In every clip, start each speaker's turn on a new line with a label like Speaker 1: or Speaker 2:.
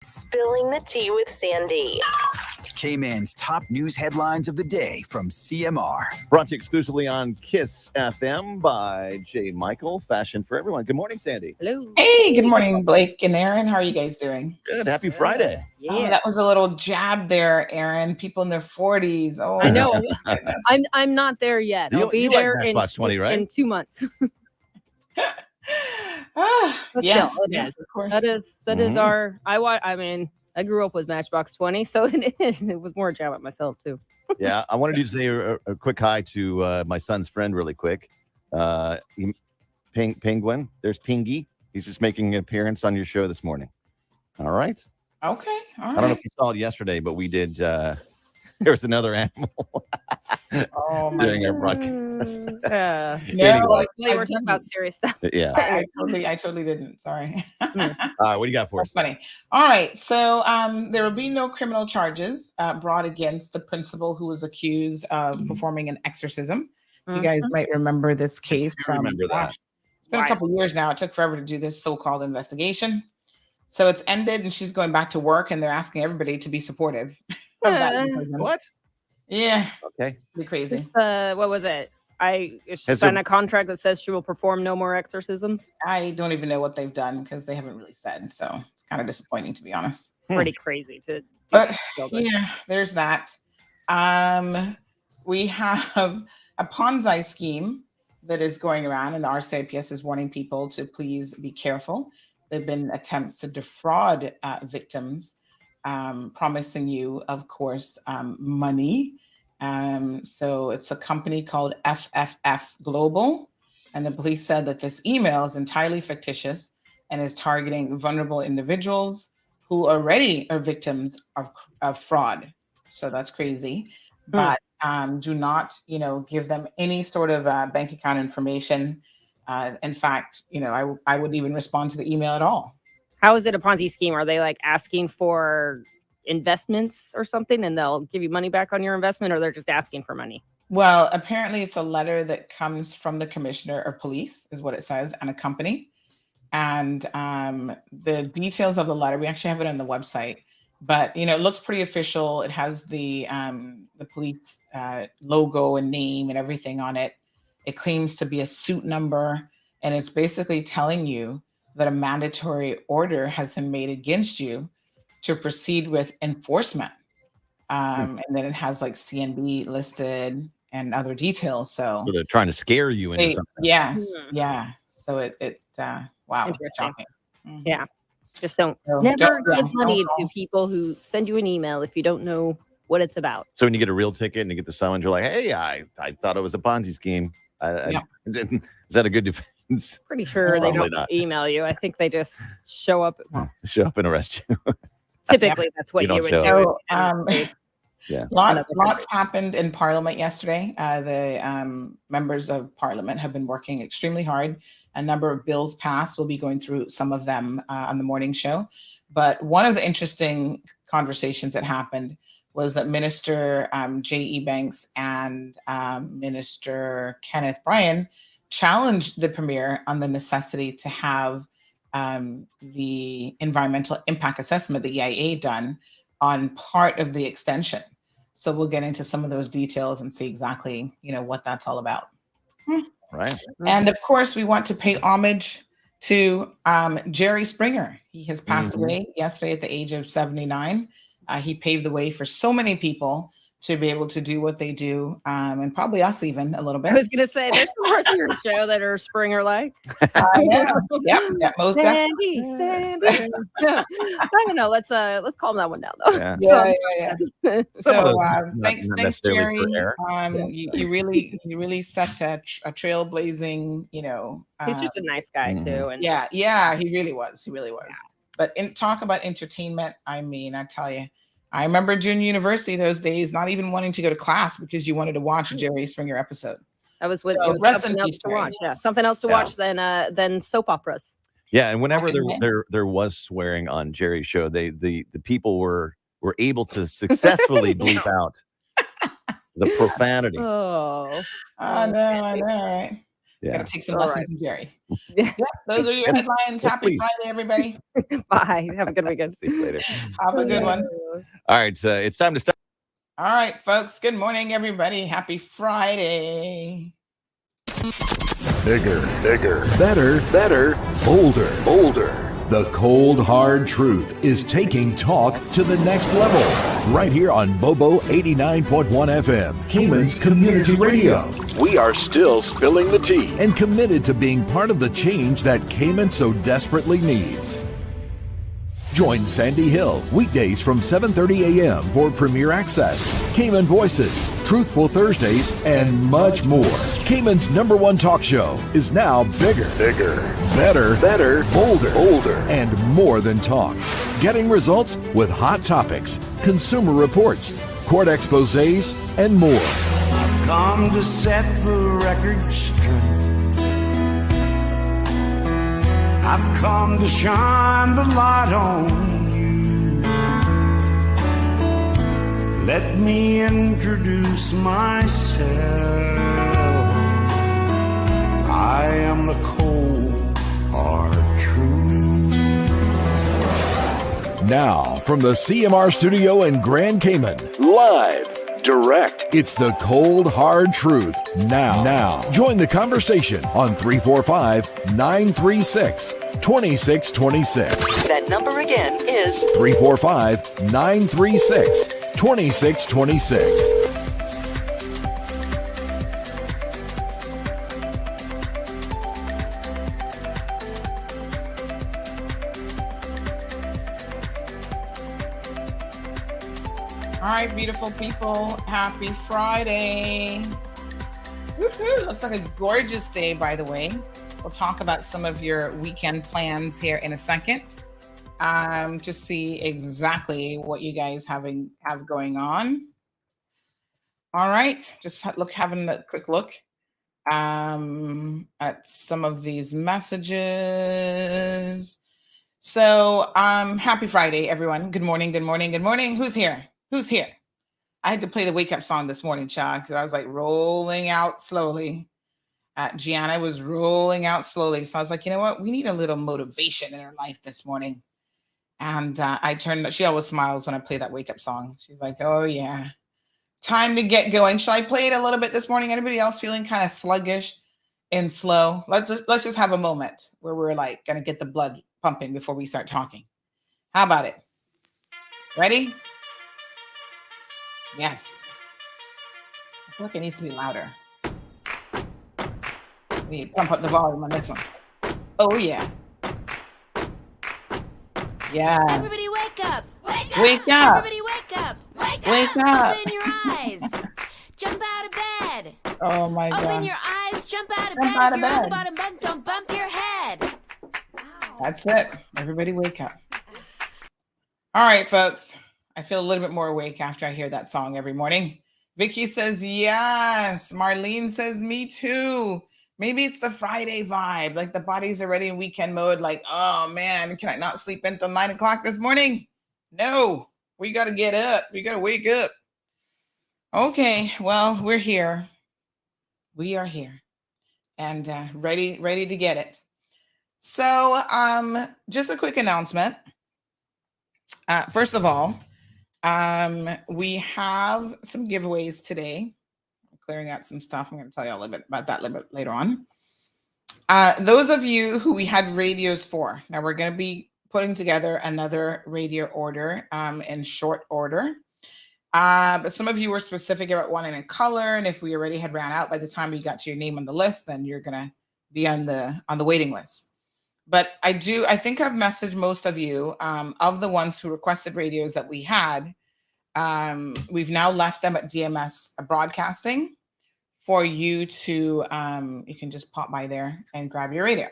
Speaker 1: Spilling the tea with Sandy.
Speaker 2: Cayman's top news headlines of the day from CMR.
Speaker 3: Brought to you exclusively on KISS FM by J. Michael, Fashion for Everyone. Good morning, Sandy.
Speaker 4: Hello.
Speaker 5: Hey, good morning, Blake and Aaron. How are you guys doing?
Speaker 3: Good. Happy Friday.
Speaker 4: Yeah.
Speaker 5: Oh, that was a little jab there, Aaron. People in their 40s. Oh,
Speaker 4: I know.
Speaker 5: goodness.
Speaker 4: I'm not there yet. I'll be
Speaker 3: You like
Speaker 4: there
Speaker 3: Matchbox 20, right?
Speaker 4: in 2 months. But
Speaker 5: Yes,
Speaker 4: still, it
Speaker 5: yes,
Speaker 4: is.
Speaker 5: of course.
Speaker 4: That is our. I grew up with Matchbox 20, so it was more a jab at myself too.
Speaker 3: Yeah, I wanted to say a quick hi to my son's friend really quick. Penguin. There's Pingy. He's just making an appearance on your show this morning. All right.
Speaker 5: Okay. All right.
Speaker 3: I don't know if you saw it yesterday, but we did. There was another animal
Speaker 5: Oh, my
Speaker 3: during our broadcast.
Speaker 4: Yeah.
Speaker 5: No,
Speaker 4: Well,
Speaker 5: I
Speaker 4: we're talking about serious stuff.
Speaker 3: Yeah.
Speaker 5: I totally didn't. Sorry.
Speaker 3: All right. What do you got for us?
Speaker 5: That's funny. All right. So there will be no criminal charges brought against the principal who was accused of performing an exorcism. You guys might remember this case
Speaker 3: do
Speaker 5: from,
Speaker 3: remember that.
Speaker 5: gosh, it's been a couple of years now. It took forever to do this so-called investigation. So it's ended and she's going back to work and they're asking everybody to be supportive of that. imprisonment.
Speaker 3: What?
Speaker 5: Yeah.
Speaker 3: Okay.
Speaker 5: Pretty crazy.
Speaker 4: Just, what was it? She
Speaker 3: Has
Speaker 4: signed
Speaker 3: there-
Speaker 4: a contract that says she will perform no more exorcisms.
Speaker 5: I don't even know what they've done because they haven't really said. So it's kind of disappointing, to be honest.
Speaker 4: Pretty crazy to.
Speaker 5: But yeah, there's that. We have a Ponzi scheme that is going around, and the RCIPS is warning people to please be careful. There have been attempts to defraud victims, promising you, of course, money. So it's a company called FFF Global, and the police said that this email is entirely fictitious and is targeting vulnerable individuals who already are victims of fraud. So that's crazy. But do not, give them any sort of bank account information. In fact, I wouldn't even respond to the email at all.
Speaker 4: How is it a Ponzi scheme? Are they like asking for investments or something and they'll give you money back on your investment, or they're just asking for money?
Speaker 5: Well, apparently it's a letter that comes from the commissioner of police, is what it says, and a company. And the details of the letter, we actually have it on the website, but it looks pretty official. It has the police logo and name and everything on it. It claims to be a suit number, and it's basically telling you that a mandatory order has been made against you to proceed with enforcement. And then it has like CNB listed and other details. So
Speaker 3: they're trying to scare you into something.
Speaker 5: yes, yeah. So wow, it's
Speaker 4: Interesting.
Speaker 5: shocking. Mhm.
Speaker 4: Yeah. Just don't
Speaker 5: So
Speaker 4: never
Speaker 5: don't-
Speaker 4: give money
Speaker 5: don't-
Speaker 4: to people who send you an email if you don't know what it's about.
Speaker 3: So when you get a real ticket and you get the summons, you're like, hey, I thought it was a Ponzi scheme.
Speaker 5: Yeah.
Speaker 3: Is that a good defense?
Speaker 4: Pretty sure they
Speaker 3: Probably
Speaker 4: don't
Speaker 3: not.
Speaker 4: email you. I think they just show up.
Speaker 3: Show up and arrest you.
Speaker 4: Typically, that's what
Speaker 3: You
Speaker 4: you
Speaker 3: don't
Speaker 4: would
Speaker 3: show
Speaker 4: do.
Speaker 5: So,
Speaker 3: Yeah.
Speaker 5: lots happened in Parliament yesterday. The members of Parliament have been working extremely hard. A number of bills passed. We'll be going through some of them on the morning show. But one of the interesting conversations that happened was that Minister J.E. Banks and Minister Kenneth Bryan challenged the Premier on the necessity to have the environmental impact assessment, the EIA, done on part of the extension. So we'll get into some of those details and see exactly, what that's all about.
Speaker 3: Right.
Speaker 5: And of course, we want to pay homage to Jerry Springer. He has passed away yesterday at the age of 79. He paved the way for so many people to be able to do what they do, and probably us even a little
Speaker 4: I
Speaker 5: bit.
Speaker 4: was going to say, there's some parts of your show that are Springer-like.
Speaker 5: Yeah, most definitely.
Speaker 4: Sandy. Yeah. I don't know. Let's calm that one down, though.
Speaker 3: Yeah.
Speaker 5: Yeah.
Speaker 3: Some of
Speaker 5: So
Speaker 3: those not
Speaker 5: thanks,
Speaker 3: necessarily for
Speaker 5: Jerry.
Speaker 3: air.
Speaker 5: You really set a trailblazing,
Speaker 4: He's just a nice guy, too. And
Speaker 5: yeah, he really was. But talk about entertainment. I mean, I tell you, I remember junior university those days, not even wanting to go to class because you wanted to watch a Jerry Springer episode.
Speaker 4: I was with
Speaker 5: So
Speaker 4: it was
Speaker 5: rest
Speaker 4: something
Speaker 5: in
Speaker 4: else
Speaker 5: peace,
Speaker 4: to
Speaker 5: Jerry.
Speaker 4: watch. Yeah, something else to watch than soap operas.
Speaker 3: Yeah, and whenever
Speaker 5: Okay.
Speaker 3: there was swearing on Jerry's show, the people were able to successfully bleep out the profanity.
Speaker 4: Oh,
Speaker 5: I know, right?
Speaker 3: Yeah.
Speaker 5: Gotta take some
Speaker 4: All
Speaker 5: lessons from Jerry.
Speaker 4: Yeah.
Speaker 5: Yep, those are your
Speaker 3: Yes.
Speaker 5: headlines.
Speaker 3: Yes,
Speaker 5: Happy
Speaker 3: please.
Speaker 5: Friday, everybody.
Speaker 4: Bye. Have a good weekend.
Speaker 3: See you later.
Speaker 5: Have a good one.
Speaker 3: All right, so it's time to start.
Speaker 5: All right, folks. Good morning, everybody. Happy Friday.
Speaker 6: Bigger, better, bolder. The cold, hard truth is taking talk to the next level. Right here on Bobo 89.1 FM, Cayman's community radio.
Speaker 7: We are still spilling the tea.
Speaker 6: And committed to being part of the change that Cayman so desperately needs. Join Sandy Hill weekdays from 7:30 a.m. for Premier Access, Cayman Voices, Truthful Thursdays, and much more. Cayman's #1 talk show is now bigger, better, bolder, and more than talk. Getting results with hot topics, consumer reports, court exposés, and more.
Speaker 8: Come to set the record straight. I've come to shine the light on you. Let me introduce myself. I am the cold, hard truth.
Speaker 6: Now, from the CMR studio in Grand Cayman,
Speaker 7: Live, direct.
Speaker 6: it's the cold, hard truth. Now, join the conversation on 345-936-2626.
Speaker 1: That number again is
Speaker 6: 345-936-2626.
Speaker 5: All right, beautiful people. Happy Friday. Woo-hoo. Looks like a gorgeous day, by the way. We'll talk about some of your weekend plans here in a second. To see exactly what you guys have going on. All right, just having a quick look at some of these messages. So, happy Friday, everyone. Good morning. Who's here? I had to play the wake up song this morning, child, because I was like rolling out slowly. Gianna was rolling out slowly. So I was like, you know what? We need a little motivation in our life this morning. And she always smiles when I play that wake up song. She's like, oh yeah, time to get going. Shall I play it a little bit this morning? Anybody else feeling kind of sluggish and slow? Let's just have a moment where we're like going to get the blood pumping before we start talking. How about it? Ready? Yes. I feel like it needs to be louder. We need to pump up the volume on this one. Oh, yeah. Yeah.
Speaker 9: Everybody wake up.
Speaker 5: Wake up.
Speaker 9: Everybody wake up.
Speaker 5: Wake up.
Speaker 9: Open your eyes. Jump out of bed.
Speaker 5: Oh, my God.
Speaker 9: Open your eyes. Jump out of
Speaker 5: Jump
Speaker 9: bed.
Speaker 5: out
Speaker 9: If
Speaker 5: of
Speaker 9: you're on
Speaker 5: bed.
Speaker 9: the bottom bunk, don't bump your head.
Speaker 5: That's it. Everybody wake up. All right, folks. I feel a little bit more awake after I hear that song every morning. Vicky says, yes. Marlene says, me too. Maybe it's the Friday vibe. Like the body's already in weekend mode. Like, oh man, can I not sleep until 9 o'clock this morning? No, we got to get up. We got to wake up. Okay, well, we're here. We are here and ready to get it. So just a quick announcement. First of all, we have some giveaways today. I'm clearing out some stuff. I'm going to tell you a little bit about that a little bit later on. Those of you who we had radios for, now we're going to be putting together another radio order in short order. But some of you were specific about wanting a color, and if we already had ran out by the time you got to your name on the list, then you're going to be on the waiting list. But I think I've messaged most of you of the ones who requested radios that we had. We've now left them at DMS Broadcasting for you to, you can just pop by there and grab your radio.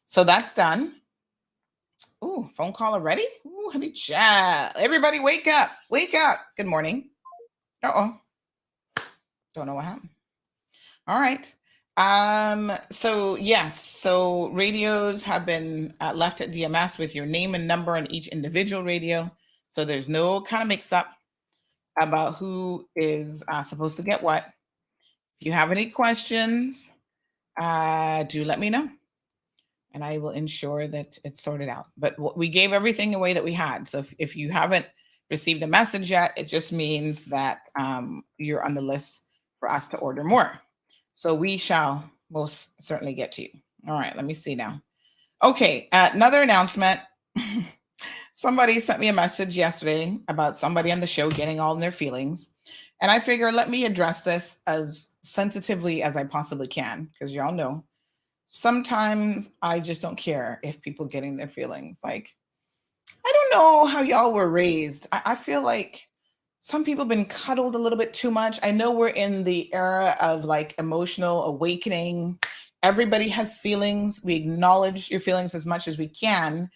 Speaker 5: So that's done. Ooh, phone call already? Ooh, honey chat. Everybody wake up. Wake up. Good morning. Uh-oh. Don't know what happened. All right. So yes, so radios have been left at DMS with your name and number on each individual radio. So there's no kind of mix up about who is supposed to get what. If you have any questions, do let me know, and I will ensure that it's sorted out. But we gave everything away that we had. So if you haven't received a message yet, it just means that you're on the list for us to order more. So we shall most certainly get to you. All right, let me see now. Okay, another announcement. Somebody sent me a message yesterday about somebody on the show getting all in their feelings. And I figure, let me address this as sensitively as I possibly can, because y'all know sometimes I just don't care if people getting their feelings. Like, I don't know how y'all were raised. I feel like some people have been cuddled a little bit too much. I know we're in the era of like emotional awakening. Everybody has feelings. We acknowledge your feelings as much as we can,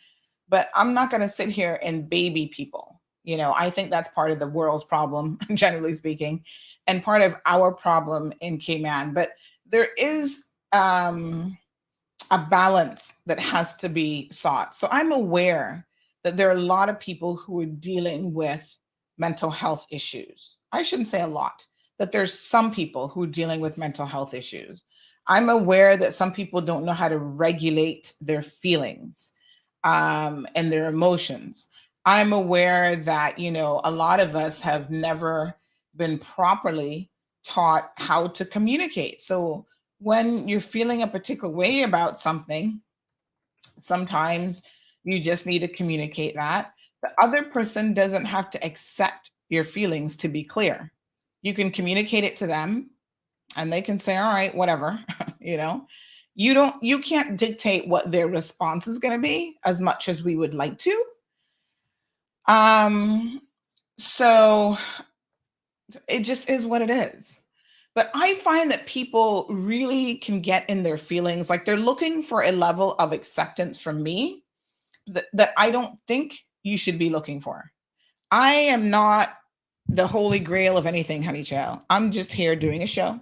Speaker 5: but I'm not going to sit here and baby people. I think that's part of the world's problem, generally speaking, and part of our problem in Cayman. But there is a balance that has to be sought. So I'm aware that there are a lot of people who are dealing with mental health issues. I shouldn't say a lot, that there's some people who are dealing with mental health issues. I'm aware that some people don't know how to regulate their feelings and their emotions. I'm aware that, a lot of us have never been properly taught how to communicate. So when you're feeling a particular way about something, sometimes you just need to communicate that. The other person doesn't have to accept your feelings to be clear. You can communicate it to them and they can say, all right, whatever, you can't dictate what their response is going to be as much as we would like to. So it just is what it is. But I find that people really can get in their feelings, like they're looking for a level of acceptance from me that I don't think you should be looking for. I am not the holy grail of anything, honey child. I'm just here doing a show,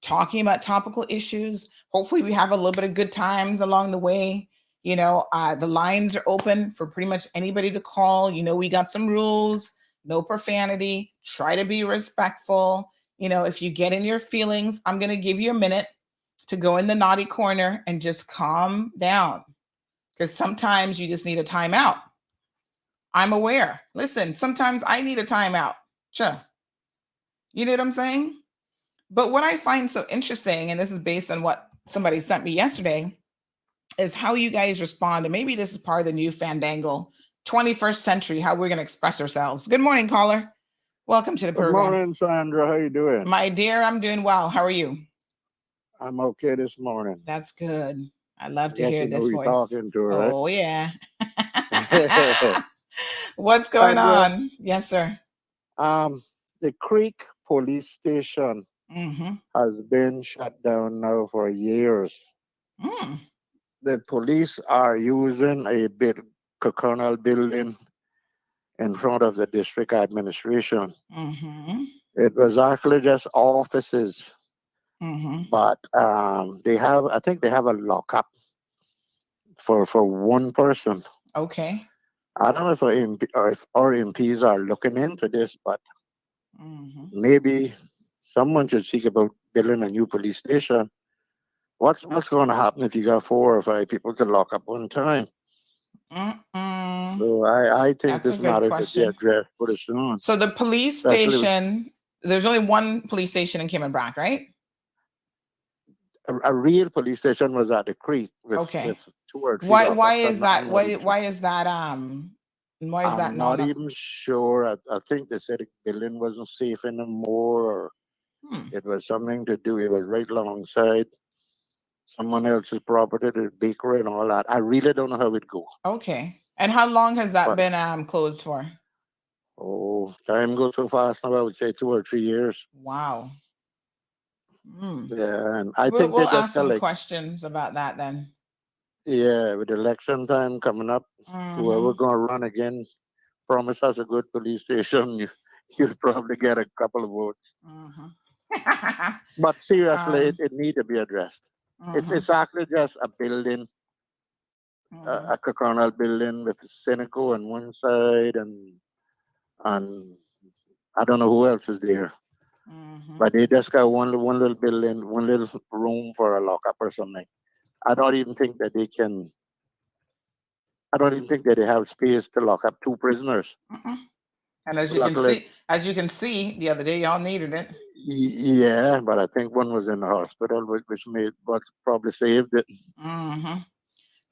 Speaker 5: talking about topical issues. Hopefully we have a little bit of good times along the way. The lines are open for pretty much anybody to call. We got some rules, no profanity, try to be respectful. If you get in your feelings, I'm going to give you a minute to go in the naughty corner and just calm down, because sometimes you just need a timeout. I'm aware. Listen, sometimes I need a timeout. Sure. You know what I'm saying? But what I find so interesting, and this is based on what somebody sent me yesterday, is how you guys respond. And maybe this is part of the new fandangle, 21st century, how we're going to express ourselves. Good morning, caller. Welcome to the program.
Speaker 10: Good morning, Sandra. How you doing?
Speaker 5: My dear, I'm doing well. How are you?
Speaker 10: I'm okay this morning.
Speaker 5: That's good. I love to hear this voice.
Speaker 10: Talking to her, right?
Speaker 5: Oh, yeah. What's going on? Yes, sir.
Speaker 10: The Creek Police Station has been shut down now for years. The police are using a big colonial building in front of the district administration. It was actually just offices, but I think they have a lockup for one person.
Speaker 5: Okay.
Speaker 10: I don't know if our MPs are looking into this, but maybe someone should think about building a new police station. What's going to happen if you got 4 or 5 people to lock up one time? So I think this matter should be addressed pretty soon.
Speaker 5: So the police station, there's only one police station in Cayman Brac, right?
Speaker 10: A real police station was at the Creek with 2 or 3.
Speaker 5: Why is that? Why is that? Why is that
Speaker 10: I'm not even sure. I think they said the building wasn't safe anymore, or it was something to do. It was right alongside someone else's property, the bakery and all that. I really don't know how it go.
Speaker 5: Okay. And how long has that been closed for?
Speaker 10: Oh, time goes so fast now. I would say 2 or 3 years.
Speaker 5: Wow.
Speaker 10: Yeah, and I think
Speaker 5: we'll ask some questions about that then.
Speaker 10: Yeah, with election time coming up, whoever gonna run again, promise us a good police station, you'll probably get a couple of votes. But seriously, it need to be addressed. It's actually just a building, a colonial building with a Seneco on one side, and I don't know who else is there. But they just got one little building, one little room for a lockup or something. I don't even think that they have space to lock up 2 prisoners.
Speaker 5: And as you can see, the other day y'all needed it.
Speaker 10: Yeah, but I think one was in the hospital, which probably saved it.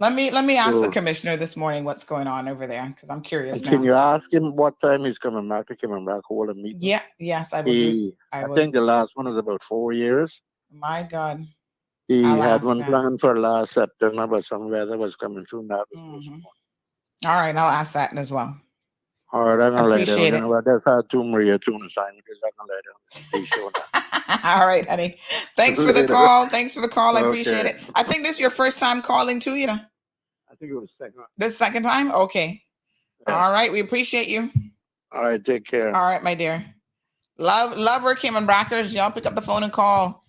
Speaker 5: Let me ask the commissioner this morning what's going on over there, because I'm curious now.
Speaker 10: Can you ask him what time he's coming back? To coming back, hold a meeting.
Speaker 5: Yeah, yes, I will.
Speaker 10: I think the last one was about 4 years.
Speaker 5: My God.
Speaker 10: He had one planned for last September, but some weather was coming through. That was
Speaker 5: all right, I'll ask that as well.
Speaker 10: All right, I'm gonna
Speaker 5: appreciate
Speaker 10: it. I just had 2 Maria tune assignment because I'm gonna let him be shown.
Speaker 5: All right, honey. Thanks for the call. Thanks for the call. I appreciate it. I think this is your first time calling too, you know.
Speaker 10: I think it was second.
Speaker 5: This second time? Okay. Yeah. All right. We appreciate you.
Speaker 10: All right. Take care.
Speaker 5: All right, my dear. Love our Cayman Brackers. Y'all pick up the phone and call.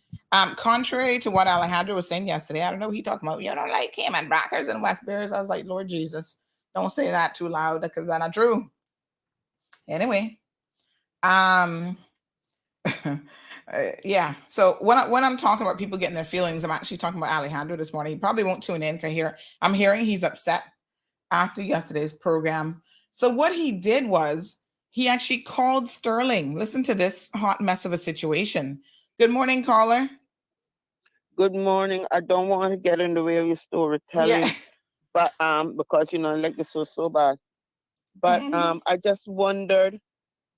Speaker 5: Contrary to what Alejandro was saying yesterday, I don't know what he talking about. You don't like Cayman Brackers and West Bears. I was like, Lord Jesus, don't say that too loud because that's not true. Anyway, yeah. So when I'm talking about people getting their feelings, I'm actually talking about Alejandro this morning. He probably won't tune in because I'm hearing he's upset after yesterday's program. So what he did was he actually called Sterling. Listen to this hot mess of a situation. Good morning, caller.
Speaker 11: Good morning. I don't want to get in the way of your storytelling, but because like this was so bad. But I just wondered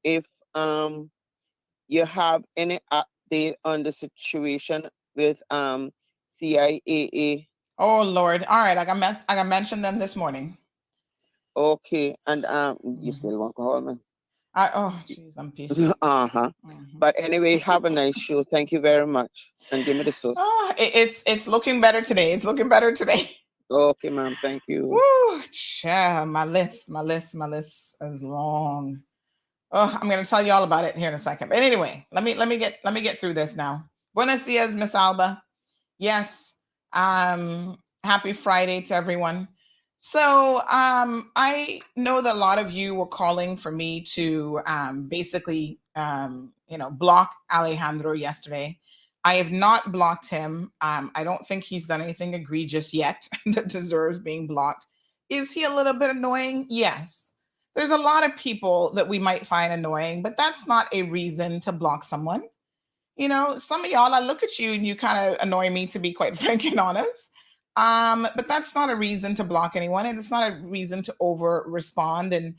Speaker 11: if you have any update on the situation with CIAA.
Speaker 5: Oh Lord! All right, I got mentioned them this morning.
Speaker 11: Okay, and you still want to call me?
Speaker 5: Oh jeez, I'm patient.
Speaker 11: But anyway, have a nice show. Thank you very much, and give me the sauce.
Speaker 5: Oh, it's looking better today. It's looking better today.
Speaker 11: Okay, ma'am. Thank you.
Speaker 5: Woo, child, my list is long. Oh, I'm gonna tell you all about it here in a second. But anyway, let me get through this now. Buenos dias, Miss Alba. Yes. Happy Friday to everyone. So I know that a lot of you were calling for me to basically block Alejandro yesterday. I have not blocked him. I don't think he's done anything egregious yet that deserves being blocked. Is he a little bit annoying? Yes. There's a lot of people that we might find annoying, but that's not a reason to block someone. Some of y'all, I look at you and you kind of annoy me, to be quite frank and honest. But that's not a reason to block anyone, and it's not a reason to over respond. And,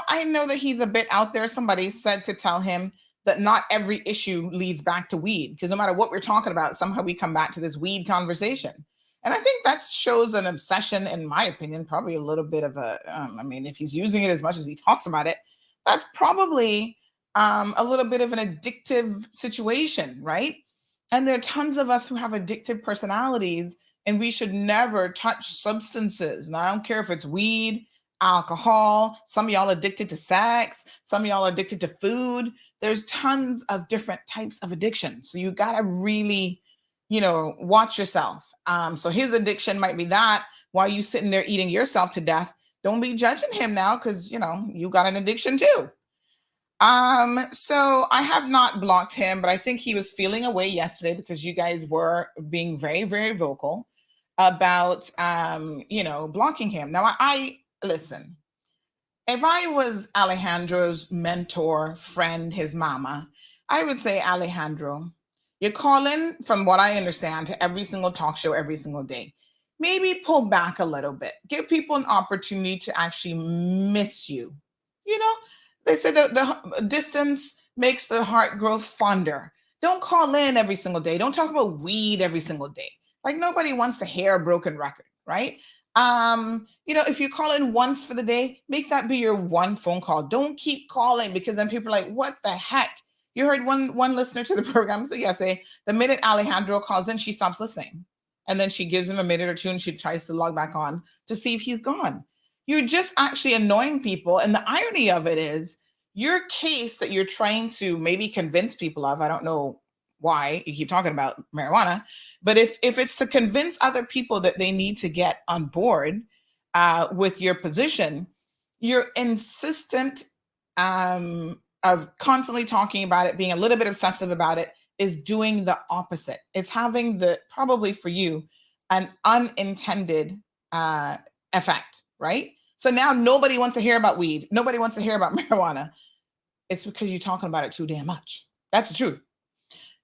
Speaker 5: I know that he's a bit out there. Somebody said to tell him that not every issue leads back to weed, because no matter what we're talking about, somehow we come back to this weed conversation. And I think that shows an obsession, in my opinion, probably a little bit of a, if he's using it as much as he talks about it, that's probably a little bit of an addictive situation, right? And there are tons of us who have addictive personalities, and we should never touch substances. Now, I don't care if it's weed, alcohol, some of y'all addicted to sex, some of y'all addicted to food. There's tons of different types of addiction. So you got to really, watch yourself. So his addiction might be that while you sitting there eating yourself to death. Don't be judging him now because, you got an addiction too. So I have not blocked him, but I think he was feeling away yesterday because you guys were being very, very vocal about, blocking him. Now, I listen, if I was Alejandro's mentor, friend, his mama, I would say, Alejandro, you call in, from what I understand, to every single talk show every single day. Maybe pull back a little bit. Give people an opportunity to actually miss you. They say that the distance makes the heart grow fonder. Don't call in every single day. Don't talk about weed every single day. Like, nobody wants to hear a broken record, right? If you call in once for the day, make that be your one phone call. Don't keep calling, because then people are like, what the heck? You heard one listener to the program say yesterday, the minute Alejandro calls in, she stops listening. And then she gives him a minute or two and she tries to log back on to see if he's gone. You're just actually annoying people. And the irony of it is, your case that you're trying to maybe convince people of, I don't know why you keep talking about marijuana, but if it's to convince other people that they need to get on board with your position, your insistent of constantly talking about it, being a little bit obsessive about it, is doing the opposite. It's having probably for you, an unintended effect, right? So now nobody wants to hear about weed. Nobody wants to hear about marijuana. It's because you're talking about it too damn much. That's the truth.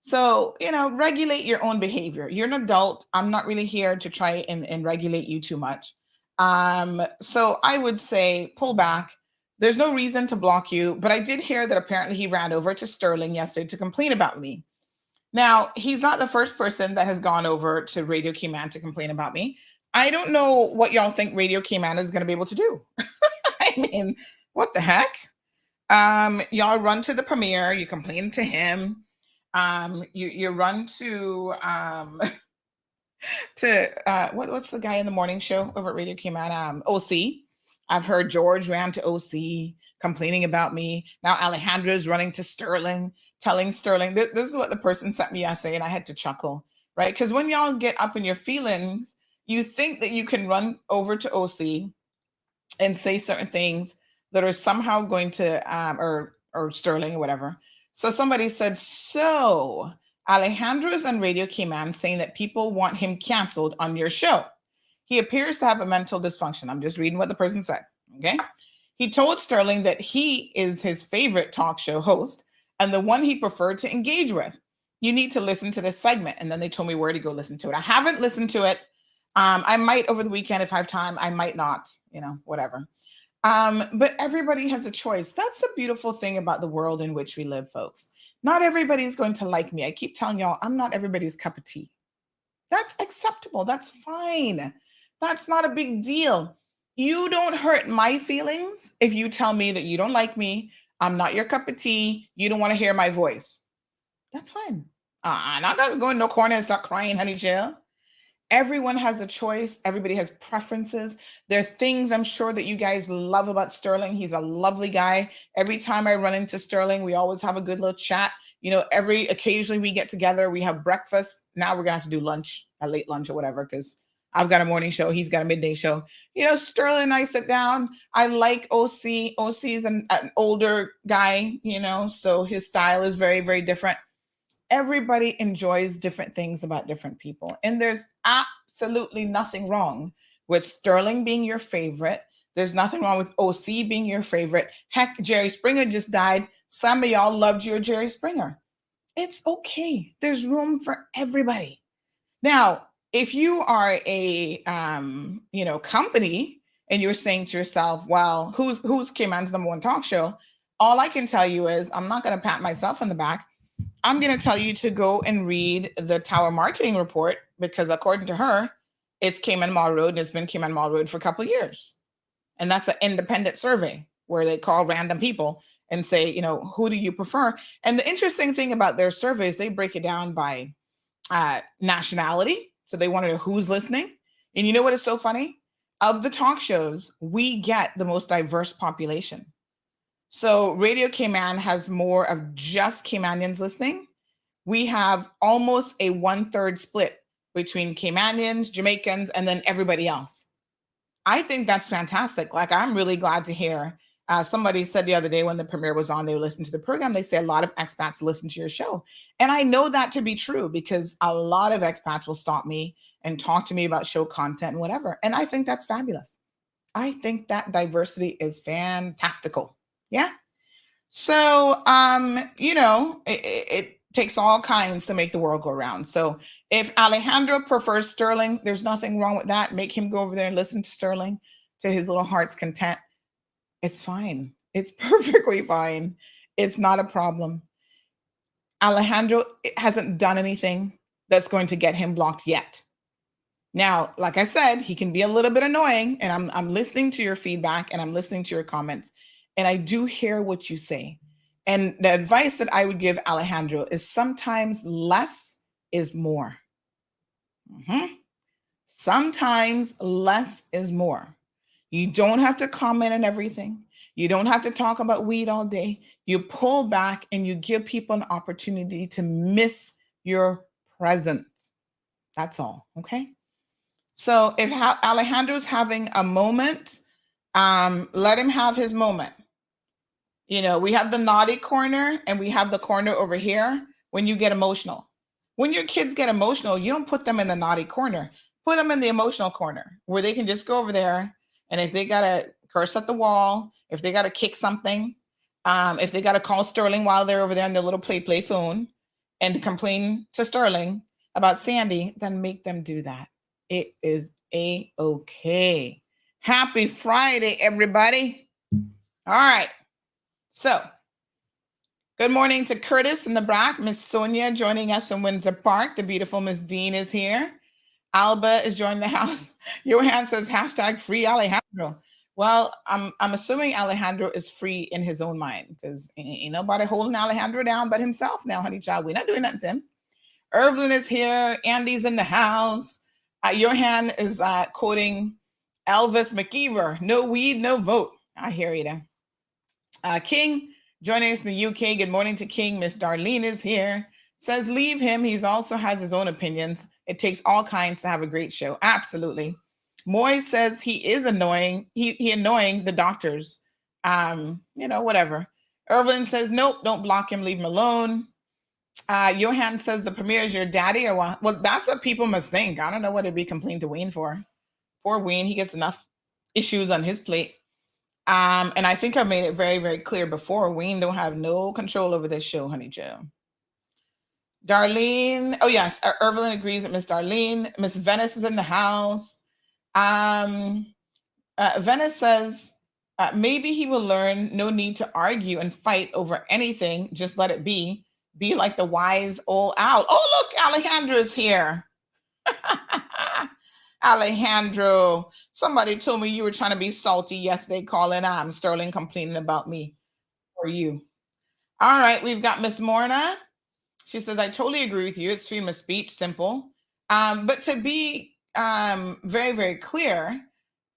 Speaker 5: So, regulate your own behavior. You're an adult. I'm not really here to try and regulate you too much. So I would say pull back. There's no reason to block you, but I did hear that apparently he ran over to Sterling yesterday to complain about me. Now, he's not the first person that has gone over to Radio Cayman to complain about me. I don't know what y'all think Radio Cayman is going to be able to do. I mean, what the heck? Y'all run to the premier, you complain to him. You run to what's the guy in the morning show over at Radio Cayman? OC. I've heard George ran to OC complaining about me. Now Alejandra's running to Sterling, telling Sterling. This is what the person sent me yesterday, and I had to chuckle, right? Because when y'all get up in your feelings, you think that you can run over to OC and say certain things that are somehow going to, or Sterling or whatever. So somebody said, so Alejandra's on Radio Cayman saying that people want him canceled on your show. He appears to have a mental dysfunction. I'm just reading what the person said, okay? He told Sterling that he is his favorite talk show host and the one he preferred to engage with. You need to listen to this segment. And then they told me where to go listen to it. I haven't listened to it. I might over the weekend if I have time. I might not, whatever. But everybody has a choice. That's the beautiful thing about the world in which we live, folks. Not everybody's going to like me. I keep telling y'all, I'm not everybody's cup of tea. That's acceptable. That's fine. That's not a big deal. You don't hurt my feelings if you tell me that you don't like me. I'm not your cup of tea. You don't want to hear my voice. That's fine. I'm not going to go in no corner and start crying, honey chill. Everyone has a choice. Everybody has preferences. There are things I'm sure that you guys love about Sterling. He's a lovely guy. Every time I run into Sterling, we always have a good little chat. Occasionally we get together, we have breakfast. Now we're going to have to do lunch, a late lunch or whatever, because I've got a morning show. He's got a midday show. Sterling and I sit down. I like OC. OC is an older guy, so his style is very, very different. Everybody enjoys different things about different people. And there's absolutely nothing wrong with Sterling being your favorite. There's nothing wrong with OC being your favorite. Heck, Jerry Springer just died. Some of y'all loved your Jerry Springer. It's okay. There's room for everybody. Now, if you are a company and you're saying to yourself, well, who's Cayman's number one talk show? All I can tell you is I'm not going to pat myself on the back. I'm going to tell you to go and read the Tower Marketing Report, because according to her, it's Cayman Mall Road and it's been Cayman Mall Road for a couple of years. And that's an independent survey where they call random people and say, who do you prefer? And the interesting thing about their surveys, they break it down by nationality. So they want to know who's listening. And you know what is so funny? Of the talk shows, we get the most diverse population. So Radio Cayman has more of just Caymanians listening. We have almost a 1/3 split between Caymanians, Jamaicans, and then everybody else. I think that's fantastic. Like, I'm really glad to hear. Somebody said the other day when the premiere was on, they listened to the program. They say a lot of expats listen to your show. And I know that to be true because a lot of expats will stop me and talk to me about show content and whatever. And I think that's fabulous. I think that diversity is fantastical. Yeah. So, it takes all kinds to make the world go around. So if Alejandro prefers Sterling, there's nothing wrong with that. Make him go over there and listen to Sterling to his little heart's content. It's fine. It's perfectly fine. It's not a problem. Alejandro hasn't done anything that's going to get him blocked yet. Now, like I said, he can be a little bit annoying, and I'm listening to your feedback and I'm listening to your comments, and I do hear what you say. And the advice that I would give Alejandro is sometimes less is more. Sometimes less is more. You don't have to comment on everything. You don't have to talk about weed all day. You pull back and you give people an opportunity to miss your presence. That's all, okay? So if Alejandro's having a moment, let him have his moment. You know, we have the naughty corner and we have the corner over here when you get emotional. When your kids get emotional, you don't put them in the naughty corner. Put them in the emotional corner where they can just go over there. And if they got to curse at the wall, if they got to kick something, if they got to call Sterling while they're over there on their little play phone and complain to Sterling about Sandy, then make them do that. It is A-okay. Happy Friday, everybody. All right. So, good morning to Curtis from the BRAC. Miss Sonia joining us from Windsor Park. The beautiful Miss Dean is here. Alba is joining the house. Johan says, hashtag free Alejandro. Well, I'm assuming Alejandro is free in his own mind because ain't nobody holding Alejandro down but himself now, honey child. We're not doing nothing to him. Irvin is here. Andy's in the house. Johan is quoting Elvis McKeever. No weed, no vote. I hear you there. King joining us from the UK. Good morning to King. Miss Darlene is here. Says leave him. He also has his own opinions. It takes all kinds to have a great show. Absolutely. Moy says he is annoying. He annoying the doctors. Whatever. Irvin says nope, don't block him. Leave him alone. Johan says the premier is your daddy or what? Well, that's what people must think. I don't know what it'd be complaining to Wayne for. Poor Wayne, he gets enough issues on his plate. And I think I made it very, very clear before. Wayne don't have no control over this show, honey Joe. Darlene, oh yes, Irvin agrees with Miss Darlene. Miss Venice is in the house. Venice says maybe he will learn no need to argue and fight over anything. Just let it be. Be like the wise old owl. Oh, look, Alejandro's here. Alejandro, somebody told me you were trying to be salty yesterday, calling Sterling complaining about me or you. All right, we've got Miss Morna. She says, I totally agree with you. It's freedom of speech, simple. But to be very, very clear,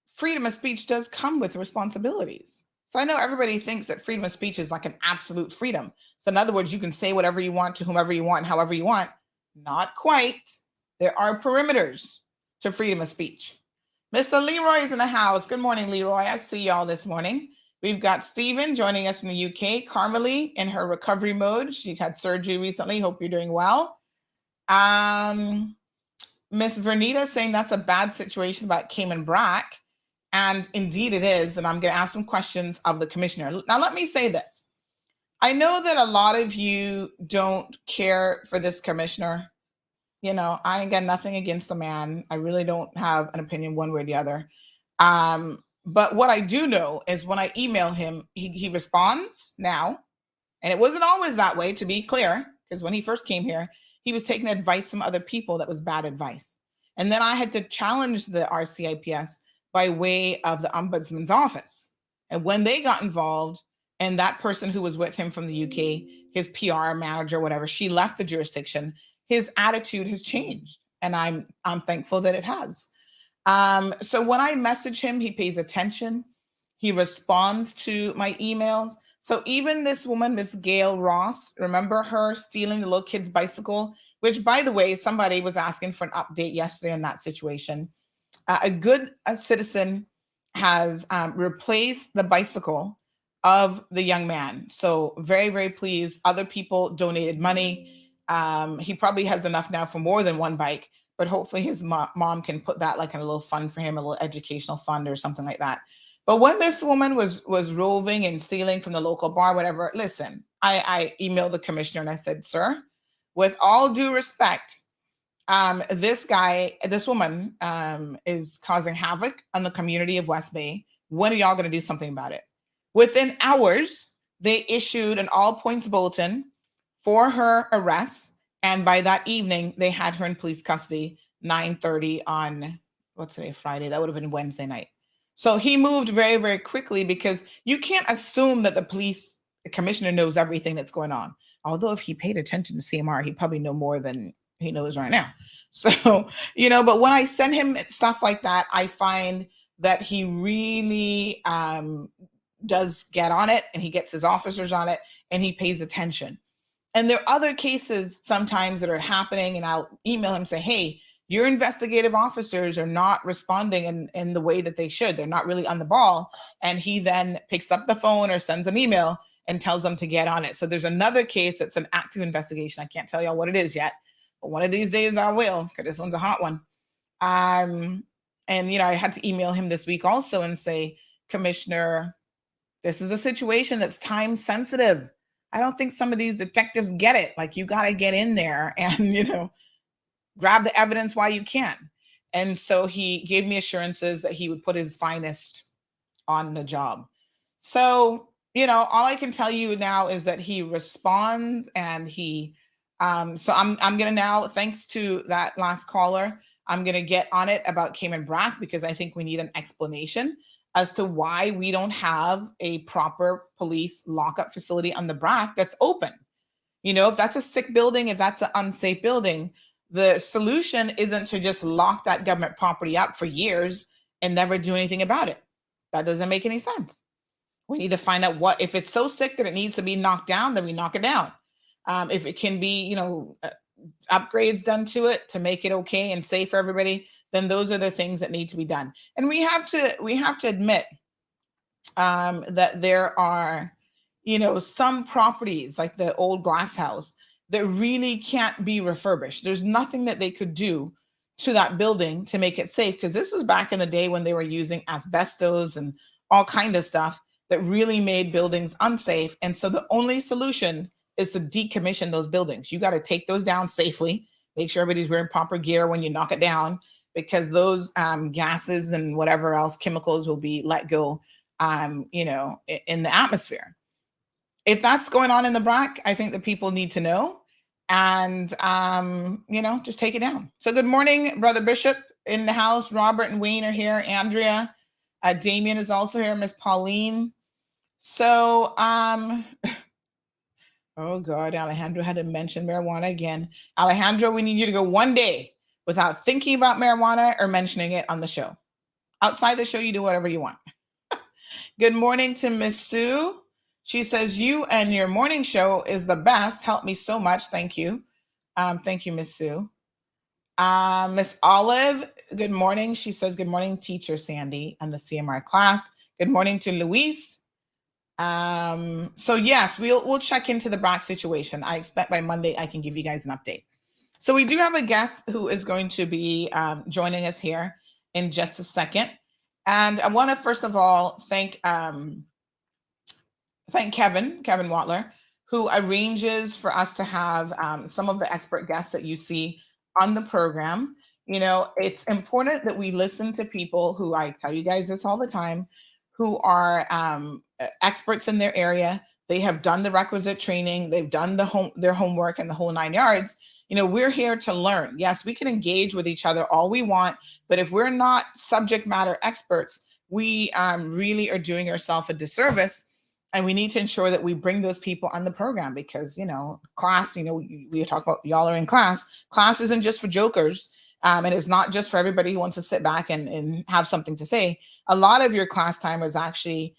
Speaker 5: freedom of speech does come with responsibilities. So I know everybody thinks that freedom of speech is like an absolute freedom. So in other words, you can say whatever you want to whomever you want and however you want. Not quite. There are perimeters to freedom of speech. Mr. Leroy is in the house. Good morning, Leroy. I see y'all this morning. We've got Stephen joining us from the UK. Carmelie in her recovery mode. She had surgery recently. Hope you're doing well. Miss Vernita saying that's a bad situation about Cayman Brack. And indeed it is. And I'm going to ask some questions of the commissioner. Now, let me say this. I know that a lot of you don't care for this commissioner. You know, I ain't got nothing against the man. I really don't have an opinion one way or the other. But what I do know is when I email him, he responds now. And it wasn't always that way, to be clear, because when he first came here, he was taking advice from other people that was bad advice. And then I had to challenge the RCIPS by way of the Ombudsman's office. And when they got involved, and that person who was with him from the UK, his PR manager, whatever, she left the jurisdiction, his attitude has changed. And I'm thankful that it has. So when I message him, he pays attention. He responds to my emails. So even this woman, Miss Gail Ross, remember her stealing the little kid's bicycle, which, by the way, somebody was asking for an update yesterday on that situation. A good citizen has replaced the bicycle of the young man. So very, very pleased. Other people donated money. He probably has enough now for more than one bike, but hopefully his mom can put that like in a little fund for him, a little educational fund or something like that. But when this woman was roving and stealing from the local bar, whatever, listen, I emailed the commissioner and I said, sir, with all due respect, this woman is causing havoc on the community of West Bay. When are y'all going to do something about it? Within hours, they issued an all points bulletin for her arrest. And by that evening, they had her in police custody, 9:30 on, what's today, Friday? That would have been Wednesday night. So he moved very, very quickly because you can't assume that the police commissioner knows everything that's going on. Although if he paid attention to CMR, he'd probably know more than he knows right now. So, but when I send him stuff like that, I find that he really does get on it, and he gets his officers on it, and he pays attention. And there are other cases sometimes that are happening, and I'll email him and say, hey, your investigative officers are not responding in the way that they should. They're not really on the ball. And he then picks up the phone or sends an email and tells them to get on it. So there's another case that's an active investigation. I can't tell y'all what it is yet, but one of these days I will, because this one's a hot one. And, I had to email him this week also and say, Commissioner, this is a situation that's time sensitive. I don't think some of these detectives get it. Like, you got to get in there and, grab the evidence while you can. And so he gave me assurances that he would put his finest on the job. So, all I can tell you now is that he responds, and he, so I'm going to now, thanks to that last caller, I'm going to get on it about Cayman Brac, because I think we need an explanation as to why we don't have a proper police lockup facility on the Brac that's open. If that's a sick building, if that's an unsafe building, the solution isn't to just lock that government property up for years and never do anything about it. That doesn't make any sense. We need to find out if it's so sick that it needs to be knocked down, then we knock it down. If it can be, upgrades done to it to make it okay and safe for everybody, then those are the things that need to be done. And we have to admit that there are, some properties like the old glass house that really can't be refurbished. There's nothing that they could do to that building to make it safe, because this was back in the day when they were using asbestos and all kind of stuff that really made buildings unsafe. And so the only solution is to decommission those buildings. You got to take those down safely, make sure everybody's wearing proper gear when you knock it down, because those gases and whatever else chemicals will be let go, in the atmosphere. If that's going on in the Brac, I think that people need to know, and, just take it down. So good morning, Brother Bishop in the house. Robert and Wayne are here. Andrea, Damien is also here. Miss Pauline. So, oh God, Alejandro had to mention marijuana again. Alejandro, we need you to go one day without thinking about marijuana or mentioning it on the show. Outside the show, you do whatever you want. Good morning to Miss Sue. She says, you and your morning show is the best. Help me so much. Thank you. Thank you, Miss Sue. Miss Olive, good morning. She says, good morning, Teacher Sandy and the CMR class. Good morning to Luis. So yes, we'll check into the Brac situation. I expect by Monday I can give you guys an update. So we do have a guest who is going to be joining us here in just a second. And I want to first of all thank Kevin Watler, who arranges for us to have some of the expert guests that you see on the program. It's important that we listen to people who, I tell you guys this all the time, who are experts in their area. They have done the requisite training. They've done their homework and the whole 9 yards. We're here to learn. Yes, we can engage with each other all we want, but if we're not subject matter experts, we really are doing ourselves a disservice. And we need to ensure that we bring those people on the program, because, class, we talk about y'all are in class. Class isn't just for jokers. And it's not just for everybody who wants to sit back and have something to say. A lot of your class time is actually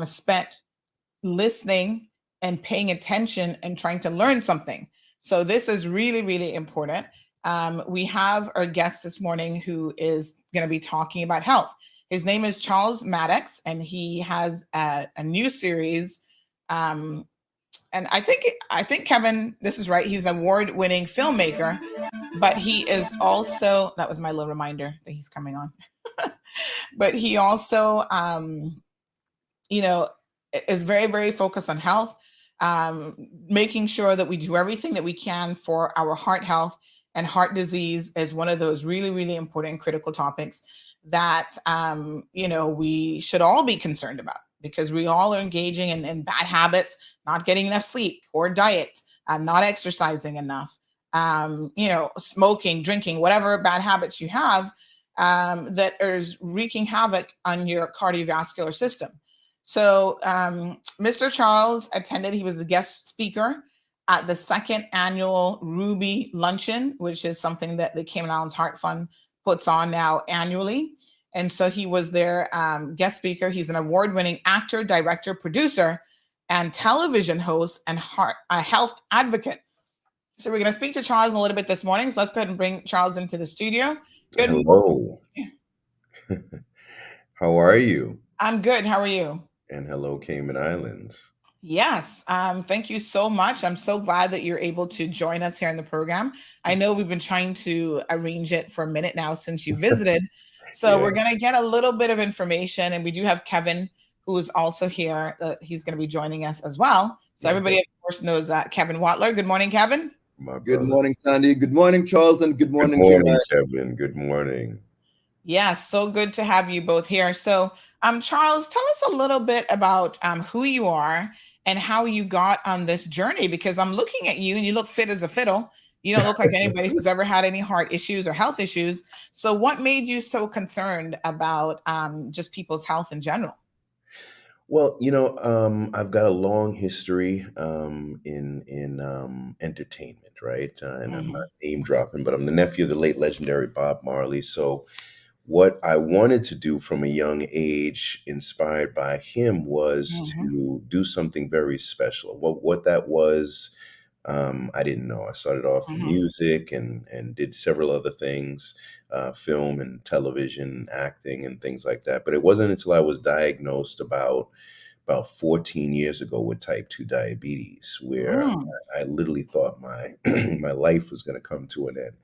Speaker 5: spent listening and paying attention and trying to learn something. So this is really, really important. We have our guest this morning who is going to be talking about health. His name is Charles Maddox, and he has a new series. And I think Kevin, this is right. He's an award-winning filmmaker, but he is also, that was my little reminder that he's coming on. But he also, is very, very focused on health, making sure that we do everything that we can for our heart health, and heart disease is one of those really, really important critical topics that, we should all be concerned about, because we all are engaging in bad habits, not getting enough sleep, poor diet, not exercising enough, smoking, drinking, whatever bad habits you have, that is wreaking havoc on your cardiovascular system. So Mr. Charles attended, he was a guest speaker at the 2nd annual Ruby Luncheon, which is something that the Cayman Islands Heart Fund puts on now annually. And so he was their guest speaker. He's an award-winning actor, director, producer, and television host and health advocate. So we're going to speak to Charles a little bit this morning. So let's go ahead and bring Charles into the studio. Good.
Speaker 12: Hello. How are you?
Speaker 5: I'm good. How are you?
Speaker 12: And hello, Cayman Islands.
Speaker 5: Yes. Thank you so much. I'm so glad that you're able to join us here in the program. I know we've been trying to arrange it for a minute now since you visited. So
Speaker 12: Yeah.
Speaker 5: we're going to get a little bit of information, and we do have Kevin, who is also here. He's going to be joining us as well. So everybody, of course, knows that Kevin Watler. Good morning, Kevin.
Speaker 12: Good morning, Sandy. Good morning, Charles, and good morning,
Speaker 13: Kevin. Good morning.
Speaker 5: Yes, so good to have you both here. So, Charles, tell us a little bit about who you are and how you got on this journey, because I'm looking at you and you look fit as a fiddle. You don't look like anybody who's ever had any heart issues or health issues. So, what made you so concerned about just people's health in general?
Speaker 13: Well, I've got a long history in entertainment, right? And I'm not name dropping, but I'm the nephew of the late legendary Bob Marley. So, what I wanted to do from a young age, inspired by him, was to do something very special. What that was, I didn't know. I started off in music and did several other things, film and television, acting, and things like that. But it wasn't until I was diagnosed about 14 years ago with type 2 diabetes, where I literally thought my my life was going to come to an end.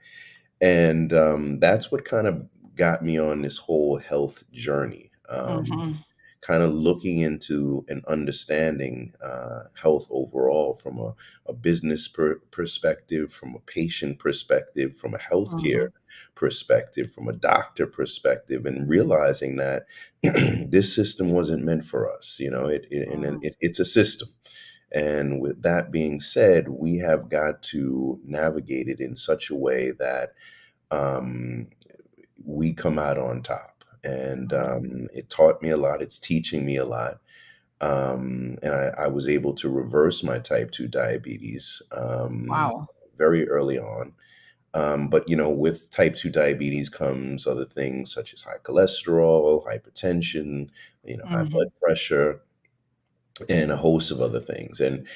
Speaker 13: And that's what kind of got me on this whole health journey, kind of looking into and understanding health overall from a business perspective, from a patient perspective, from a healthcare perspective, from a doctor perspective, and realizing that this system wasn't meant for us. It's a system. And with that being said, we have got to navigate it in such a way that um, we come out on top. And it taught me a lot. It's teaching me a lot. And I was able to reverse my type 2 diabetes
Speaker 5: Wow.
Speaker 13: very early on. But with type 2 diabetes comes other things such as high cholesterol, hypertension, high blood pressure, and a host of other things. And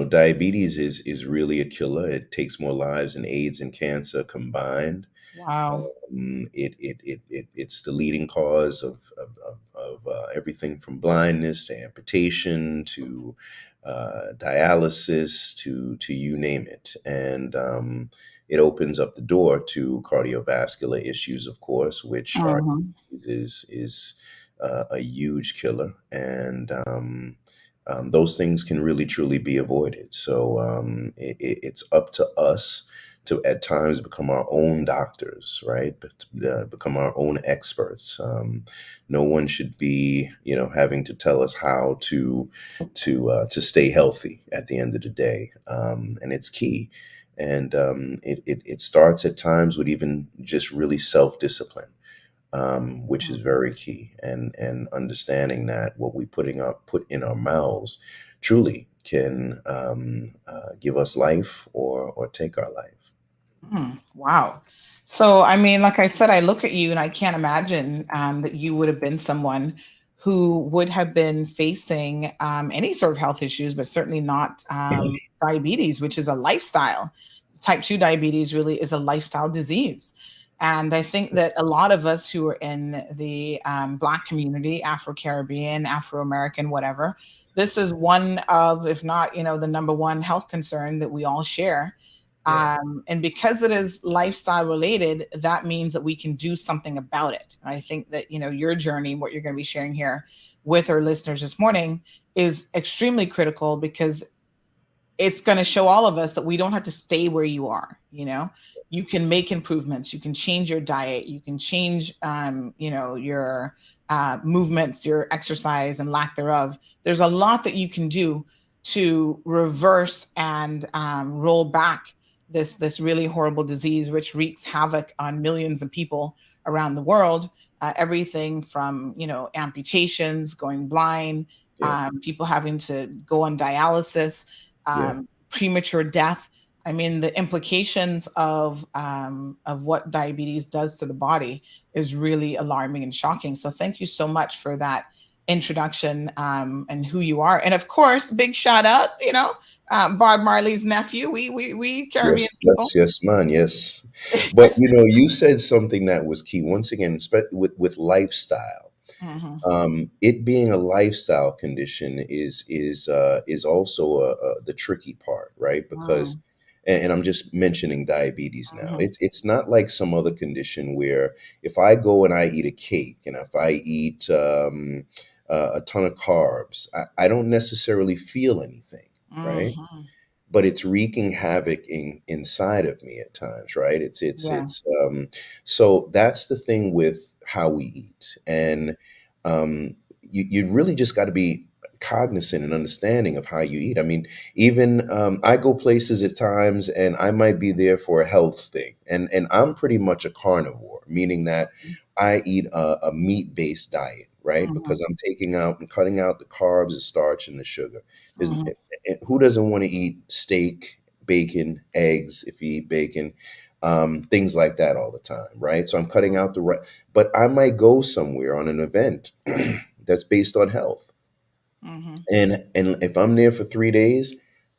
Speaker 13: diabetes is really a killer. It takes more lives than AIDS and cancer combined.
Speaker 5: Wow.
Speaker 13: It's the leading cause of everything from blindness to amputation to dialysis to you name it. And it opens up the door to cardiovascular issues, of course, which heart disease is a huge killer. And those things can really truly be avoided. So it's up to us to at times become our own doctors, right? But become our own experts. No one should be, having to tell us how to stay healthy at the end of the day, and it's key. And it starts at times with even just really self-discipline, which is very key, and understanding that what we put in our mouths truly can give us life or take our life.
Speaker 5: Wow. So, I mean, like I said, I look at you and I can't imagine that you would have been someone who would have been facing any sort of health issues, but certainly not diabetes, which is a lifestyle. Type 2 diabetes really is a lifestyle disease. And I think that a lot of us who are in the Black community, Afro-Caribbean, Afro-American, whatever, this is one of, if not, the number one health concern that we all share. And because it is lifestyle related, that means that we can do something about it. And I think that, your journey, what you're going to be sharing here with our listeners this morning is extremely critical, because it's going to show all of us that we don't have to stay where you are. You can make improvements, you can change your diet, you can change, your movements, your exercise and lack thereof. There's a lot that you can do to reverse and roll back this really horrible disease, which wreaks havoc on millions of people around the world. Everything from amputations, going blind, people having to go on dialysis, premature death. I mean, the implications of what diabetes does to the body is really alarming and shocking. So thank you so much for that introduction and who you are. And of course, big shout out, Bob Marley's nephew. We Caribbean people.
Speaker 13: Yes, man, yes. But you said something that was key. Once again, with lifestyle. It being a lifestyle condition is also the tricky part, right? Because and I'm just mentioning diabetes now. It's not like some other condition where if I go and I eat a cake and if I eat a ton of carbs, I don't necessarily feel anything, right? But it's wreaking havoc inside of me at times, right? So that's the thing with how we eat, and you really just got to be cognizant and understanding of how you eat. I mean, even I go places at times, and I might be there for a health thing, and I'm pretty much a carnivore, meaning that I eat a meat based diet, right? Because I'm taking out and cutting out the carbs, the starch, and the sugar. Who doesn't want to eat steak, bacon, eggs, if you eat bacon, things like that all the time, right? So I'm cutting out but I might go somewhere on an event that's based on health. And if I'm there for 3 days,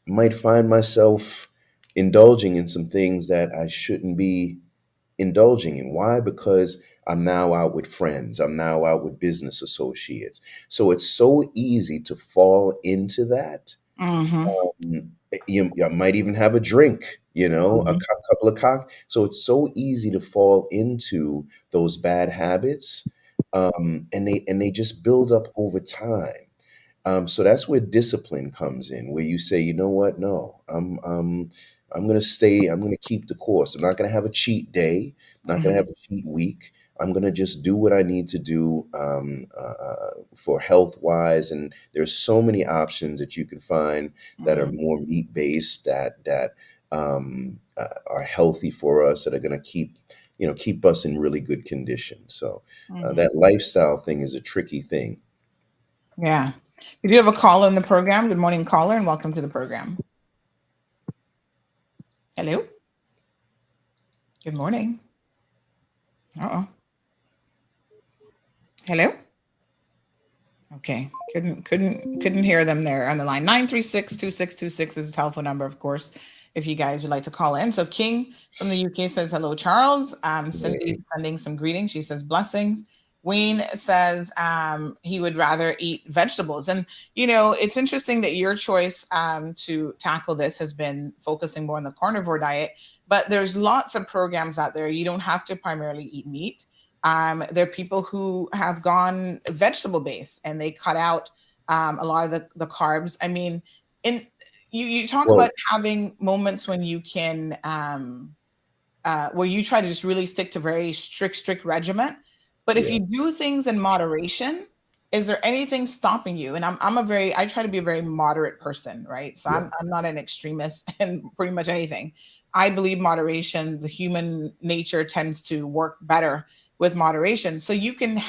Speaker 13: I might find myself indulging in some things that I shouldn't be indulging in. Why? Because I'm now out with friends. I'm now out with business associates. So it's so easy to fall into that. You might even have a drink, a couple of So it's so easy to fall into those bad habits, and they just build up over time. So that's where discipline comes in, where you say, you know what? No, I'm going to stay. I'm going to keep the course. I'm not going to have a cheat day. I'm not going to have a cheat week. I'm going to just do what I need to do for health wise. And there's so many options that you can find that are more meat based, that are healthy for us, that are going to keep us in really good condition. So that lifestyle thing is a tricky thing.
Speaker 5: Yeah. We do have a caller in the program. Good morning, caller, and welcome to the program. Hello. Good morning. Hello. Okay. Couldn't hear them there on the line. 936-2626 is the telephone number, of course, if you guys would like to call in. So King from the UK says hello, Charles. Cindy sending some greetings. She says blessings. Wayne says he would rather eat vegetables. And, it's interesting that your choice to tackle this has been focusing more on the carnivore diet, but there's lots of programs out there. You don't have to primarily eat meat. There are people who have gone vegetable based and they cut out a lot of the carbs. I mean, you talk about having moments when you can, where you try to just really stick to very strict regimen. But if you do things in moderation, is there anything stopping you? And I try to be a very moderate person, right? So I'm not an extremist in pretty much anything. I believe moderation, the human nature tends to work better with moderation. So you can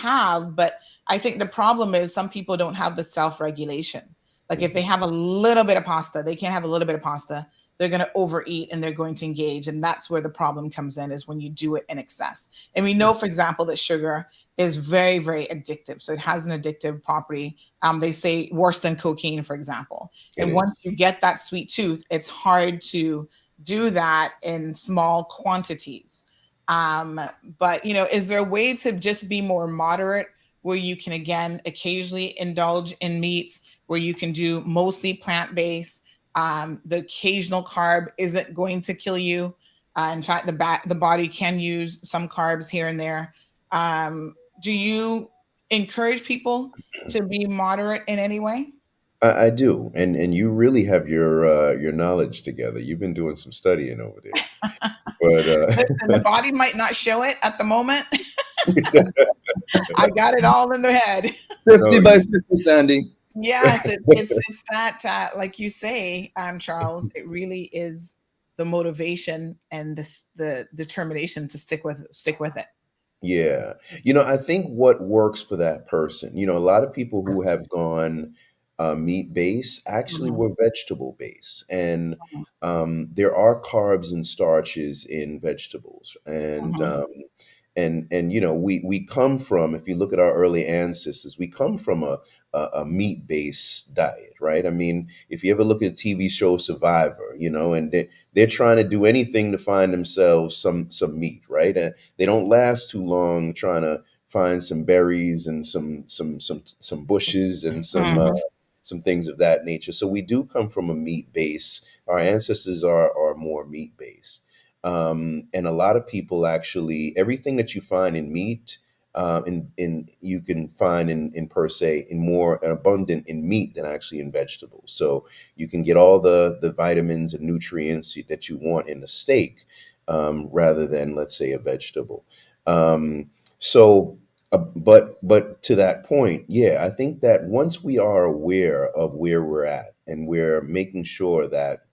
Speaker 5: but I think the problem is some people don't have the self-regulation. Like if they have a little bit of pasta, they can't have a little bit of pasta. They're going to overeat and they're going to engage. And that's where the problem comes in, is when you do it in excess. And we know, for example, that sugar is very, very addictive. So it has an addictive property. They say worse than cocaine, for example. And once you get that sweet tooth, it's hard to do that in small quantities. But, is there a way to just be more moderate where you can, again, occasionally indulge in meats, where you can do mostly plant-based? The occasional carb isn't going to kill you. In fact, the body can use some carbs here and there. Do you encourage people to be moderate in any way?
Speaker 13: I do, and you really have your knowledge together. You've been doing some studying over there. But
Speaker 5: listen, the body might not show it at the moment. I got it all in the head.
Speaker 12: 50 by 50, Sandy.
Speaker 5: Yes, it's that, like you say, Charles, it really is the motivation and the determination to stick with it.
Speaker 13: Yeah. I think what works for that person, a lot of people who have gone meat based actually were vegetable based. And there are carbs and starches in vegetables. And we come from, if you look at our early ancestors, we come from a meat based diet, right? I mean, if you ever look at the TV show Survivor, and they're trying to do anything to find themselves some meat, right? And they don't last too long trying to find some berries and some bushes and some things of that nature. So we do come from a meat base. Our ancestors are more meat based. And a lot of people actually, everything that you find in meat, in you can find in per se in more abundant in meat than actually in vegetables. So you can get all the vitamins and nutrients that you want in a steak, rather than, let's say, a vegetable. So, but to that point, yeah, I think that once we are aware of where we're at and we're making sure that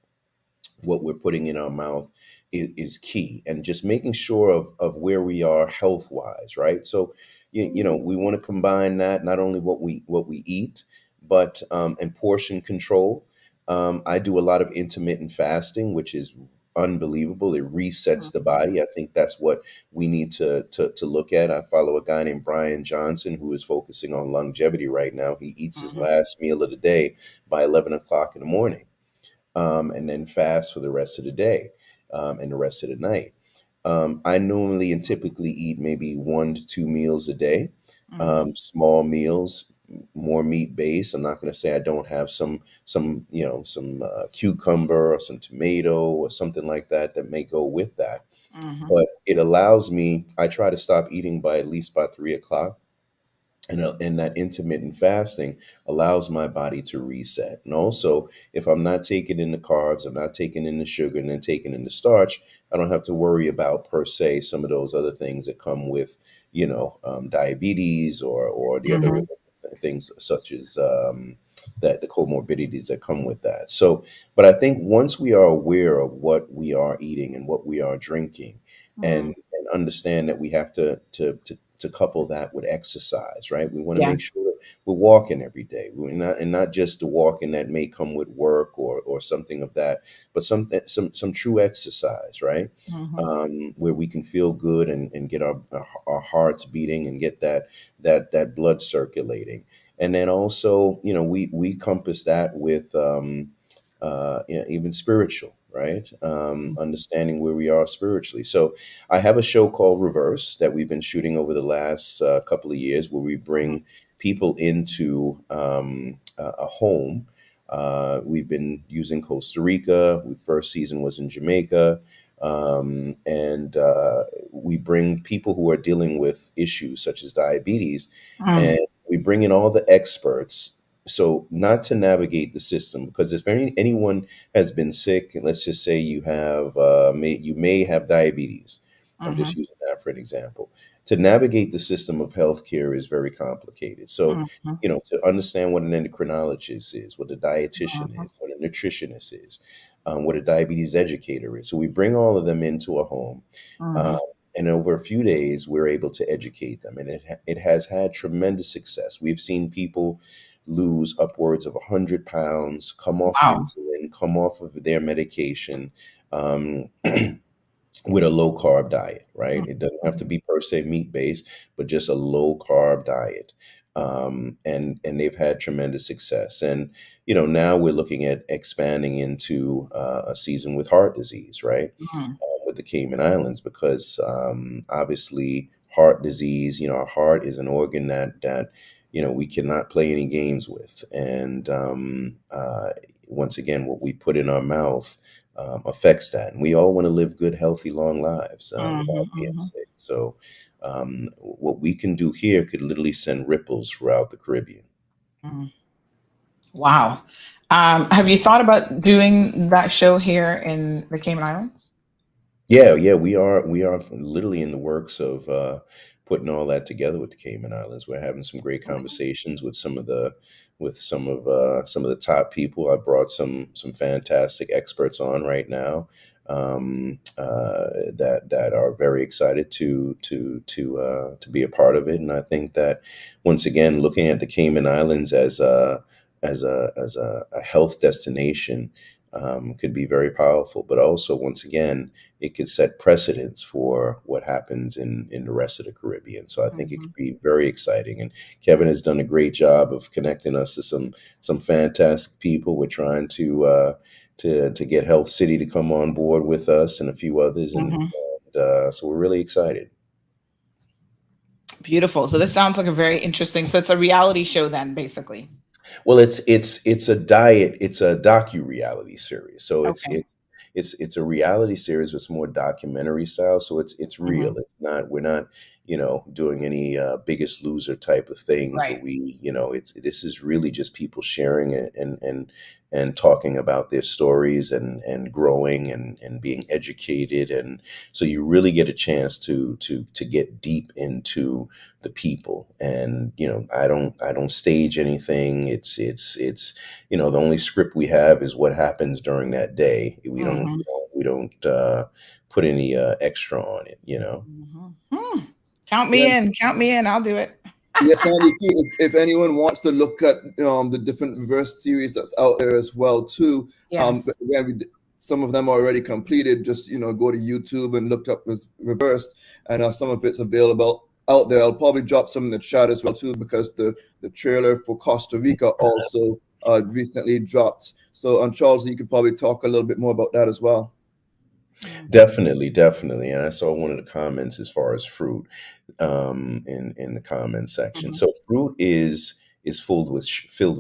Speaker 13: what we're putting in our mouth is key, and just making sure of where we are health wise, right? So you know, we want to combine that, not only what we eat, but and portion control. I do a lot of intermittent fasting, which is unbelievable. It resets the body. I think that's what we need to look at. I follow a guy named Brian Johnson who is focusing on longevity right now. He eats his last meal of the day by 11 o'clock in the morning, and then fast for the rest of the day, and the rest of the night. I normally and typically eat maybe 1 to 2 meals a day, small meals, more meat based. I'm not going to say I don't have some some cucumber or some tomato or something like that that may go with that, but it allows me. I try to stop eating by at least by 3 o'clock. And that intermittent fasting allows my body to reset. And also, if I'm not taking in the carbs, I'm not taking in the sugar, and then taking in the starch, I don't have to worry about per se some of those other things that come with, diabetes or the other things such as that the comorbidities that come with that. So, but I think once we are aware of what we are eating and what we are drinking, and understand that we have to couple that with exercise, right? We want to
Speaker 5: Yeah.
Speaker 13: make sure we're walking every day. We're not just the walking that may come with work or something of that, but some true exercise, right? Where we can feel good and get our hearts beating and get that blood circulating. And then also, we compass that with even spiritual, right? Understanding where we are spiritually. So I have a show called Reverse that we've been shooting over the last couple of years, where we bring people into a home. We've been using Costa Rica. The first season was in Jamaica. And we bring people who are dealing with issues such as diabetes, and we bring in all the experts. So not to navigate the system, because if anyone has been sick, and let's just say you have you may have diabetes. I'm just using that for an example. To navigate the system of healthcare is very complicated. So, to understand what an endocrinologist is, what a dietitian is, what a nutritionist is, what a diabetes educator is. So we bring all of them into a home. And over a few days, we're able to educate them. And it has had tremendous success. We've seen people lose upwards of 100 pounds, come off insulin, come off of their medication, with a low carb diet, right? It doesn't have to be per se meat based, but just a low carb diet. And they've had tremendous success. And now we're looking at expanding into a season with heart disease, right? With the Cayman Islands, because obviously heart disease, our heart is an organ that we cannot play any games with. And once again, what we put in our mouth affects that. And we all want to live good, healthy, long lives without being sick. So what we can do here could literally send ripples throughout the Caribbean.
Speaker 5: Wow. Have you thought about doing that show here in the Cayman Islands?
Speaker 13: Yeah, we are literally in the works of putting all that together with the Cayman Islands. We're having some great conversations with some of the top people. I brought some fantastic experts on right now, that are very excited to be a part of it. And I think that once again, looking at the Cayman Islands as a health destination could be very powerful. But also, once again, it could set precedents for what happens in the rest of the Caribbean. So I think it could be very exciting. And Kevin has done a great job of connecting us to some fantastic people. We're trying to get Health City to come on board with us and a few others, and so we're really excited.
Speaker 5: Beautiful. So this sounds like a very interesting. So it's a reality show then, basically.
Speaker 13: Well, it's a diet. It's a docu-reality series. So
Speaker 5: Okay.
Speaker 13: it's a reality series. It's more documentary style. So it's real.
Speaker 5: Mhm.
Speaker 13: It's not. We're not doing any Biggest Loser type of things where
Speaker 5: Right.
Speaker 13: we it's this is really just people sharing and talking about their stories and growing and being educated, and so you really get a chance to get deep into the people. And I don't stage anything. It's the only script we have is what happens during that day. We don't
Speaker 5: Mhm.
Speaker 13: we don't put any extra on it.
Speaker 5: Mhm. Count me
Speaker 12: Yes.
Speaker 5: in. Count me in. I'll do it.
Speaker 12: Yes, Sandy, too. If anyone wants to look at the different reverse series that's out there as well, too,
Speaker 5: Yes.
Speaker 12: again, some of them are already completed. Just go to YouTube and look up as reversed, and some of it's available out there. I'll probably drop some in the chat as well too, because the trailer for Costa Rica also recently dropped. So, Charles, you could probably talk a little bit more about that as well.
Speaker 13: Definitely, definitely. And I saw one of the comments as far as fruit in the comment section.
Speaker 5: Mhm.
Speaker 13: So fruit is filled with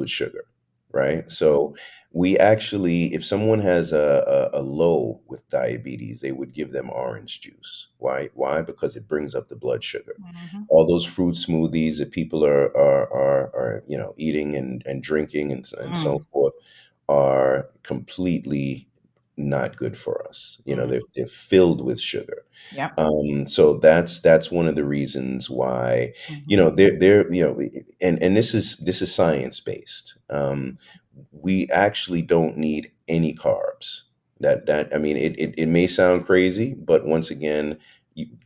Speaker 13: sugar, right? So we actually, if someone has a low with diabetes, they would give them orange juice. Why? Why? Because it brings up the blood sugar.
Speaker 5: Mhm.
Speaker 13: All those fruit smoothies that people are eating and drinking and so
Speaker 5: Mm.
Speaker 13: forth are completely not good for us.
Speaker 5: Mm.
Speaker 13: They're filled with sugar.
Speaker 5: Yep.
Speaker 13: So that's one of the reasons why
Speaker 5: Mhm.
Speaker 13: they're and this is science based. We actually don't need any carbs. That I mean, it may sound crazy, but once again,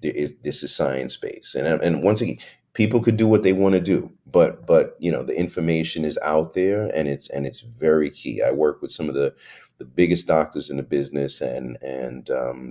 Speaker 13: this is science based, and once again, people could do what they want to do, but the information is out there, and it's very key. I work with some of the biggest doctors in the business, and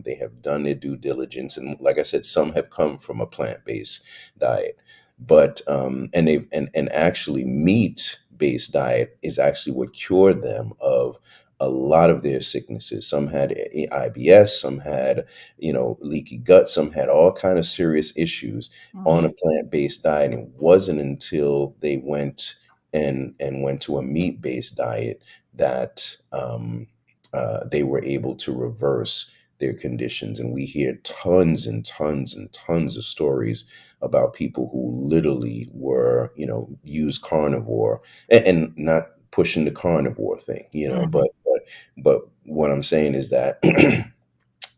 Speaker 13: they have done their due diligence, and like I said, some have come from a plant-based diet, but and actually meat-based diet is actually what cured them of a lot of their sicknesses. Some had IBS, some had leaky gut, some had all kind of serious issues on a
Speaker 5: Mhm.
Speaker 13: plant-based diet. And it wasn't until they went to a meat-based diet that they were able to reverse their conditions. And we hear tons and tons and tons of stories about people who literally were, used carnivore, and not pushing the carnivore thing,
Speaker 5: Mhm.
Speaker 13: but what I'm saying is that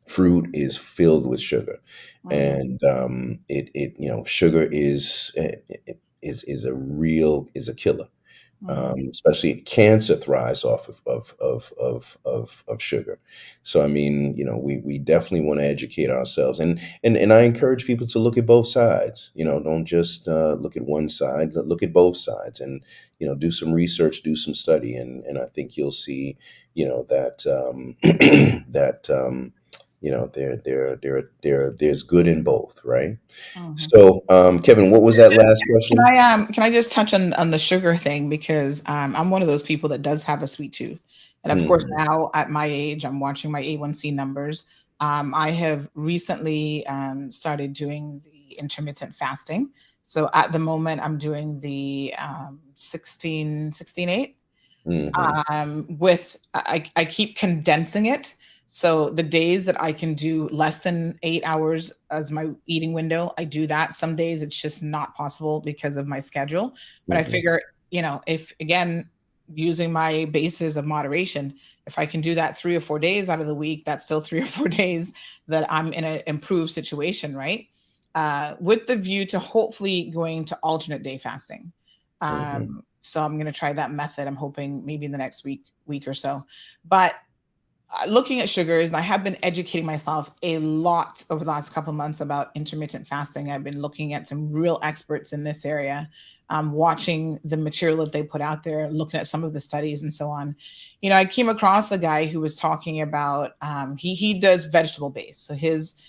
Speaker 13: fruit is filled with sugar,
Speaker 5: Mhm.
Speaker 13: and sugar is a killer.
Speaker 5: Mhm.
Speaker 13: Especially cancer thrives off of sugar. So I mean, we definitely want to educate ourselves, and I encourage people to look at both sides. Don't just look at one side. Look at both sides, and do some research, do some study, and I think you'll see, that that there's good in both, right?
Speaker 5: Mhm.
Speaker 13: So, Kevin, what was that last question?
Speaker 5: Can I just touch on the sugar thing, because I'm one of those people that does have a sweet tooth, and of course
Speaker 13: Mhm.
Speaker 5: now at my age I'm watching my A1C numbers. I have recently started doing the intermittent fasting. So at the moment I'm doing the 16 16 8.
Speaker 13: Mhm.
Speaker 5: With I keep condensing it. So the days that I can do less than 8 hours as my eating window, I do that. Some days it's just not possible because of my schedule. But I
Speaker 13: Mhm.
Speaker 5: figure, if again, using my basis of moderation, if I can do that 3 or 4 days out of the week, that's still 3 or 4 days that I'm in an improved situation, right? With the view to hopefully going to alternate day fasting.
Speaker 13: Mhm.
Speaker 5: So I'm going to try that method. I'm hoping maybe in the next week or so. But looking at sugars, and I have been educating myself a lot over the last couple of months about intermittent fasting. I've been looking at some real experts in this area, watching the material that they put out there, looking at some of the studies and so on. I came across a guy who was talking about he does vegetable based. So his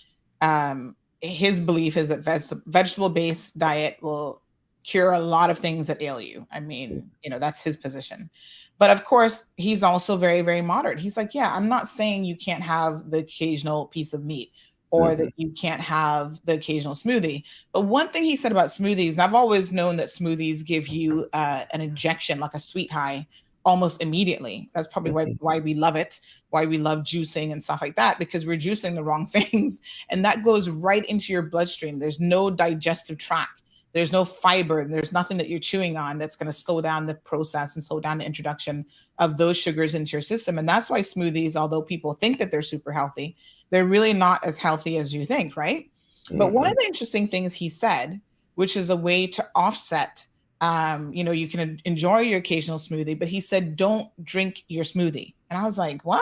Speaker 5: belief is that vegetable based diet will cure a lot of things that ail you. I mean, that's his position. But of course, he's also very, very moderate. He's like, yeah, I'm not saying you can't have the occasional piece of meat, or that you can't have the occasional smoothie. But one thing he said about smoothies, I've always known that smoothies give you an injection, like a sweet high, almost immediately. That's probably why we love it, why we love juicing and stuff like that, because we're juicing the wrong things. And that goes right into your bloodstream. There's no digestive tract. There's no fiber. There's nothing that you're chewing on that's going to slow down the process and slow down the introduction of those sugars into your system. And that's why smoothies, although people think that they're super healthy, they're really not as healthy as you think, right? But one of the interesting things he said, which is a way to offset, you can enjoy your occasional smoothie, but he said, don't drink your smoothie. And I was like, what?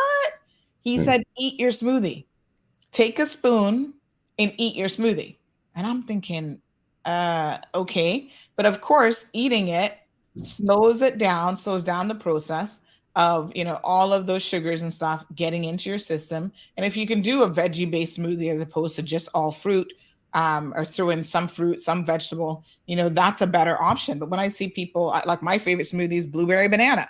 Speaker 5: He said, eat your smoothie. Take a spoon and eat your smoothie. And I'm thinking, okay. But of course, eating it slows down the process of, all of those sugars and stuff getting into your system. And if you can do a veggie-based smoothie as opposed to just all fruit, or throw in some fruit, some vegetable, that's a better option. But when I see people, like my favorite smoothie is blueberry banana,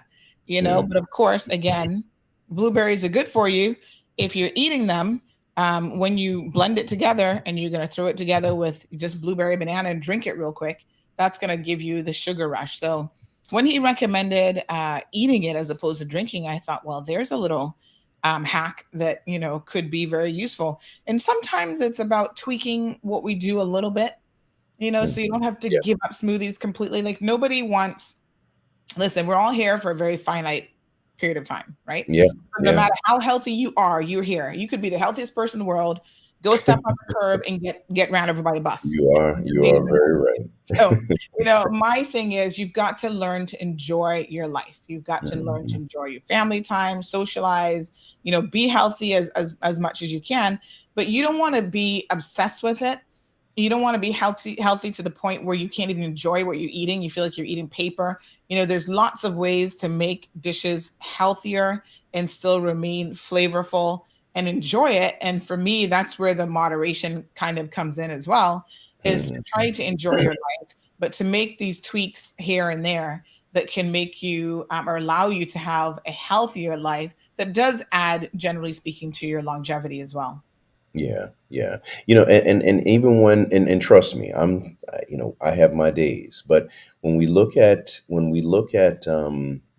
Speaker 5: but of course, again, blueberries are good for you if you're eating them. When you blend it together and you're going to throw it together with just blueberry banana and drink it real quick, that's going to give you the sugar rush. So when he recommended eating it as opposed to drinking, I thought, well, there's a little hack that, could be very useful. And sometimes it's about tweaking what we do a little bit, so you don't have to give up smoothies completely. Like listen, we're all here for a very finite period of time, right? No matter how healthy you are, you're here. You could be the healthiest person in the world, go step on the curb and get ran over by a bus.
Speaker 13: You are very right.
Speaker 5: So, my thing is you've got to learn to enjoy your life. You've got to learn to enjoy your family time, socialize, be healthy as much as you can, but you don't want to be obsessed with it. You don't want to be healthy to the point where you can't even enjoy what you're eating. You feel like you're eating paper. There's lots of ways to make dishes healthier and still remain flavorful and enjoy it. And for me, that's where the moderation kind of comes in as well, is to try to enjoy your life, but to make these tweaks here and there that can make you or allow you to have a healthier life that does add, generally speaking, to your longevity as well.
Speaker 13: Yeah. And even and trust me, I have my days, but when we look at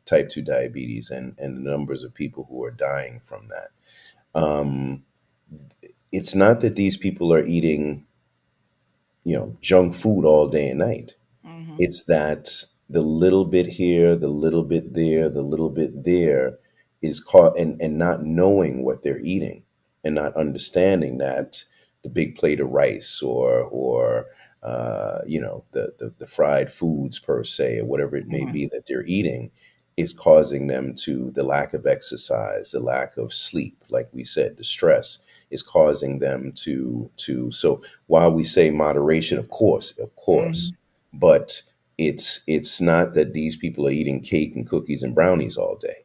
Speaker 13: type 2 diabetes and the numbers of people who are dying from that, it's not that these people are eating, junk food all day and night. It's that the little bit here, the little bit there, the little bit there is caught, and not knowing what they're eating and not understanding that the big plate of rice or the fried foods per se, or whatever it may be that they're eating, is causing them to, the lack of exercise, the lack of sleep, like we said, the stress is causing them to. So while we say moderation, of course, but it's not that these people are eating cake and cookies and brownies all day.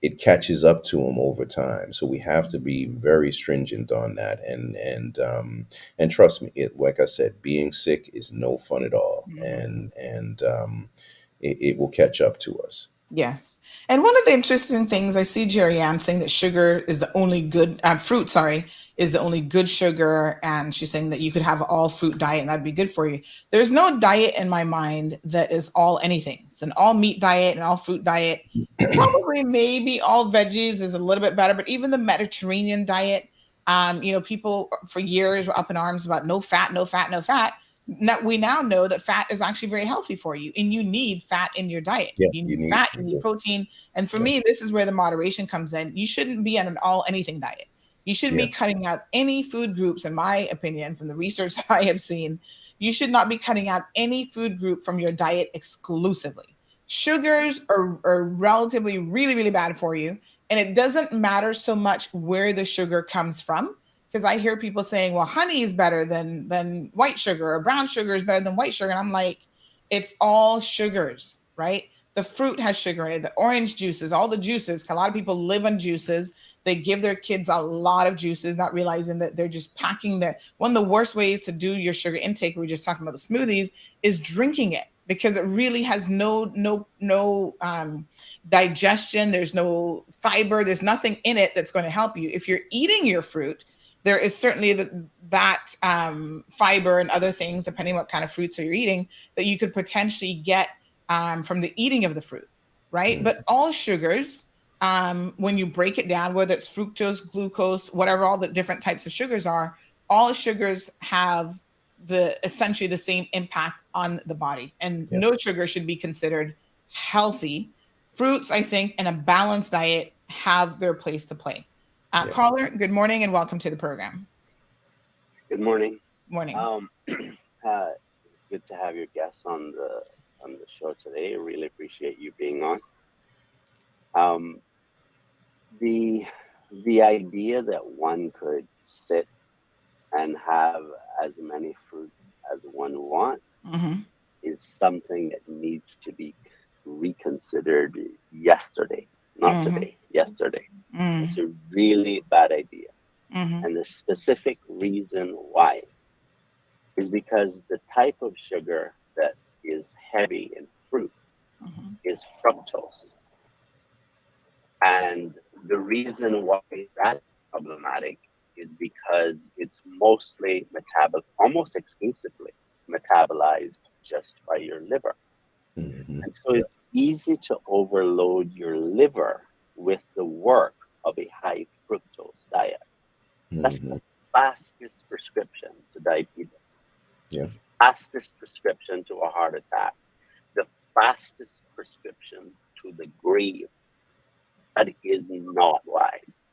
Speaker 13: It catches up to them over time. So we have to be very stringent on that. And trust me, like I said, being sick is no fun at all. And it will catch up to us.
Speaker 5: Yes. And one of the interesting things, I see Jerry Ann saying that sugar is the only good, fruit, is the only good sugar. And she's saying that you could have all fruit diet and that'd be good for you. There's no diet in my mind that is all anything. It's an all meat diet and all fruit diet. Probably maybe all veggies is a little bit better, but even the Mediterranean diet, people for years were up in arms about no fat, no fat, no fat. Now, we now know that fat is actually very healthy for you, and you need fat in your diet. You need fat, you need protein. And for me, this is where the moderation comes in. You shouldn't be on an all anything diet. You should be cutting out any food groups, in my opinion, from the research that I have seen. You should not be cutting out any food group from your diet exclusively. Sugars are relatively really, really bad for you. And it doesn't matter so much where the sugar comes from. Because I hear people saying, well, honey is better than white sugar, or brown sugar is better than white sugar. And I'm like, it's all sugars, right? The fruit has sugar in it, the orange juices, all the juices. A lot of people live on juices. They give their kids a lot of juices, not realizing that they're just packing one of the worst ways to do your sugar intake, we were just talking about the smoothies, is drinking it, because it really has no digestion. There's no fiber. There's nothing in it that's going to help you. If you're eating your fruit, there is certainly that fiber and other things, depending what kind of fruits you're eating, that you could potentially get from the eating of the fruit, right? But all sugars, when you break it down, whether it's fructose, glucose, whatever all the different types of sugars are, all sugars have essentially the same impact on the body, and no sugar should be considered healthy. Fruits, I think, in a balanced diet have their place to play. Caller, good morning and welcome to the program.
Speaker 14: Good morning.
Speaker 5: Morning.
Speaker 14: Good to have your guests on the show today. I really appreciate you being on. The idea that one could sit and have as many fruits as one wants is something that needs to be reconsidered yesterday, not today, yesterday. It's a really bad idea. And the specific reason why is because the type of sugar that is heavy in fruit is fructose. And the reason why that's problematic is because it's mostly almost exclusively metabolized just by your liver. And so it's easy to overload your liver with the work of a high fructose diet. That's the fastest prescription to diabetes. Fastest prescription to a heart attack. The fastest prescription to the grave. That is not wise.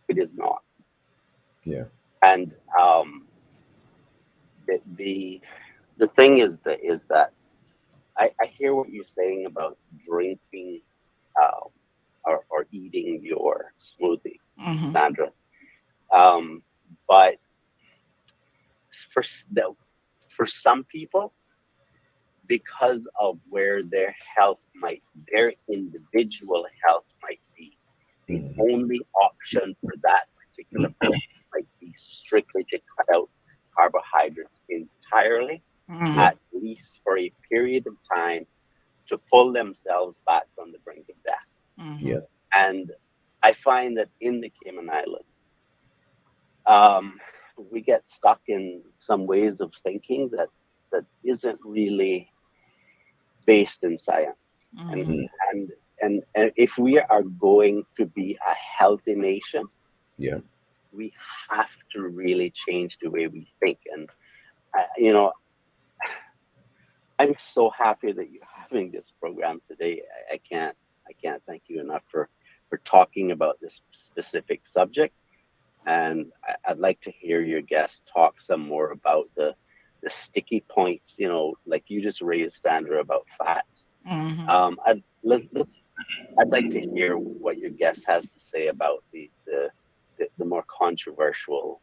Speaker 14: It is not. And the thing is that I hear what you're saying about drinking or eating your smoothie, Sandra. But for some people, because of where their individual health might be, the only option for that particular person might be strictly to cut out carbohydrates entirely, at least for a period of time, to pull themselves back from the brink of death. And I find that in the Cayman Islands, we get stuck in some ways of thinking that isn't really based in science. And if we are going to be a healthy nation, we have to really change the way we think. And I'm so happy that you're having this program today. I can't thank you enough for talking about this specific subject. And I'd like to hear your guest talk some more about the sticky points, like you just raised, Sandra, about fats. I'd like to hear what your guest has to say about the more controversial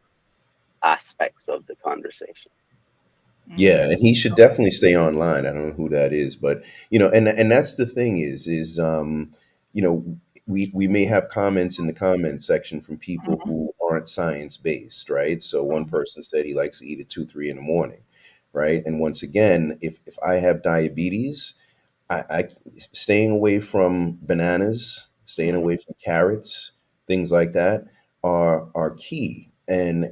Speaker 14: aspects of the conversation.
Speaker 13: Yeah, and he should definitely stay online. I don't know who that is, but and that's the thing is we may have comments in the comment section from people who aren't science based, right? So one person said he likes to eat at 2, 3 in the morning, right? And once again, if I have diabetes, I staying away from bananas, staying away from carrots, things like that are key, and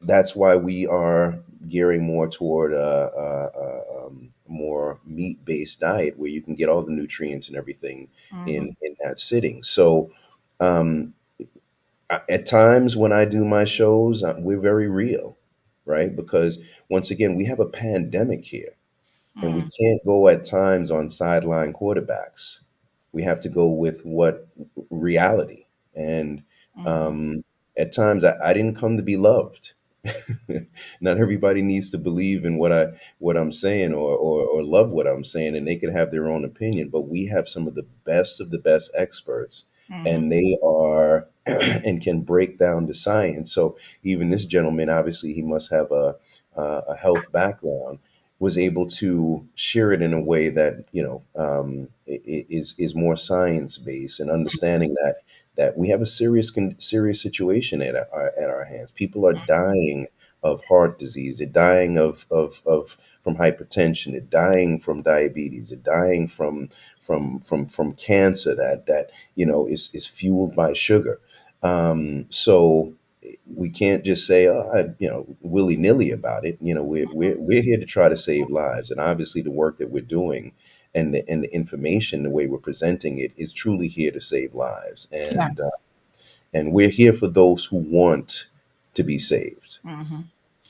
Speaker 13: that's why we are gearing more toward a more meat-based diet where you can get all the nutrients and everything in that sitting. So at times when I do my shows, we're very real, right? Because once again, we have a pandemic here. And we can't go at times on sideline quarterbacks. We have to go with what reality. And at times, I didn't come to be loved. Not everybody needs to believe in what I'm saying or love what I'm saying, and they can have their own opinion. But we have some of the best experts, and they are and can break down the science. So even this gentleman, obviously, he must have a health background, was able to share it in a way that is more science based, and understanding that we have a serious situation at our hands. People are dying of heart disease. They're dying from hypertension. They're dying from diabetes. They're dying from cancer that is fueled by sugar. So we can't just say, willy nilly about it. We're here to try to save lives, and obviously the work that we're doing and the information, the way we're presenting it, is truly here to save lives,
Speaker 5: Yes.
Speaker 13: and we're here for those who want to be saved,
Speaker 5: Mm-hmm.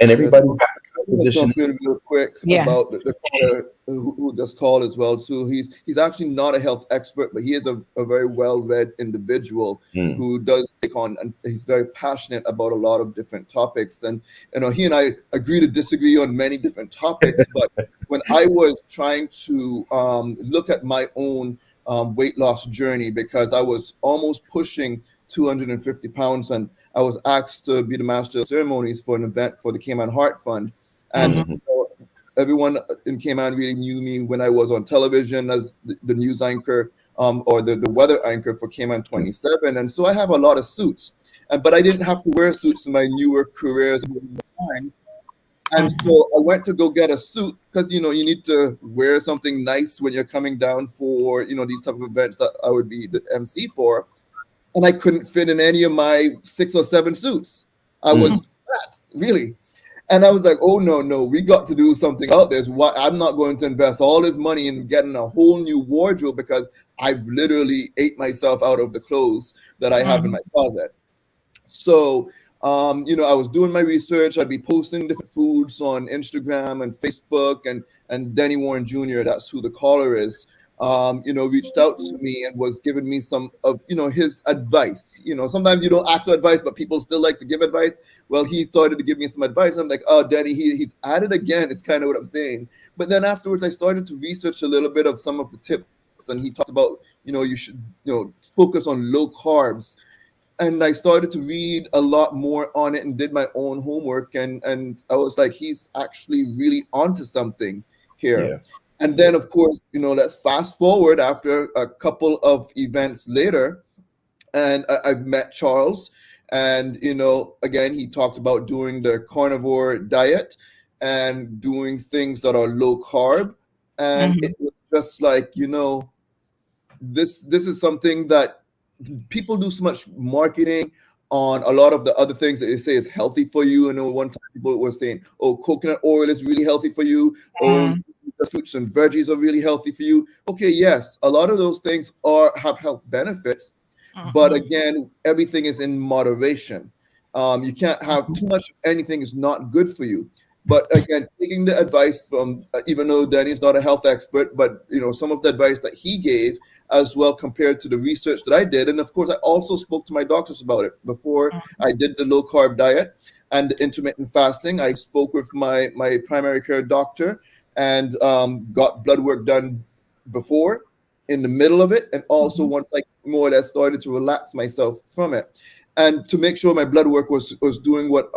Speaker 13: and everybody
Speaker 12: Yeah, I want to jump in real quick about the caller who just called as well too. He's actually not a health expert, but he is a very well-read individual who does take on, and he's very passionate about a lot of different topics. And he and I agree to disagree on many different topics. But when I was trying to look at my own weight loss journey, because I was almost pushing 250 pounds, and I was asked to be the master of ceremonies for an event for the Cayman Heart Fund. And everyone in Cayman really knew me when I was on television as the news anchor or the weather anchor for Cayman 27. And so I have a lot of suits, but I didn't have to wear suits in my newer careers times. And so I went to go get a suit because, you need to wear something nice when you're coming down for, these type of events that I would be the MC for. And I couldn't fit in any of my 6 or 7 suits. I was fat, really. And I was like, oh, no, we got to do something about this. I'm not going to invest all this money in getting a whole new wardrobe because I've literally ate myself out of the clothes that I have in my closet. So, I was doing my research. I'd be posting different foods on Instagram and Facebook, and Denny Warren Jr., that's who the caller is, reached out to me and was giving me some of, his advice. Sometimes you don't ask for advice, but people still like to give advice. Well, he started to give me some advice. I'm like, oh, Danny, he's at it again. It's kind of what I'm saying. But then afterwards, I started to research a little bit of some of the tips, and he talked about, you should, focus on low carbs. And I started to read a lot more on it and did my own homework. And I was like, he's actually really onto something here.
Speaker 13: Yeah.
Speaker 12: And then, of course, let's fast forward after a couple of events later, and I've met Charles. And, again, he talked about doing the carnivore diet and doing things that are low carb. And it was just like, this is something that people do so much marketing on a lot of the other things that they say is healthy for you. One time people were saying, oh, coconut oil is really healthy for you. Oh, the fruits and veggies are really healthy for you. Okay, yes, a lot of those things have health benefits, but again, everything is in moderation. You can't have too much of anything is not good for you. But again, taking the advice from, even though Danny's not a health expert, but some of the advice that he gave as well compared to the research that I did. And of course, I also spoke to my doctors about it before I did the low carb diet and the intermittent fasting. I spoke with my primary care doctor and got blood work done before, in the middle of it, and also once I more or less started to relax myself from it, and to make sure my blood work was doing what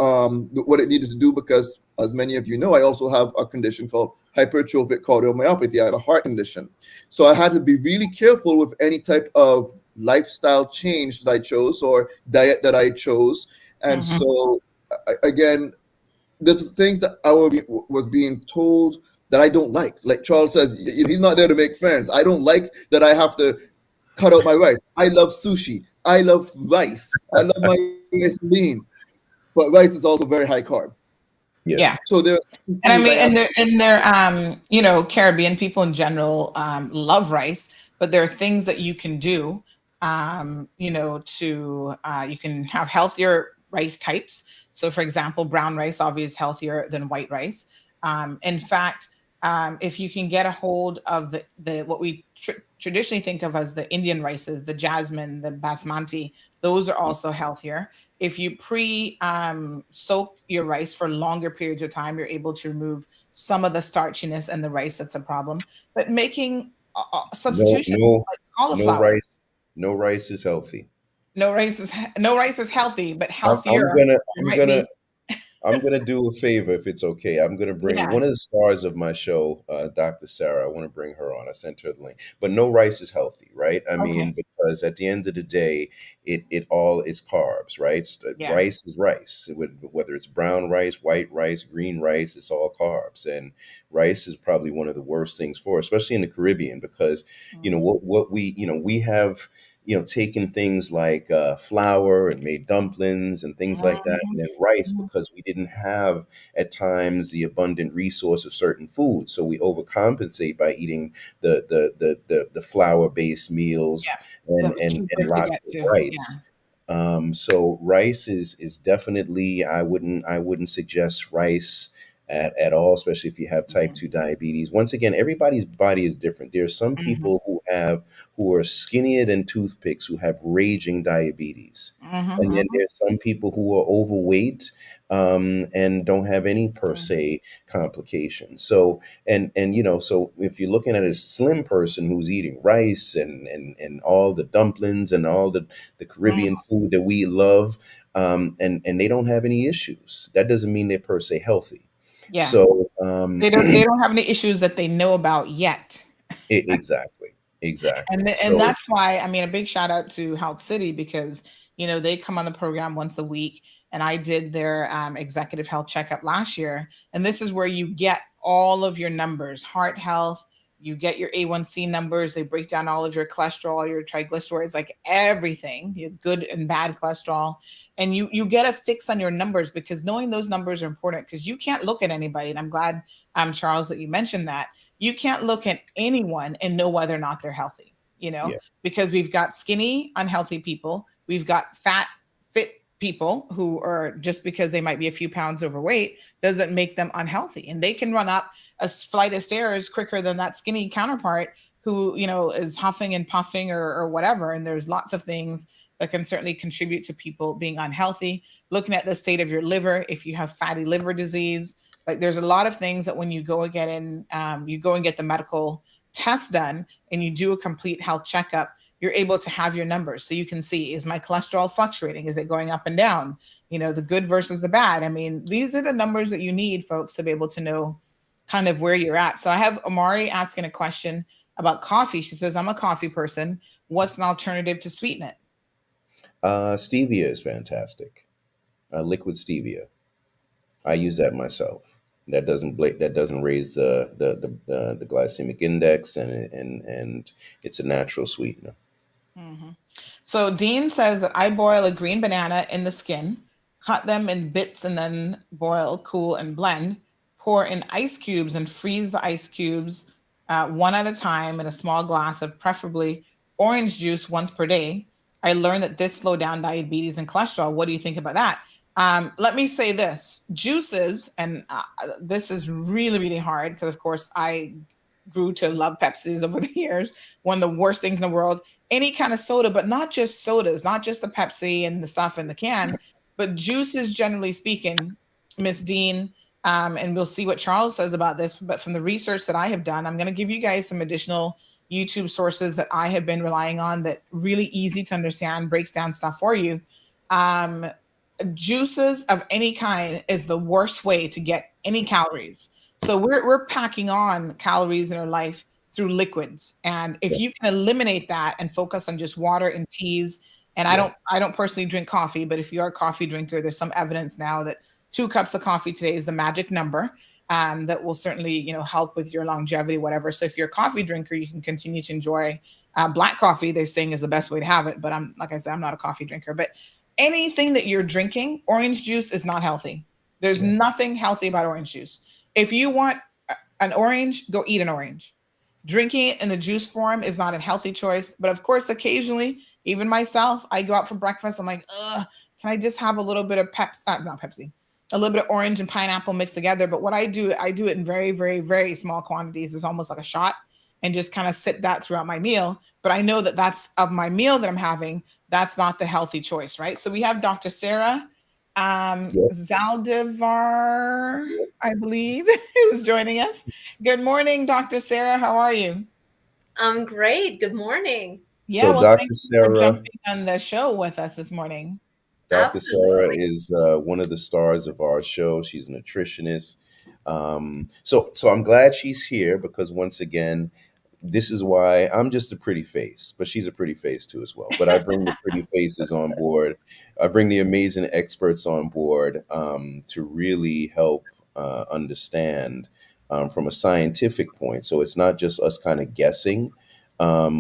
Speaker 12: it needed to do, because as many of you know, I also have a condition called hypertrophic cardiomyopathy. I have a heart condition, so I had to be really careful with any type of lifestyle change that I chose or diet that I chose. And so again, there's things that I was being told that I don't like. Like Charles says, he's not there to make friends. I don't like that I have to cut out my rice. I love sushi. I love rice. I love my rice lean, but rice is also very high carb.
Speaker 5: Yeah.
Speaker 12: So there's,
Speaker 5: and I mean, Caribbean people in general love rice, but there are things that you can do, you can have healthier rice types. So, for example, brown rice obviously is healthier than white rice. In fact, if you can get a hold of the what we traditionally think of as the Indian rices, the jasmine, the basmati, those are also healthier. If you soak your rice for longer periods of time, you're able to remove some of the starchiness in the rice that's a problem. But making substitutions like cauliflower.
Speaker 13: No rice is healthy.
Speaker 5: No rice is healthy, but healthier.
Speaker 13: I'm gonna do a favor if it's okay. I'm gonna bring one of the stars of my show, Dr. Sarah. I want to bring her on. I sent her the link. But no rice is healthy, right? I mean, because at the end of the day, it all is carbs, right? Rice is rice. Whether it's brown rice, white rice, green rice, it's all carbs. And rice is probably one of the worst things for, especially in the Caribbean, because what we have taken things like flour and made dumplings and things like that, and then rice, because we didn't have at times the abundant resource of certain foods. So we overcompensate by eating the flour based meals and lots of rice. So rice is definitely, I wouldn't suggest rice at all, especially if you have type 2 diabetes. Once again, everybody's body is different. There are some people who are skinnier than toothpicks who have raging diabetes. And then there's some people who are overweight and don't have any per se complications. So so if you're looking at a slim person who's eating rice and all the dumplings and all the Caribbean food that we love, and they don't have any issues, that doesn't mean they're per se healthy.
Speaker 5: Yeah.
Speaker 13: So
Speaker 5: they don't have any issues that they know about yet.
Speaker 13: Exactly.
Speaker 5: And that's why, I mean, a big shout out to Health City, because they come on the program once a week, and I did their executive health checkup last year. And this is where you get all of your numbers, heart health, you get your A1C numbers, they break down all of your cholesterol, your triglycerides, like everything, your good and bad cholesterol. And you get a fix on your numbers, because knowing those numbers are important, because you can't look at anybody. And I'm glad, Charles, that you mentioned that. You can't look at anyone and know whether or not they're healthy, because we've got skinny, unhealthy people. We've got fat, fit people who are, just because they might be a few pounds overweight doesn't make them unhealthy. And they can run up a flight of stairs quicker than that skinny counterpart who, is huffing and puffing or whatever. And there's lots of things that can certainly contribute to people being unhealthy. Looking at the state of your liver, if you have fatty liver disease, like there's a lot of things that when you go and get the medical test done and you do a complete health checkup, you're able to have your numbers. So you can see, is my cholesterol fluctuating? Is it going up and down? The good versus the bad. I mean, these are the numbers that you need, folks, to be able to know kind of where you're at. So I have Amari asking a question about coffee. She says, I'm a coffee person. What's an alternative to sweeten it?
Speaker 13: Stevia is fantastic. Liquid stevia. I use that myself. That doesn't raise the glycemic index, and it's a natural sweetener.
Speaker 5: So Dean says that I boil a green banana in the skin, cut them in bits, and then boil, cool, and blend. Pour in ice cubes and freeze the ice cubes one at a time in a small glass of preferably orange juice once per day. I learned that this slowed down diabetes and cholesterol. What do you think about that? Let me say this. Juices, and this is really, really hard, because, of course, I grew to love Pepsis over the years. One of the worst things in the world. Any kind of soda, but not just sodas, not just the Pepsi and the stuff in the can, but juices, generally speaking, Miss Dean, and we'll see what Charles says about this. But from the research that I have done, I'm going to give you guys some additional YouTube sources that I have been relying on that really easy to understand, breaks down stuff for you. Juices of any kind is the worst way to get any calories. So we're packing on calories in our life through liquids. And if you can eliminate that and focus on just water and teas, and I don't personally drink coffee, but if you are a coffee drinker, there's some evidence now that 2 cups of coffee today is the magic number. That will certainly, help with your longevity, whatever. So if you're a coffee drinker, you can continue to enjoy black coffee. They're saying is the best way to have it. But like I said, I'm not a coffee drinker. But anything that you're drinking, orange juice is not healthy. There's nothing healthy about orange juice. If you want an orange, go eat an orange. Drinking it in the juice form is not a healthy choice. But of course, occasionally, even myself, I go out for breakfast. I'm like, can I just have a little bit of Pepsi, a little bit of orange and pineapple mixed together? But what I do it in very, very, very small quantities. It's almost like a shot, and just kind of sip that throughout my meal. But I know that that's of my meal that I'm having. That's not the healthy choice, right? So we have Dr. Sarah Zaldivar, I believe, who's joining us. Good morning, Dr. Sarah. How are you?
Speaker 15: I'm great. Good morning.
Speaker 5: Yeah,
Speaker 13: So
Speaker 5: well,
Speaker 13: Dr.
Speaker 5: thank you
Speaker 13: Sarah,
Speaker 5: for jumping on the show with us this morning.
Speaker 13: Dr. Sarah is one of the stars of our show. She's a nutritionist. So I'm glad she's here, because once again, this is why I'm just a pretty face, but she's a pretty face too as well. But I bring the pretty faces on board. I bring the amazing experts on board to really help understand from a scientific point. So it's not just us kind of guessing.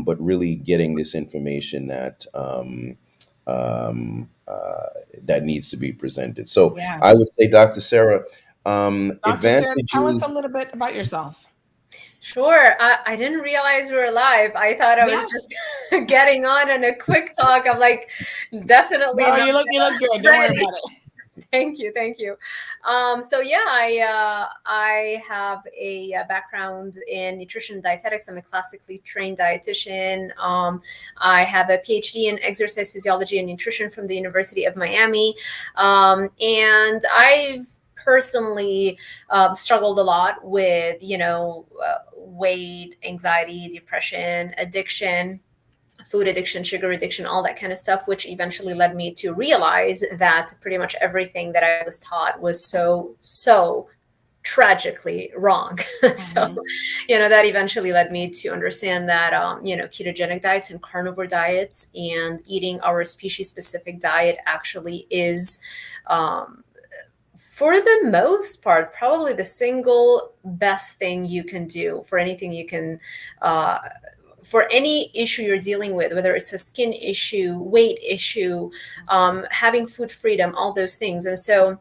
Speaker 13: but really getting this information that that needs to be presented. So I would
Speaker 5: Yes.
Speaker 13: say, Dr. Sarah,
Speaker 5: Dr. Sarah, tell us a
Speaker 13: advantages.
Speaker 5: little bit about yourself.
Speaker 15: Sure. I didn't realize we were live. I thought I was
Speaker 5: Yes.
Speaker 15: just getting on in a quick talk. I'm like, definitely
Speaker 5: No,
Speaker 15: not
Speaker 5: you look good. Don't worry
Speaker 15: ready.
Speaker 5: about it.
Speaker 15: Thank you. So yeah, I have a background in nutrition and dietetics. I'm a classically trained dietitian. I have a PhD in exercise physiology and nutrition from the University of Miami, and I've personally struggled a lot with weight, anxiety, depression, addiction, food addiction, sugar addiction, all that kind of stuff, which eventually led me to realize that pretty much everything that I was taught was so tragically wrong. So, that eventually led me to understand that, ketogenic diets and carnivore diets and eating our species specific diet actually is, for the most part, probably the single best thing you can do for anything you can, for any issue you're dealing with, whether it's a skin issue, weight issue, having food freedom, all those things. And so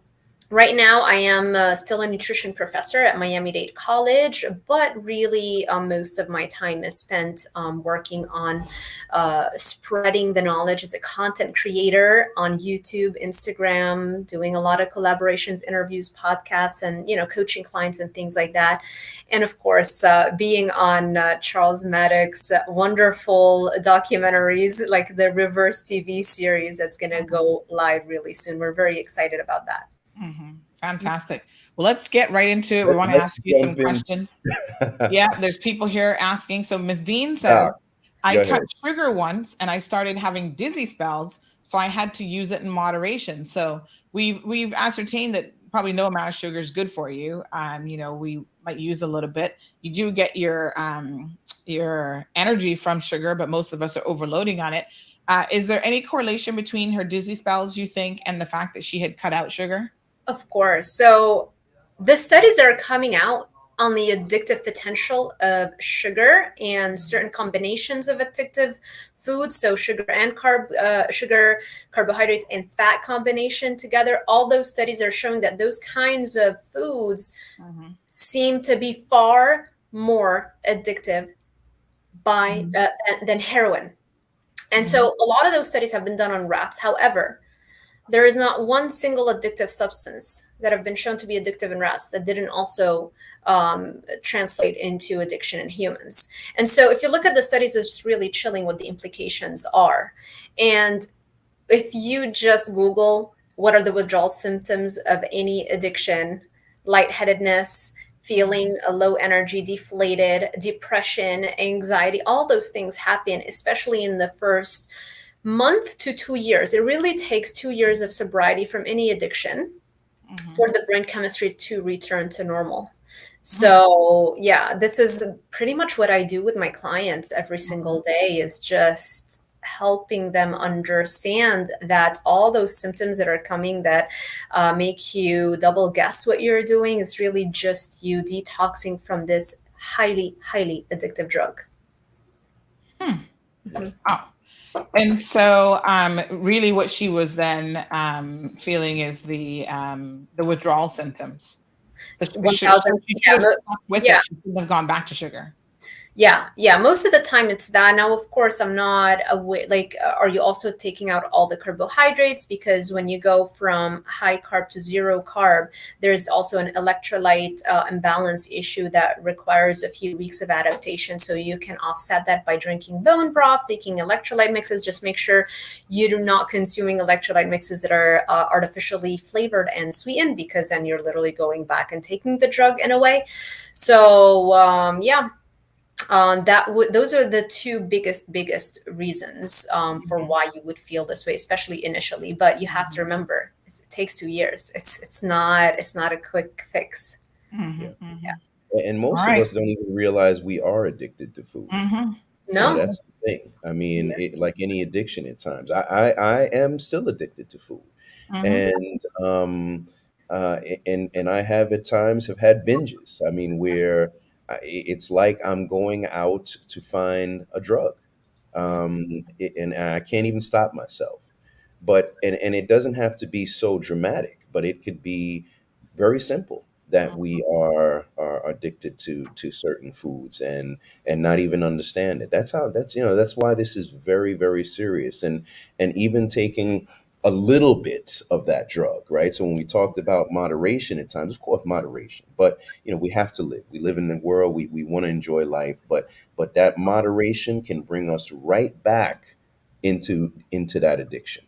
Speaker 15: right now I am still a nutrition professor at Miami-Dade College, but really most of my time is spent working on spreading the knowledge as a content creator on YouTube, Instagram, doing a lot of collaborations, interviews, podcasts, and coaching clients and things like that. And of course, being on Charles Maddox's wonderful documentaries like the Reverse TV series that's going to go live really soon. We're very excited about that.
Speaker 5: Fantastic. Well, let's get right into it. We want to ask you some questions. Yeah, there's people here asking. So Ms. Dean says, I cut sugar once and I started having dizzy spells, so I had to use it in moderation. So we've ascertained that probably no amount of sugar is good for you. We might use a little bit. You do get your energy from sugar, but most of us are overloading on it. Is there any correlation between her dizzy spells, you think, and the fact that she had cut out sugar?
Speaker 15: Of course. So the studies that are coming out on the addictive potential of sugar and certain combinations of addictive foods, so sugar and carbohydrates and fat combination together, all those studies are showing that those kinds of foods seem to be far more addictive than heroin. And so a lot of those studies have been done on rats. However, there is not one single addictive substance that have been shown to be addictive in rats that didn't also translate into addiction in humans. And so if you look at the studies, it's really chilling what the implications are. And if you just Google what are the withdrawal symptoms of any addiction, lightheadedness, feeling a low energy, deflated, depression, anxiety, all those things happen, especially in the first month to 2 years. It really takes 2 years of sobriety from any addiction for the brain chemistry to return to normal. So yeah, this is pretty much what I do with my clients every single day, is just helping them understand that all those symptoms that are coming that make you double guess what you're doing is really just you detoxing from this highly, highly addictive drug.
Speaker 5: Oh. And so really what she was then feeling is the withdrawal symptoms. She should have have gone back to sugar.
Speaker 15: Yeah. Most of the time it's that. Now, of course, I'm not aware, are you also taking out all the carbohydrates? Because when you go from high carb to zero carb, there's also an electrolyte imbalance issue that requires a few weeks of adaptation. So you can offset that by drinking bone broth, taking electrolyte mixes. Just make sure you're not consuming electrolyte mixes that are artificially flavored and sweetened, because then you're literally going back and taking the drug in a way. So those are the two biggest reasons for why you would feel this way, especially initially. But you have to remember, it takes 2 years. It's not a quick fix.
Speaker 13: Yeah. And most of us don't even realize we are addicted to food.
Speaker 15: No,
Speaker 13: that's the thing. I mean, like any addiction at times. I am still addicted to food, and I have at times have had binges. I mean, where it's like I'm going out to find a drug, and I can't even stop myself. But and it doesn't have to be so dramatic, but it could be very simple that we are addicted to certain foods and not even understand it. That's why this is very, very serious. And even taking a little bit of that drug, right? So when we talked about moderation at times, of course, moderation, but we have to live. We live in the world. We want to enjoy life, but that moderation can bring us right back into that addiction.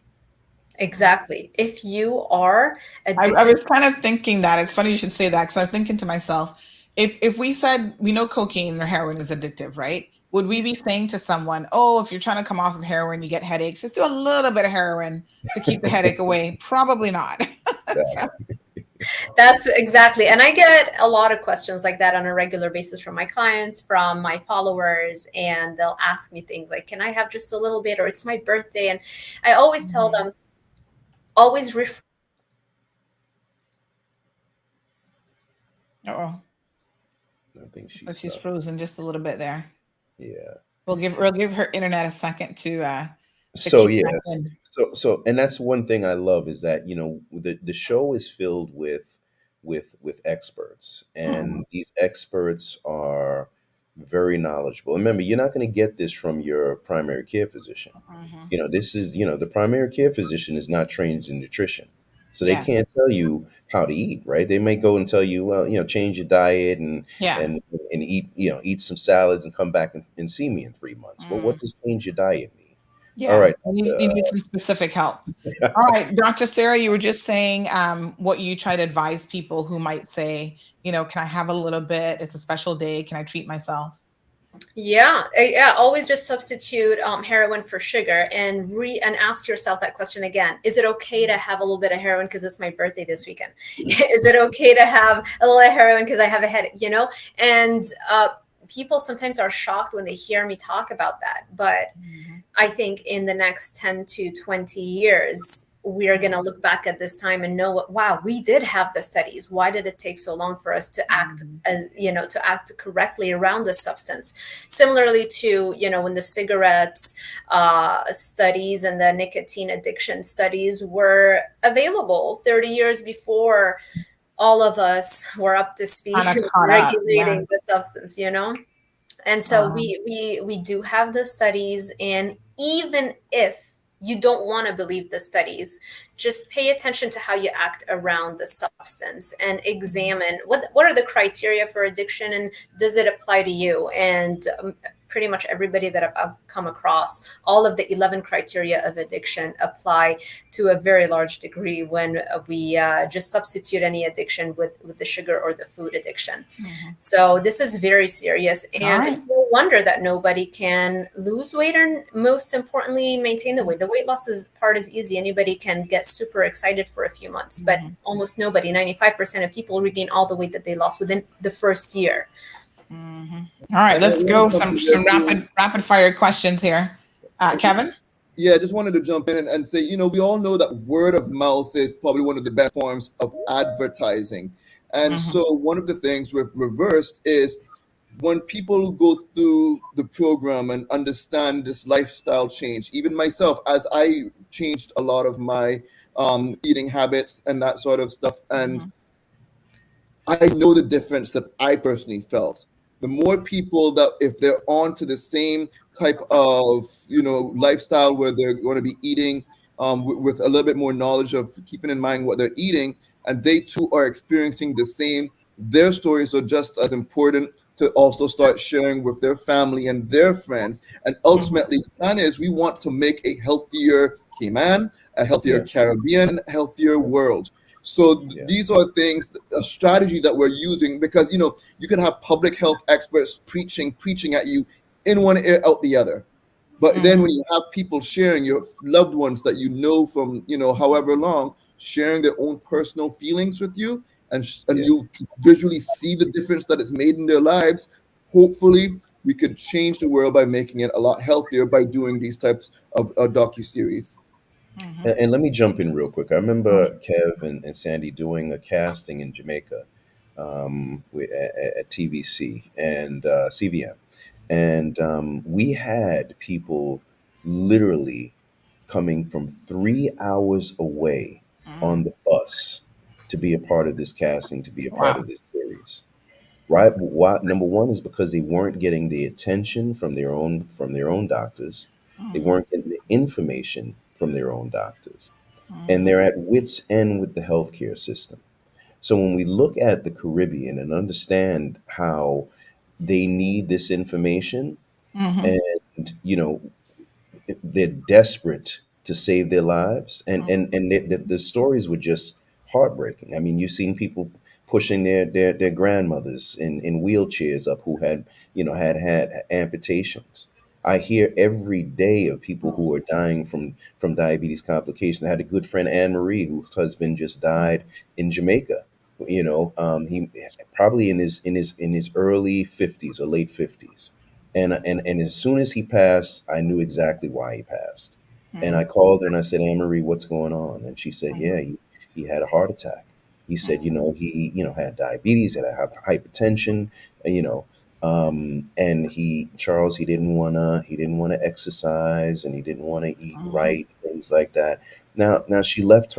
Speaker 15: Exactly. If you are addicted,
Speaker 5: I was kind of thinking that. It's funny you should say that, because I'm thinking to myself, if we said we know cocaine or heroin is addictive, right? Would we be saying to someone, oh, if you're trying to come off of heroin, you get headaches, just do a little bit of heroin to keep the headache away? Probably not. So,
Speaker 15: that's exactly. And I get a lot of questions like that on a regular basis from my clients, from my followers, and they'll ask me things like, can I have just a little bit, or it's my birthday? And I always tell them, always
Speaker 5: uh-oh.
Speaker 13: I think
Speaker 5: She's frozen just a little bit there.
Speaker 13: Yeah.
Speaker 5: We'll give her internet a second to
Speaker 13: So
Speaker 5: keep back
Speaker 13: yes,
Speaker 5: in.
Speaker 13: so and that's one thing I love is that the show is filled with experts, and these experts are very knowledgeable. And remember, you're not going to get this from your primary care physician. This is the primary care physician is not trained in nutrition, so they
Speaker 5: Yeah.
Speaker 13: can't tell you how to eat, right? They may go and tell you, well, change your diet and
Speaker 5: Yeah.
Speaker 13: and eat eat some salads and come back and see me in 3 months. Well, what does change your diet mean?
Speaker 5: Yeah.
Speaker 13: All right.
Speaker 5: You need some specific help. All right, Dr. Sarah, you were just saying what you try to advise people who might say, can I have a little bit? It's a special day. Can I treat myself?
Speaker 15: Yeah, always just substitute heroin for sugar, and ask yourself that question again. Is it okay to have a little bit of heroin because it's my birthday this weekend? Is it okay to have a little heroin because I have a headache? And people sometimes are shocked when they hear me talk about that. But I think in the next 10 to 20 years, we are going to look back at this time and know, wow, we did have the studies. Why did it take so long for us to act to act correctly around the substance? Similarly to, when the cigarettes studies and the nicotine addiction studies were available 30 years before all of us were up to speed regulating the substance, And so we do have the studies, and even if you don't want to believe the studies, just pay attention to how you act around the substance and examine what are the criteria for addiction, and does it apply to you? And pretty much everybody that I've come across, all of the 11 criteria of addiction apply to a very large degree when we just substitute any addiction with the sugar or the food addiction. So this is very serious, and it's no wonder that nobody can lose weight, or most importantly, maintain the weight. The weight loss part is easy. Anybody can get super excited for a few months, but almost nobody, 95% of people, regain all the weight that they lost within the first year.
Speaker 5: All right, let's go some rapid fire questions here. Kevin?
Speaker 12: Yeah, I just wanted to jump in and say, we all know that word of mouth is probably one of the best forms of advertising. And so one of the things we've reversed is when people go through the program and understand this lifestyle change, even myself, as I changed a lot of my eating habits and that sort of stuff, and I know the difference that I personally felt. The more people that, if they're on to the same type of, lifestyle where they're going to be eating with a little bit more knowledge of keeping in mind what they're eating, and they too are experiencing the same, their stories are just as important to also start sharing with their family and their friends. And ultimately, the plan is we want to make a healthier Cayman, a healthier Caribbean, healthier world. So these are things, a strategy that we're using, because, you can have public health experts preaching at you in one ear, out the other. But then when you have people sharing, your loved ones that from, however long, sharing their own personal feelings with you, and you visually see the difference that it's made in their lives, hopefully we could change the world by making it a lot healthier by doing these types of docuseries.
Speaker 13: And let me jump in real quick. I remember Kev and Sandy doing a casting in Jamaica at TVC and CVM, and we had people literally coming from 3 hours away on the bus to be a part of this casting, to be a part
Speaker 5: Wow.
Speaker 13: of this series. Right? Why, number one is because they weren't getting the attention from their own doctors. They weren't getting the information from their own doctors, and they're at wits' end with the healthcare system. So when we look at the Caribbean and understand how they need this information,
Speaker 5: Mhm.
Speaker 13: and they're desperate to save their lives, and the stories were just heartbreaking. I mean, you've seen people pushing their grandmothers in wheelchairs up who had had amputations. I hear every day of people who are dying from diabetes complications. I had a good friend, Anne Marie, whose husband just died in Jamaica. He probably in his early 50s or late 50s, and as soon as he passed, I knew exactly why he passed. And I called her and I said, Anne Marie, what's going on? And she said, yeah, he had a heart attack. He said, he had diabetes, had hypertension, you know, and Charles, he didn't wanna exercise, and he didn't want to eat right, things like that. Now she left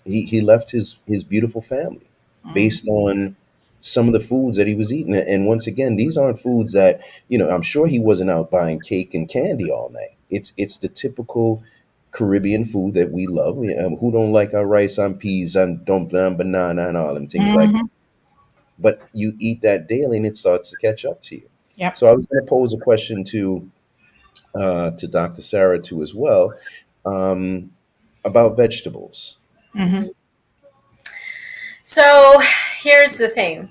Speaker 13: he left his beautiful family based on some of the foods that he was eating. And once again, these aren't foods that, I'm sure he wasn't out buying cake and candy all night. It's the typical Caribbean food that we love. Who don't like our rice and peas and dumpling and banana and all them things like that? But you eat that daily and it starts to catch up to you.
Speaker 5: Yep.
Speaker 13: So I was going to pose a question to Dr. Sarah too as well, about vegetables.
Speaker 15: So here's the thing.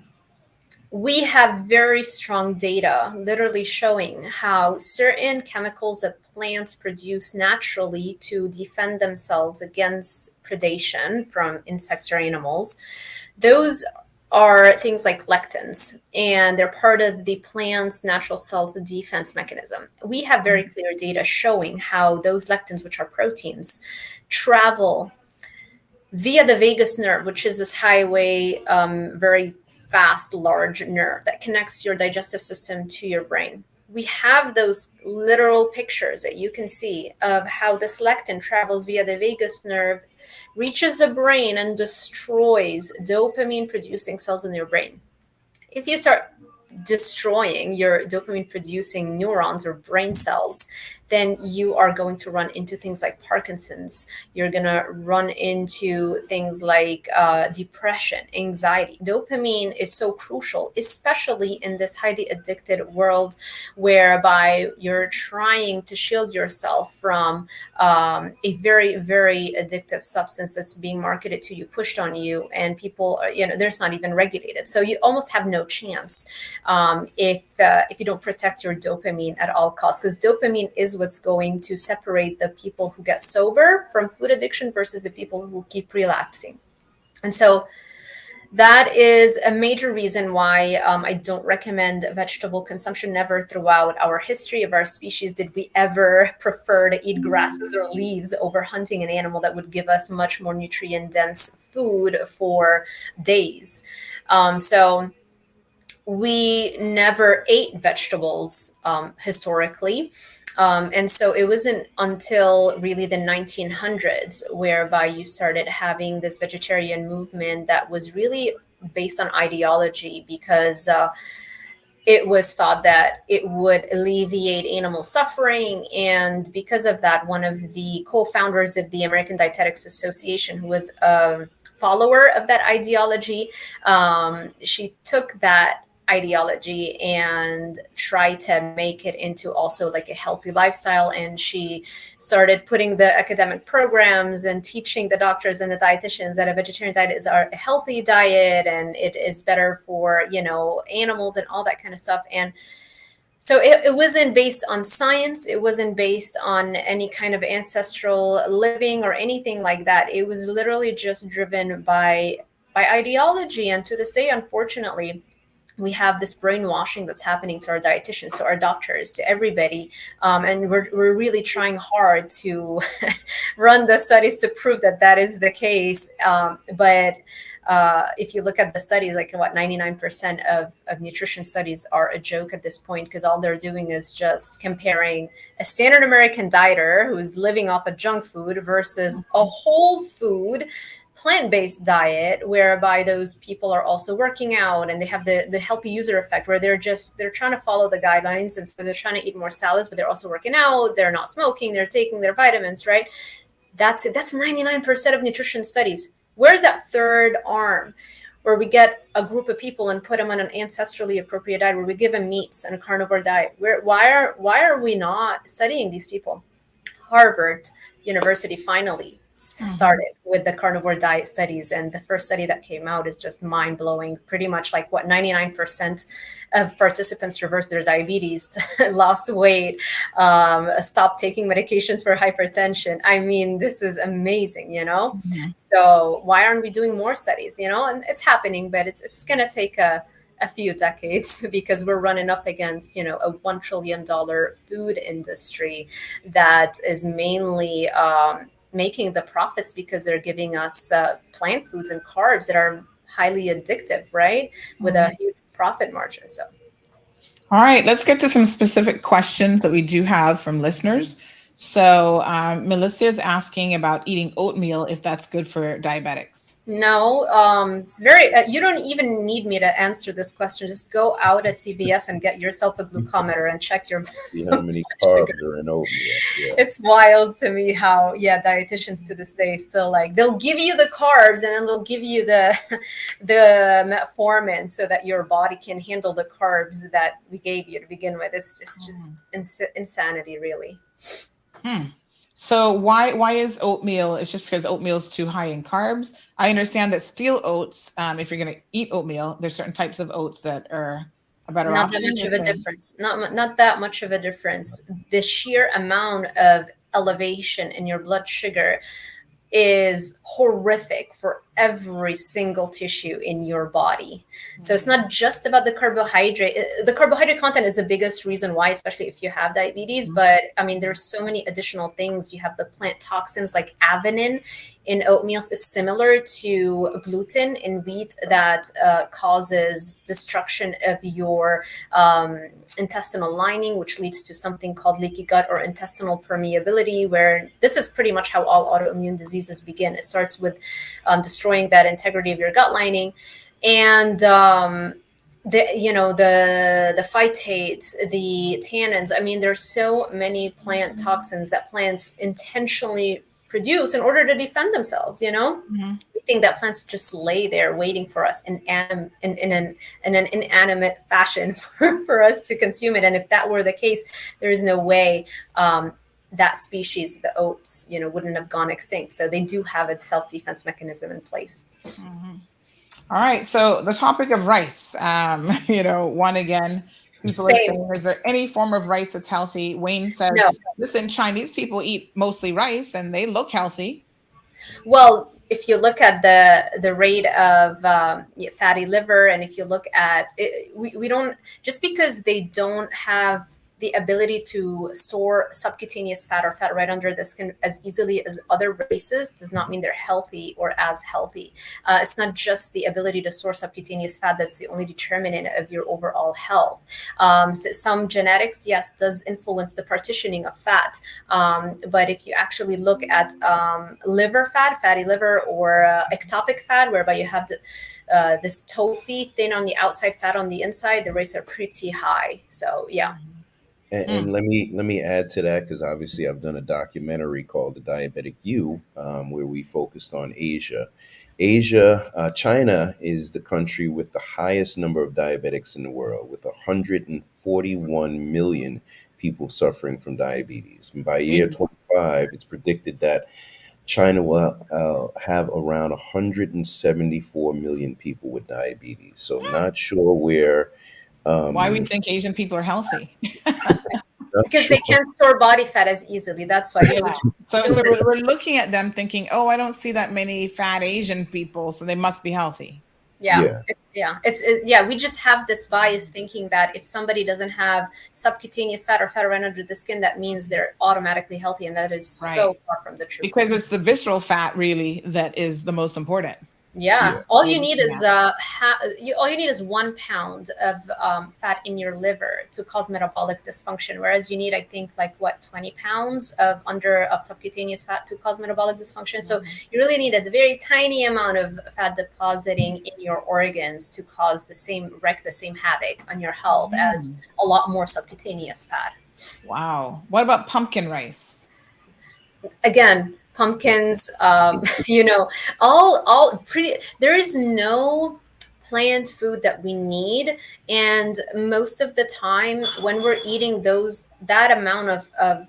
Speaker 15: We have very strong data literally showing how certain chemicals that plants produce naturally to defend themselves against predation from insects or animals, those are things like lectins, and they're part of the plant's natural self-defense mechanism. We have very clear data showing how those lectins, which are proteins, travel via the vagus nerve, which is this highway, very fast, large nerve that connects your digestive system to your brain. We have those literal pictures that you can see of how this lectin travels via the vagus nerve, reaches the brain, and destroys dopamine producing cells in your brain. If you start destroying your dopamine producing neurons or brain cells, then you are going to run into things like Parkinson's. You're going to run into things like depression, anxiety. Dopamine is so crucial, especially in this highly addicted world whereby you're trying to shield yourself from a very, very addictive substance that's being marketed to you, pushed on you, and people, there's not even regulated. So you almost have no chance if you don't protect your dopamine at all costs, because dopamine is what's going to separate the people who get sober from food addiction versus the people who keep relapsing. And so that is a major reason why I don't recommend vegetable consumption. Never throughout our history of our species did we ever prefer to eat grasses or leaves over hunting an animal that would give us much more nutrient-dense food for days. So we never ate vegetables historically. And so it wasn't until really the 1900s whereby you started having this vegetarian movement that was really based on ideology, because it was thought that it would alleviate animal suffering. And because of that, one of the co-founders of the American Dietetics Association, who was a follower of that ideology, she took that ideology and try to make it into also like a healthy lifestyle. And she started putting the academic programs and teaching the doctors and the dietitians that a vegetarian diet is a healthy diet and it is better for, animals and all that kind of stuff. And so it wasn't based on science. It wasn't based on any kind of ancestral living or anything like that. It was literally just driven by ideology. And to this day, unfortunately, we have this brainwashing that's happening to our dietitians, to our doctors, to everybody. And we're really trying hard to run the studies to prove that that is the case. But if you look at the studies, like what 99% of nutrition studies are a joke at this point, because all they're doing is just comparing a standard American dieter who's living off of junk food versus a whole food plant-based diet, whereby those people are also working out and they have the healthy user effect, where they're trying to follow the guidelines, and so they're trying to eat more salads, but they're also working out, they're not smoking, they're taking their vitamins, right? That's it. That's 99% of nutrition studies. Where's that third arm where we get a group of people and put them on an ancestrally appropriate diet, where we give them meats and a carnivore diet? Why are we not studying these people? Harvard University finally started with the carnivore diet studies, and the first study that came out is just mind-blowing. Pretty much like 99% of participants reversed their diabetes, lost weight, stopped taking medications for hypertension. I mean, this is amazing, So why aren't we doing more studies, and it's happening, but it's going to take a few decades, because we're running up against, a $1 trillion food industry that is mainly making the profits because they're giving us plant foods and carbs that are highly addictive, right? With a huge profit margin. So,
Speaker 5: all right, let's get to some specific questions that we do have from listeners. So Melissa is asking about eating oatmeal, if that's good for diabetics.
Speaker 15: No, it's very, you don't even need me to answer this question. Just go out at CVS and get yourself a glucometer and check your
Speaker 13: See how many carbs are in oatmeal. Yeah.
Speaker 15: It's wild to me how, dietitians to this day still they'll give you the carbs and then they'll give you the metformin so that your body can handle the carbs that we gave you to begin with. It's just insanity, really.
Speaker 5: So why is oatmeal? It's just because oatmeal is too high in carbs. I understand that steel oats, if you're going to eat oatmeal, there's certain types of oats that are a better option.
Speaker 15: Not that much of a difference. Not that much of a difference. The sheer amount of elevation in your blood sugar is horrific for every single tissue in your body. So it's not just about the carbohydrate. The carbohydrate content is the biggest reason why, especially if you have diabetes. But I mean, there's so many additional things. You have the plant toxins like avenine in oatmeal. It's similar to gluten in wheat that causes destruction of your intestinal lining, which leads to something called leaky gut or intestinal permeability, where this is pretty much how all autoimmune diseases begin. It starts with destroying that integrity of your gut lining, and the phytates, the tannins. I mean, there's so many plant toxins that plants intentionally produce in order to defend themselves. We think that plants just lay there waiting for us in an inanimate fashion for us to consume it. And if that were the case, there is no way that species, the oats, wouldn't have gone extinct. So they do have a self-defense mechanism in place.
Speaker 5: All right. So the topic of rice, one again, people are saying, is there any form of rice that's healthy? Wayne says, no. Listen, Chinese people eat mostly rice and they look healthy.
Speaker 15: Well, if you look at the rate of fatty liver, and if you look at it, we don't, just because they don't have the ability to store subcutaneous fat or fat right under the skin as easily as other races does not mean they're healthy or as healthy. It's not just the ability to store subcutaneous fat that's the only determinant of your overall health. So some genetics, yes, does influence the partitioning of fat. But if you actually look at liver fat, fatty liver, or ectopic fat, whereby you have this tofu, thin on the outside, fat on the inside, the rates are pretty high. So, yeah.
Speaker 13: And let me add to that, because obviously I've done a documentary called The Diabetic You, where we focused on Asia. China is the country with the highest number of diabetics in the world, with 141 million people suffering from diabetes. And by year 25, it's predicted that China will have around 174 million people with diabetes. So not sure where...
Speaker 5: why we think Asian people are healthy?
Speaker 15: Because they can't store body fat as easily. That's why.
Speaker 5: So we're looking at them thinking, oh, I don't see that many fat Asian people, so they must be healthy.
Speaker 15: Yeah. We just have this bias thinking that if somebody doesn't have subcutaneous fat or fat right under the skin, that means they're automatically healthy, and that is so far from the truth.
Speaker 5: Because it's the visceral fat really that is the most important.
Speaker 15: Yeah. All you
Speaker 5: You're
Speaker 15: need
Speaker 5: looking
Speaker 15: is
Speaker 5: at.
Speaker 15: all you need is 1 pound of fat in your liver to cause metabolic dysfunction, whereas you need, I think, like what, 20 pounds of subcutaneous fat to cause metabolic dysfunction. So you really need a very tiny amount of fat depositing in your organs to cause the same havoc on your health as a lot more subcutaneous fat.
Speaker 5: Wow. What about pumpkin rice?
Speaker 15: Again, pumpkins, all pretty. There is no plant food that we need, and most of the time when we're eating that amount of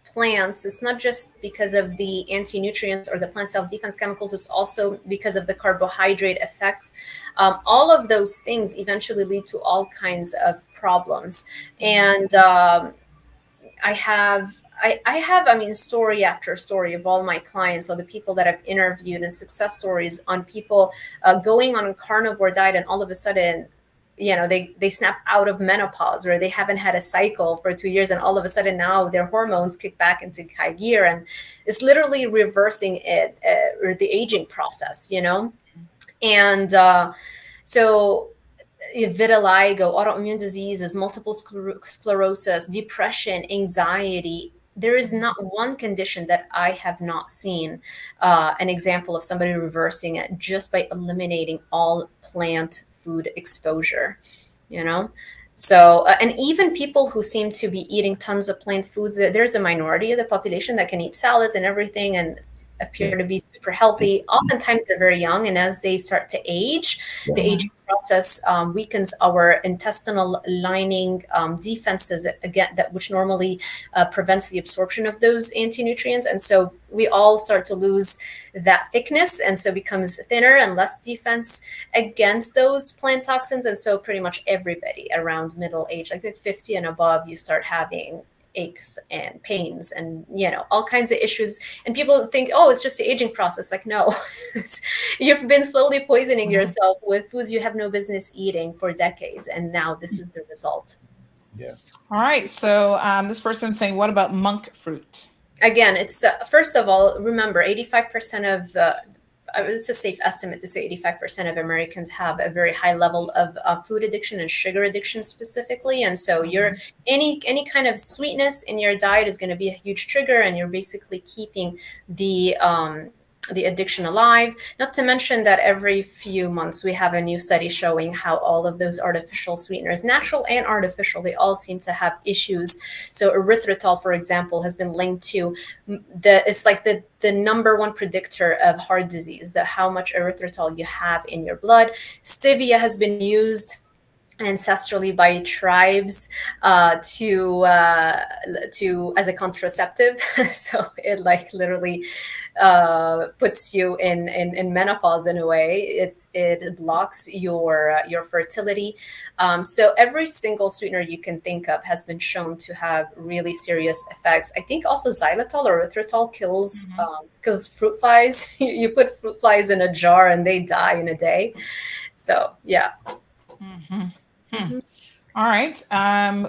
Speaker 15: plants, it's not just because of the anti-nutrients or the plant self-defense chemicals, it's also because of the carbohydrate effect. All of those things eventually lead to all kinds of problems. And I have, I mean, story after story of all my clients, or the people that I've interviewed, and success stories on people going on a carnivore diet, and all of a sudden, they snap out of menopause, or they haven't had a cycle for 2 years, and all of a sudden now their hormones kick back into high gear, and it's literally reversing it, or the aging process, and so vitiligo, autoimmune diseases, multiple sclerosis, depression, anxiety. There is not one condition that I have not seen an example of somebody reversing it just by eliminating all plant food exposure, So, and even people who seem to be eating tons of plant foods, there's a minority of the population that can eat salads and everything and appear to be super healthy. Oftentimes they're very young, and as they start to age, the aging process weakens our intestinal lining defenses again, which normally prevents the absorption of those anti-nutrients, and so we all start to lose that thickness, and so becomes thinner and less defense against those plant toxins. And so pretty much everybody around middle age, like 50 and above, you start having aches and pains and all kinds of issues, and people think, oh, it's just the aging process. Like, no. You've been slowly poisoning yourself with foods you have no business eating for decades, and now this is the result.
Speaker 5: All right, so this person's saying, what about monk fruit?
Speaker 15: Again, it's first of all, remember 85% of it's a safe estimate to say 85% of Americans have a very high level of food addiction and sugar addiction specifically. And so any kind of sweetness in your diet is going to be a huge trigger, and you're basically keeping the addiction alive. Not to mention that every few months we have a new study showing how all of those artificial sweeteners, natural and artificial, they all seem to have issues. So erythritol, for example, has been linked to it's like the number one predictor of heart disease, how much erythritol you have in your blood. Stevia has been used ancestrally by tribes to as a contraceptive. So it like literally puts you in menopause in a way. It blocks your fertility. So every single sweetener you can think of has been shown to have really serious effects. I think also xylitol or erythritol kills fruit flies. You put fruit flies in a jar and they die in a day. So yeah.
Speaker 5: All right.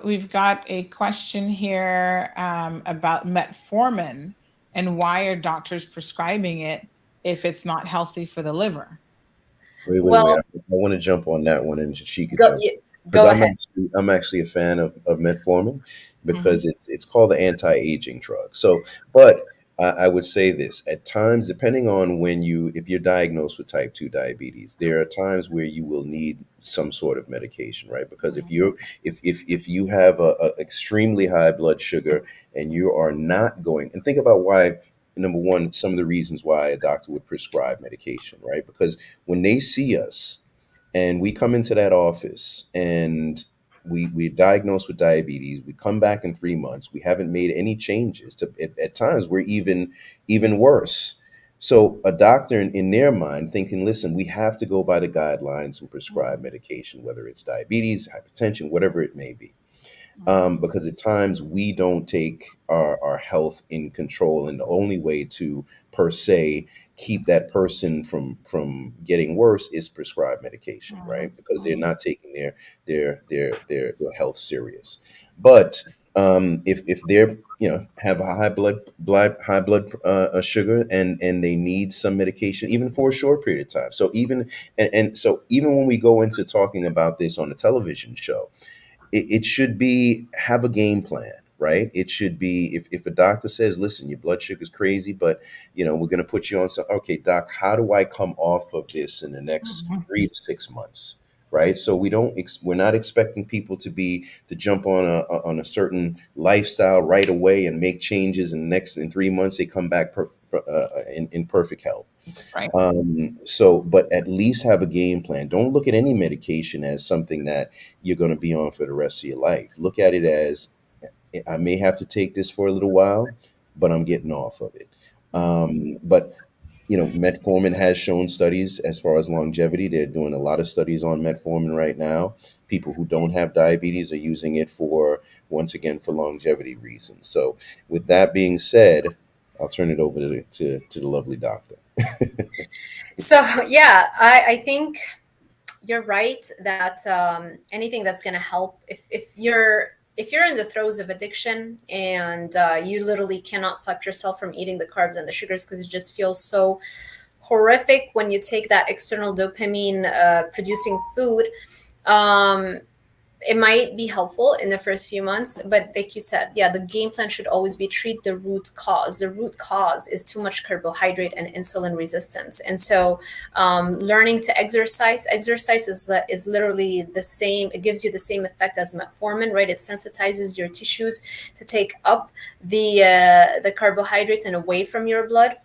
Speaker 5: We've got a question here about metformin and why are doctors prescribing it if it's not healthy for the liver?
Speaker 13: Wait. I want to jump on that one, and she could jump.
Speaker 15: Go ahead.
Speaker 13: I'm actually a fan of metformin because it's called the anti-aging drug. So, but I would say this: at times, depending on if you're diagnosed with type 2 diabetes, there are times where you will need some sort of medication, right? Because if you have a extremely high blood sugar and you are not going, and think about why. Number one, some of the reasons why a doctor would prescribe medication, right? Because when they see us and we come into that office and we're diagnosed with diabetes, we come back in 3 months, we haven't made any changes. At times, we're even worse. So a doctor in their mind thinking, listen, we have to go by the guidelines and prescribe medication, whether it's diabetes, hypertension, whatever it may be. Because at times we don't take our health in control, and the only way to per se keep that person from getting worse is prescribe medication, right? Because they're not taking their health serious. But If they're have a high blood sugar and they need some medication even for a short period of time. So even when we go into talking about this on a television show, it should be have a game plan, right? It should be if a doctor says, listen, your blood sugar is crazy, but we're going to put you on some. Okay, doc, how do I come off of this in the next 3 to 6 months? Right. So we're not expecting people to jump on a certain lifestyle right away and make changes. And in 3 months, they come back in perfect health.
Speaker 5: Right.
Speaker 13: But at least have a game plan. Don't look at any medication as something that you're going to be on for the rest of your life. Look at it as, I may have to take this for a little while, but I'm getting off of it. But metformin has shown studies as far as longevity. They're doing a lot of studies on metformin right now. People who don't have diabetes are using it once again, for longevity reasons. So with that being said, I'll turn it over to the lovely doctor.
Speaker 15: So yeah, I think you're right that anything that's going to help, if you're in the throes of addiction and you literally cannot stop yourself from eating the carbs and the sugars because it just feels so horrific when you take that external dopamine producing food, it might be helpful in the first few months, but like you said, yeah, the game plan should always be treat the root cause. The root cause is too much carbohydrate and insulin resistance. And so learning to exercise is literally the same. It gives you the same effect as metformin, right? It sensitizes your tissues to take up the carbohydrates and away from your blood.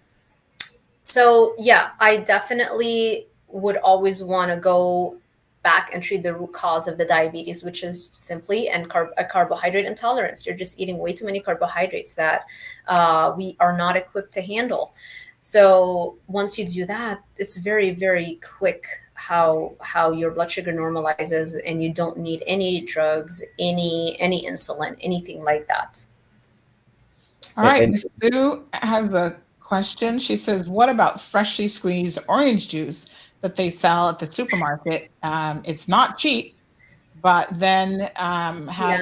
Speaker 15: So yeah, I definitely would always want to go back and treat the root cause of the diabetes, which is simply a carbohydrate intolerance. You're just eating way too many carbohydrates that we are not equipped to handle. So once you do that, it's very, very quick how your blood sugar normalizes, and you don't need any drugs, any insulin, anything like that.
Speaker 5: All right, Ms. Sue has a question. She says, what about freshly squeezed orange juice that they sell at the supermarket? It's not cheap, but then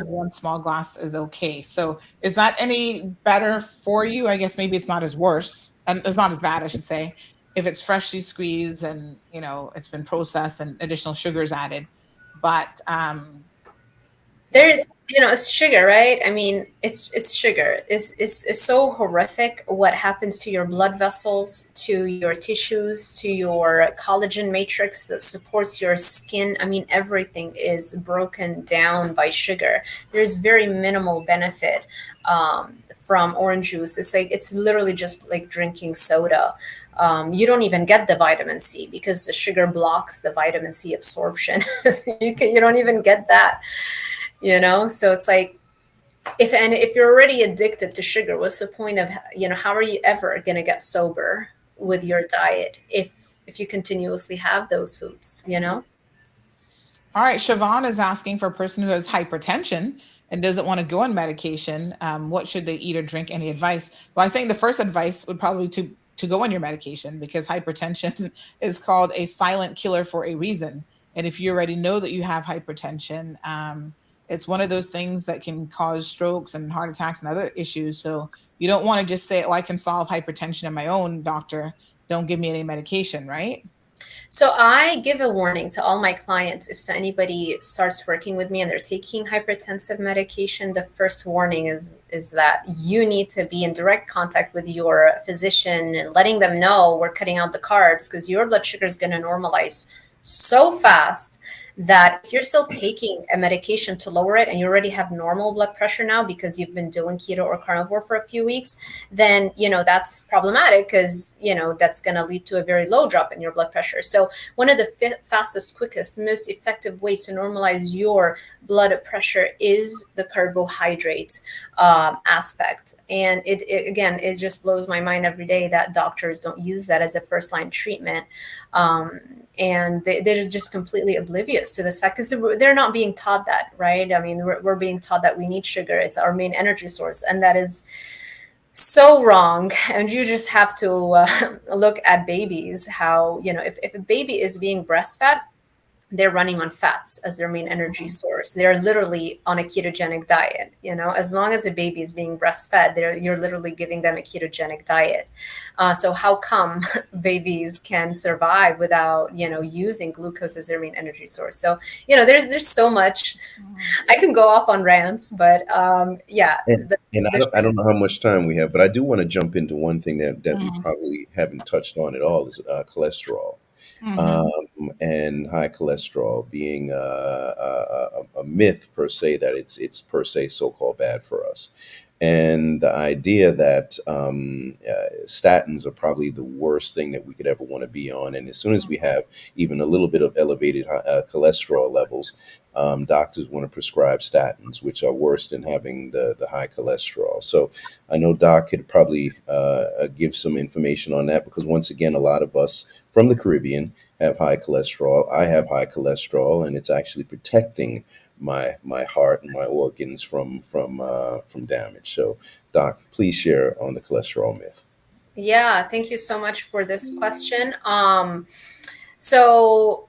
Speaker 5: one small glass is okay. So is that any better for you? I guess maybe it's not as worse, and it's not as bad, I should say, if it's freshly squeezed and it's been processed and additional sugars added. But
Speaker 15: there's it's sugar, right? I mean, it's sugar. It's so horrific what happens to your blood vessels, to your tissues, to your collagen matrix that supports your skin. I mean, everything is broken down by sugar. There's very minimal benefit from orange juice. It's literally just like drinking soda. You don't even get the vitamin C because the sugar blocks the vitamin C absorption. You don't even get that. So it's like, if you're already addicted to sugar, what's the point of, how are you ever going to get sober with your diet if you continuously have those foods, All
Speaker 5: right. Siobhan is asking for a person who has hypertension and doesn't want to go on medication. What should they eat or drink? Any advice? Well, I think the first advice would probably to go on your medication, because hypertension is called a silent killer for a reason. And if you already know that you have hypertension, it's one of those things that can cause strokes and heart attacks and other issues. So you don't want to just say, I can solve hypertension on my own, doctor. Don't give me any medication, right?
Speaker 15: So I give a warning to all my clients. If anybody starts working with me and they're taking hypertensive medication, the first warning is that you need to be in direct contact with your physician and letting them know we're cutting out the carbs, because your blood sugar is going to normalize so fast that if you're still taking a medication to lower it and you already have normal blood pressure now because you've been doing keto or carnivore for a few weeks, then, that's problematic, because, that's going to lead to a very low drop in your blood pressure. So one of the fastest, quickest, most effective ways to normalize your blood pressure is the carbohydrate aspect. And it just blows my mind every day that doctors don't use that as a first line treatment. And they're just completely oblivious to this fact, because they're not being taught that, right? I mean, we're being taught that we need sugar. It's our main energy source. And that is so wrong. And you just have to look at babies, how, if a baby is being breastfed, they're running on fats as their main energy source. They're literally on a ketogenic diet. As long as a baby is being breastfed, you're literally giving them a ketogenic diet. So how come babies can survive without, using glucose as their main energy source? So, there's so much. I can go off on rants, but yeah.
Speaker 13: And I don't know how much time we have, but I do want to jump into one thing that we probably haven't touched on at all is cholesterol. And high cholesterol being a myth per se, that it's per se so-called bad for us. And the idea that statins are probably the worst thing that we could ever want to be on. And as soon as we have even a little bit of elevated cholesterol levels, doctors want to prescribe statins, which are worse than having the high cholesterol. So I know Doc could probably give some information on that, because once again, a lot of us from the Caribbean have high cholesterol. I have high cholesterol, and it's actually protecting my heart and my organs from damage. So Doc, please share on the cholesterol myth.
Speaker 15: Yeah, thank you so much for this question. So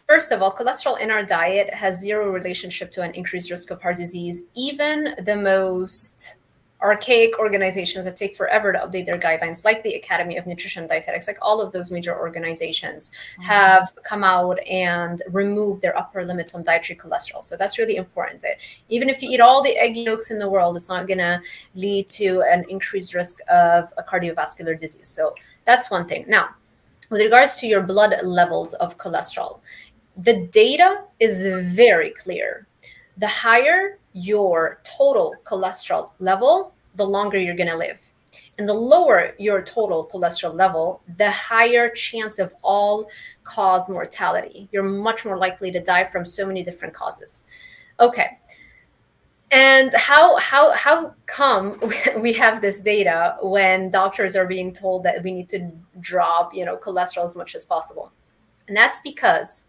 Speaker 15: first of all, cholesterol in our diet has zero relationship to an increased risk of heart disease. Even the most archaic organizations that take forever to update their guidelines, like the Academy of Nutrition and Dietetics, like all of those major organizations have come out and removed their upper limits on dietary cholesterol. So that's really important. That even if you eat all the egg yolks in the world, it's not going to lead to an increased risk of a cardiovascular disease. So that's one thing. Now, with regards to your blood levels of cholesterol, the data is very clear. The higher your total cholesterol level, the longer you're going to live. And the lower your total cholesterol level, the higher chance of all-cause mortality. You're much more likely to die from so many different causes. Okay. And how come we have this data when doctors are being told that we need to drop, cholesterol as much as possible? And that's because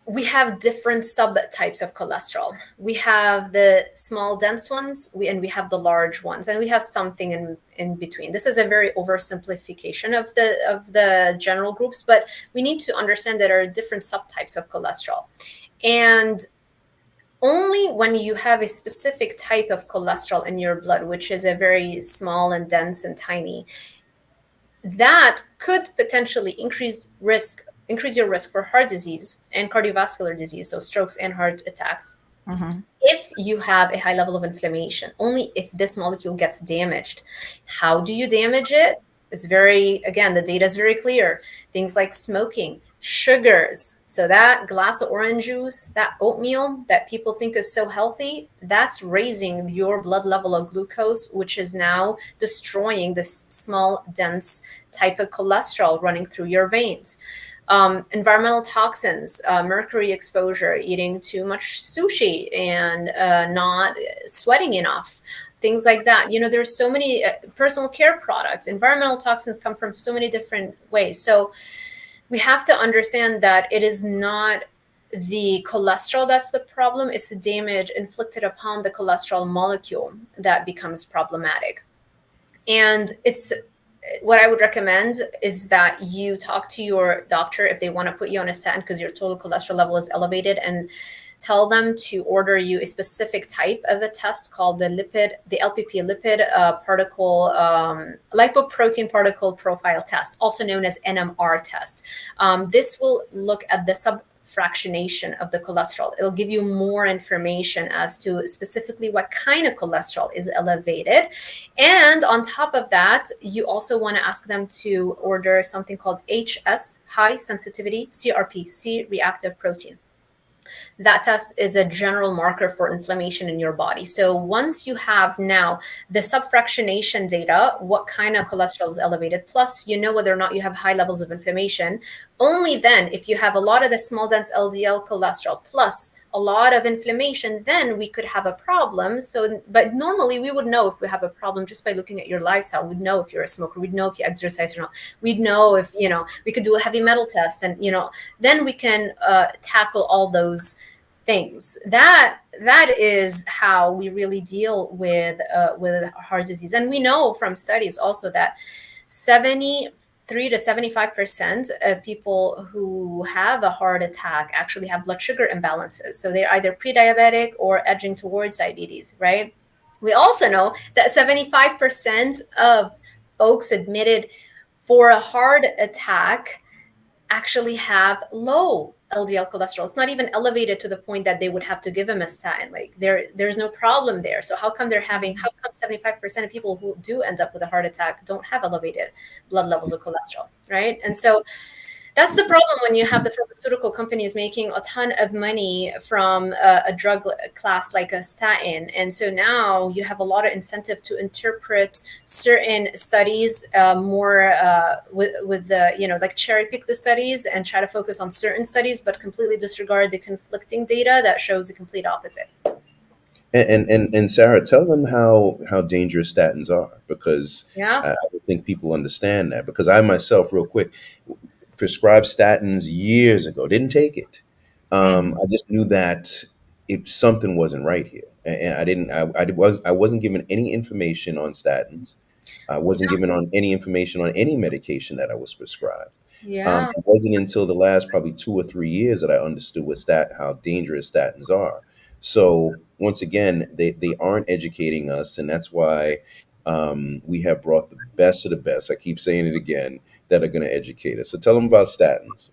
Speaker 15: we have different subtypes of cholesterol. We have the small, dense ones, and we have the large ones, and we have something in between. This is a very oversimplification of the general groups, but we need to understand that there are different subtypes of cholesterol. And only when you have a specific type of cholesterol in your blood, which is a very small and dense and tiny, that could potentially increase your risk for heart disease and cardiovascular disease, so strokes and heart attacks, if you have a high level of inflammation, only if this molecule gets damaged. How do you damage it? It's again, the data is very clear. Things like smoking, sugars. So that glass of orange juice, that oatmeal that people think is so healthy, that's raising your blood level of glucose, which is now destroying this small, dense type of cholesterol running through your veins. Environmental toxins, mercury exposure, eating too much sushi and not sweating enough, things like that. There's so many personal care products. Environmental toxins come from so many different ways. So we have to understand that it is not the cholesterol that's the problem. It's the damage inflicted upon the cholesterol molecule that becomes problematic. And what I would recommend is that you talk to your doctor if they want to put you on a statin because your total cholesterol level is elevated, and tell them to order you a specific type of a test called the LPP lipid particle, lipoprotein particle profile test, also known as NMR test. This will look at the subfractionation of the cholesterol. It'll give you more information as to specifically what kind of cholesterol is elevated. And on top of that, you also want to ask them to order something called HS, high sensitivity CRP, C-reactive protein. That test is a general marker for inflammation in your body. So once you have now the subfractionation data, what kind of cholesterol is elevated, plus you know whether or not you have high levels of inflammation, only then, if you have a lot of the small dense LDL cholesterol plus a lot of inflammation, then we could have a problem. But normally we would know if we have a problem just by looking at your lifestyle. We'd know if you're a smoker. We'd know if you exercise or not. We'd know if, we could do a heavy metal test, and, then we can tackle all those things. That is how we really deal with heart disease. And we know from studies also that 70 3 to 75% of people who have a heart attack actually have blood sugar imbalances. So they're either pre-diabetic or edging towards diabetes, right? We also know that 75% of folks admitted for a heart attack actually have low LDL cholesterol. It's not even elevated to the point that they would have to give them a statin. Like there's no problem there. So how come 75% of people who do end up with a heart attack don't have elevated blood levels of cholesterol, right? And so that's the problem when you have the pharmaceutical companies making a ton of money from a drug class like a statin. And so now you have a lot of incentive to interpret certain studies more with the, like cherry pick the studies and try to focus on certain studies, but completely disregard the conflicting data that shows the complete opposite.
Speaker 13: And Sarah, tell them how dangerous statins are, because I don't think people understand that. Because I myself, real quick, prescribed statins years ago, didn't take it. I just knew that something wasn't right here, and I wasn't given any information on statins. I wasn't given on any information on any medication that I was prescribed. It wasn't until the last probably 2 or 3 years that I understood how dangerous statins are. So once again, they aren't educating us, and that's why we have brought the best of the best. I keep saying it again, that are going to educate us. So tell them about statins.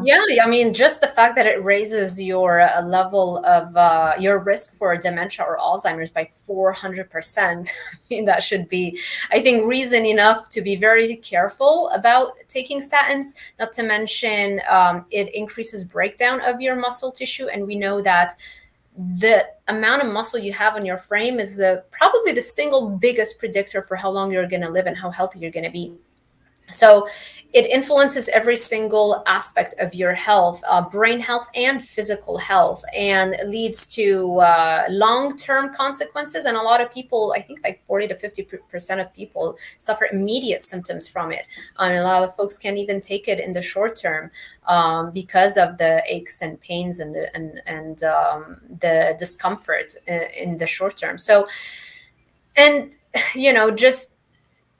Speaker 15: Yeah, I mean, just the fact that it raises your level of your risk for dementia or Alzheimer's by 400%. I mean, that should be, I think, reason enough to be very careful about taking statins. Not to mention, it increases breakdown of your muscle tissue, and we know that the amount of muscle you have on your frame is probably the single biggest predictor for how long you're going to live and how healthy you're going to be. So it influences every single aspect of your health, brain health and physical health, and leads to long-term consequences. And a lot of people, I think like 40 to 50% of people suffer immediate symptoms from it. And a lot of folks can't even take it in the short term because of the aches and pains and the discomfort in the short term. So, and,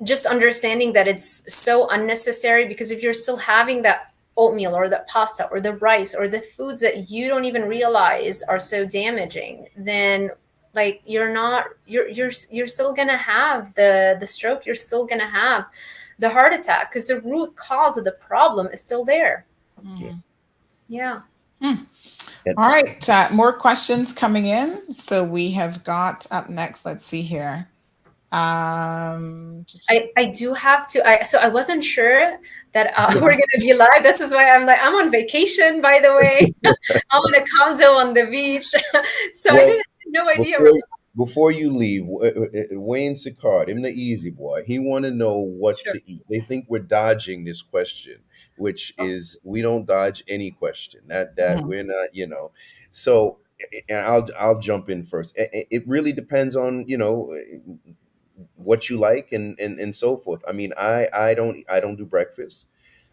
Speaker 15: just understanding that it's so unnecessary, because if you're still having that oatmeal or the pasta or the rice or the foods that you don't even realize are so damaging, then like you're still gonna have the stroke, you're still gonna have the heart attack, because the root cause of the problem is still there. Yeah.
Speaker 5: All right, more questions coming in. So we have got up next, let's see here.
Speaker 15: I do have to. So I wasn't sure that we're gonna be live. This is why I'm on vacation. By the way, I'm on a condo on the beach, so I didn't have no idea.
Speaker 13: Before you leave, Wayne Sicard, him the easy boy, he want to know what to eat. They think we're dodging this question, which is we don't dodge any question. That we're not, So, and I'll jump in first. It really depends on what you like and so forth. I mean, I don't do breakfast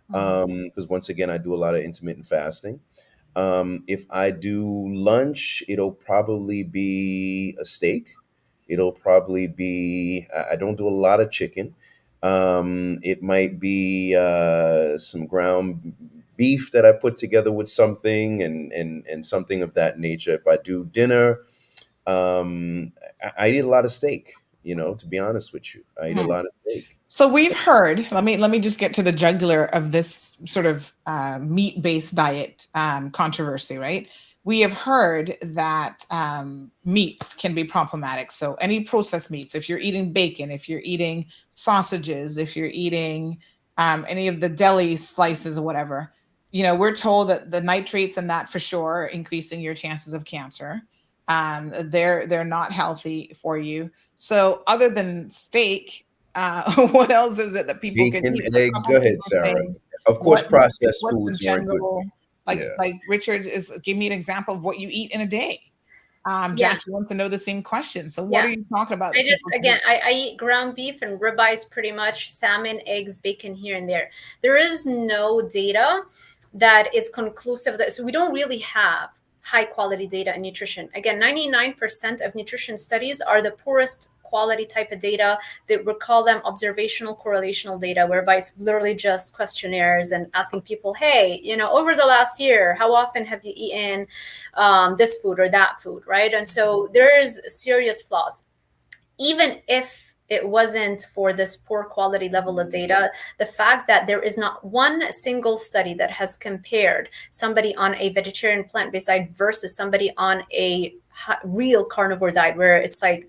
Speaker 13: because once again I do a lot of intermittent fasting. If I do lunch, it'll probably be a steak. It'll probably be I don't do a lot of chicken. It might be some ground beef that I put together with something and something of that nature. If I do dinner, I eat a lot of steak. To be honest with you, I eat a lot of steak.
Speaker 5: So we've heard, let me just get to the jugular of this sort of meat-based diet controversy, right? We have heard that meats can be problematic. So any processed meats, if you're eating bacon, if you're eating sausages, if you're eating any of the deli slices or whatever, we're told that the nitrates in that for sure are increasing your chances of cancer. They're not healthy for you. So other than steak, what else is it that people
Speaker 13: Bacon,
Speaker 5: can eat?
Speaker 13: eggs. Go ahead, Sarah. Of course, processed foods aren't good for you.
Speaker 5: Like Richard give me an example of what you eat in a day. Jackie wants to know the same question. So what are you talking about?
Speaker 15: I eat ground beef and ribeyes pretty much, salmon, eggs, bacon here and there. There is no data that is conclusive. So we don't really have high quality data in nutrition. Again, 99% of nutrition studies are the poorest quality type of data. We call them observational correlational data, whereby it's literally just questionnaires and asking people, hey, over the last year, how often have you eaten this food or that food, right? And so there is serious flaws. Even if it wasn't for this poor quality level of data, the fact that there is not one single study that has compared somebody on a vegetarian plant-based diet versus somebody on a real carnivore diet, where it's like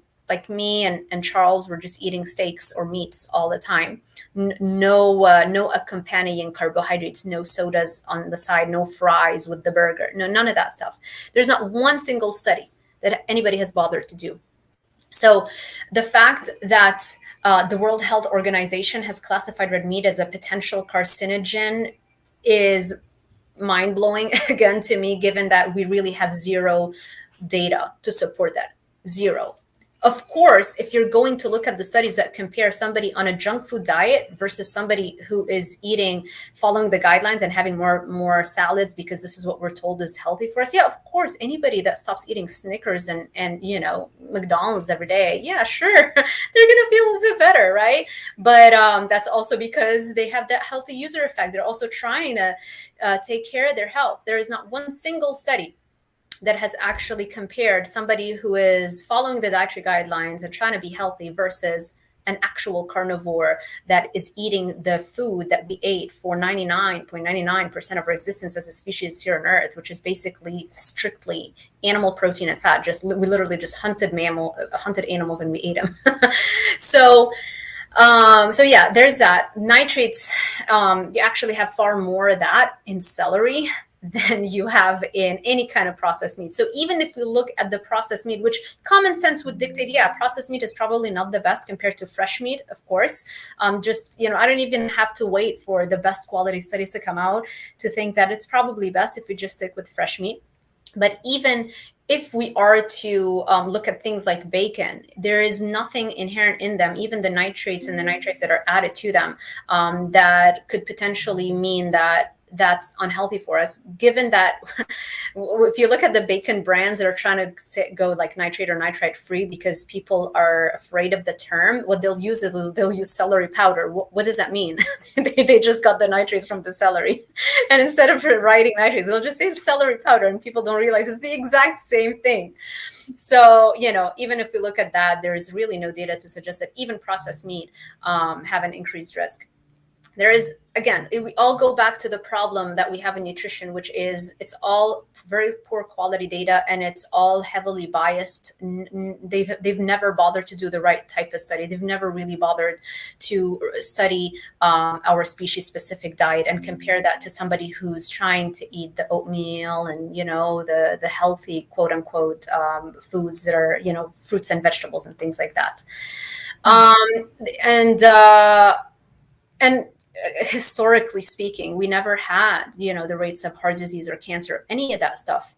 Speaker 15: me and Charles were just eating steaks or meats all the time. No accompanying carbohydrates, no sodas on the side, no fries with the burger, no, none of that stuff. There's not one single study that anybody has bothered to do. So the fact that the World Health Organization has classified red meat as a potential carcinogen is mind-blowing, again, to me, given that we really have zero data to support that. Zero. Of course, if you're going to look at the studies that compare somebody on a junk food diet versus somebody who is following the guidelines and having more salads because this is what we're told is healthy for us. Yeah, of course, anybody that stops eating Snickers and McDonald's every day, yeah, sure, they're gonna feel a little bit better, right? But that's also because they have that healthy user effect. They're also trying to take care of their health. There is not one single study that has actually compared somebody who is following the dietary guidelines and trying to be healthy versus an actual carnivore that is eating the food that we ate for 99.99% of our existence as a species here on Earth, which is basically strictly animal protein and fat. We literally just hunted animals and we ate them. So yeah, there's that. Nitrates, you actually have far more of that in celery than you have in any kind of processed meat. So even if we look at the processed meat, which common sense would dictate, yeah, processed meat is probably not the best compared to fresh meat, of course. I don't even have to wait for the best quality studies to come out to think that it's probably best if we just stick with fresh meat. But even if we are to look at things like bacon, there is nothing inherent in them, even the nitrates and the nitrates that are added to them, that could potentially mean that that's unhealthy for us, given that if you look at the bacon brands that are trying to go like nitrate or nitrite free because people are afraid of the term, what they'll use is they'll use celery powder. What does that mean? They just got the nitrates from the celery. And instead of writing nitrates, they'll just say celery powder, and people don't realize it's the exact same thing. So, even if we look at that, there's really no data to suggest that even processed meat have an increased risk. There is, again, we all go back to the problem that we have in nutrition, which is it's all very poor quality data and it's all heavily biased. They've never bothered to do the right type of study. They've never really bothered to study our species specific diet and compare that to somebody who's trying to eat the oatmeal and, the healthy, quote unquote, foods that are, fruits and vegetables and things like that. And historically speaking, we never had, the rates of heart disease or cancer, any of that stuff,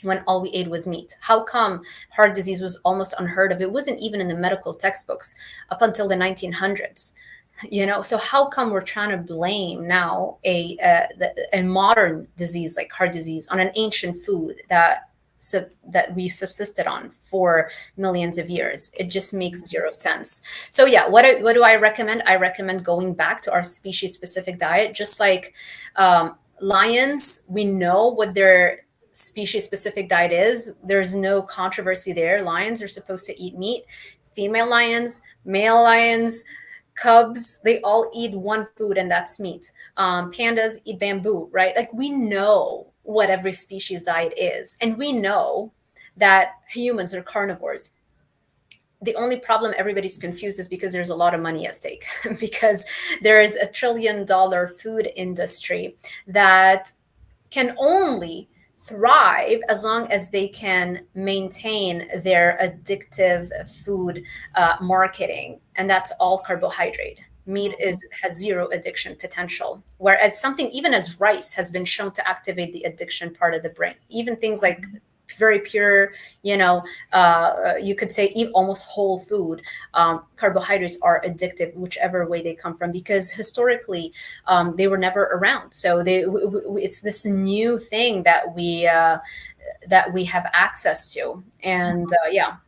Speaker 15: when all we ate was meat. How come heart disease was almost unheard of? It wasn't even in the medical textbooks up until the 1900s. So how come we're trying to blame now a modern disease like heart disease on an ancient food that we subsisted on for millions of years? It just makes zero sense. So yeah, what do I recommend? I recommend going back to our species specific diet. Just like lions, we know what their species specific diet is. There's no controversy there. Lions are supposed to eat meat. Female lions, male lions, cubs, they all eat one food, and that's meat. Pandas eat bamboo, right? Like, we know what every species diet is, and we know that humans are carnivores. The only problem everybody's confused is because there's a lot of money at stake because there is $1 trillion food industry that can only thrive as long as they can maintain their addictive food marketing, and that's all carbohydrate. Meat has zero addiction potential, whereas something even as rice has been shown to activate the addiction part of the brain. Even things like very pure, you could say almost whole food, carbohydrates are addictive, whichever way they come from, because historically they were never around. So it's this new thing that we have access to, and yeah.